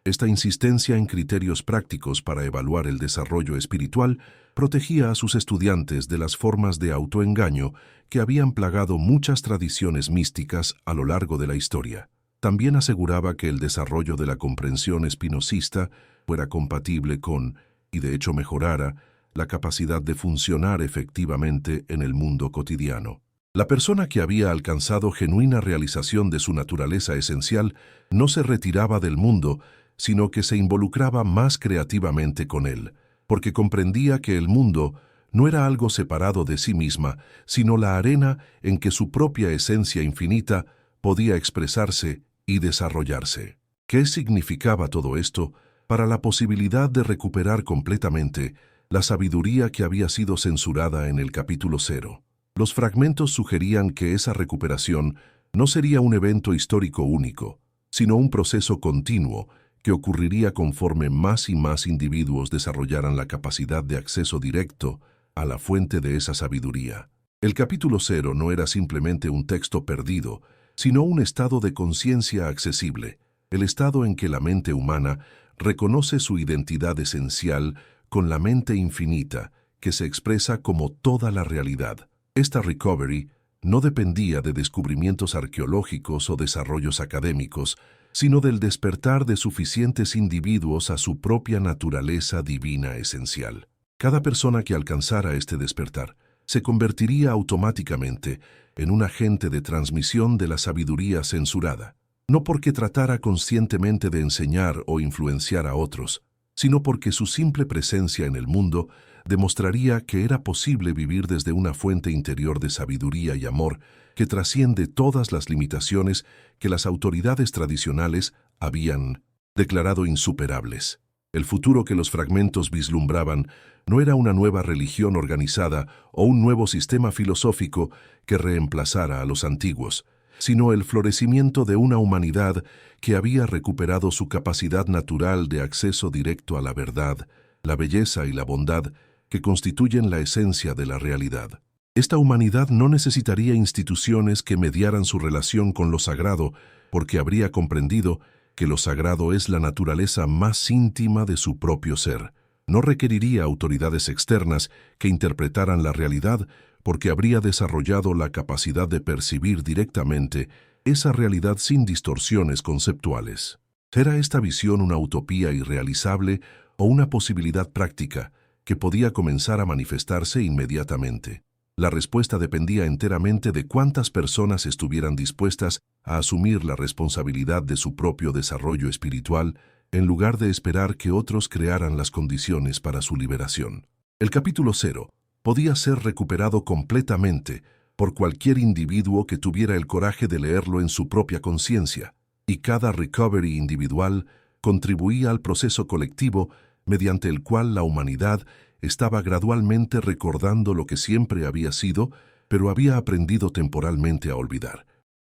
Esta insistencia en criterios prácticos para evaluar el desarrollo espiritual protegía a sus estudiantes de las formas de autoengaño que habían plagado muchas tradiciones místicas a lo largo de la historia. También aseguraba que el desarrollo de la comprensión espinosista fuera compatible con, y de hecho mejorara, la capacidad de funcionar efectivamente en el mundo cotidiano. La persona que había alcanzado genuina realización de su naturaleza esencial no se retiraba del mundo, sino que se involucraba más creativamente con él, porque comprendía que el mundo no era algo separado de sí misma, sino la arena en que su propia esencia infinita podía expresarse y desarrollarse. ¿Qué significaba todo esto para la posibilidad de recuperar completamente la sabiduría que había sido censurada en el capítulo 0? Los fragmentos sugerían que esa recuperación no sería un evento histórico único, sino un proceso continuo que ocurriría conforme más y más individuos desarrollaran la capacidad de acceso directo a la fuente de esa sabiduría. El capítulo 0 no era simplemente un texto perdido, sino un estado de conciencia accesible, el estado en que la mente humana reconoce su identidad esencial con la mente infinita, que se expresa como toda la realidad. Esta recovery no dependía de descubrimientos arqueológicos o desarrollos académicos, sino del despertar de suficientes individuos a su propia naturaleza divina esencial. Cada persona que alcanzara este despertar se convertiría automáticamente en un agente de transmisión de la sabiduría censurada, no porque tratara conscientemente de enseñar o influenciar a otros, sino porque su simple presencia en el mundo demostraría que era posible vivir desde una fuente interior de sabiduría y amor que trasciende todas las limitaciones que las autoridades tradicionales habían declarado insuperables. El futuro que los fragmentos vislumbraban no era una nueva religión organizada o un nuevo sistema filosófico que reemplazara a los antiguos, sino el florecimiento de una humanidad que había recuperado su capacidad natural de acceso directo a la verdad, la belleza y la bondad que constituyen la esencia de la realidad. Esta humanidad no necesitaría instituciones que mediaran su relación con lo sagrado, porque habría comprendido que lo sagrado es la naturaleza más íntima de su propio ser. No requeriría autoridades externas que interpretaran la realidad, porque habría desarrollado la capacidad de percibir directamente esa realidad sin distorsiones conceptuales. ¿Era esta visión una utopía irrealizable o una posibilidad práctica que podía comenzar a manifestarse inmediatamente? La respuesta dependía enteramente de cuántas personas estuvieran dispuestas a asumir la responsabilidad de su propio desarrollo espiritual en lugar de esperar que otros crearan las condiciones para su liberación. El capítulo 0 podía ser recuperado completamente por cualquier individuo que tuviera el coraje de leerlo en su propia conciencia, y cada recovery individual contribuía al proceso colectivo mediante el cual la humanidad estaba gradualmente recordando lo que siempre había sido, pero había aprendido temporalmente a olvidar.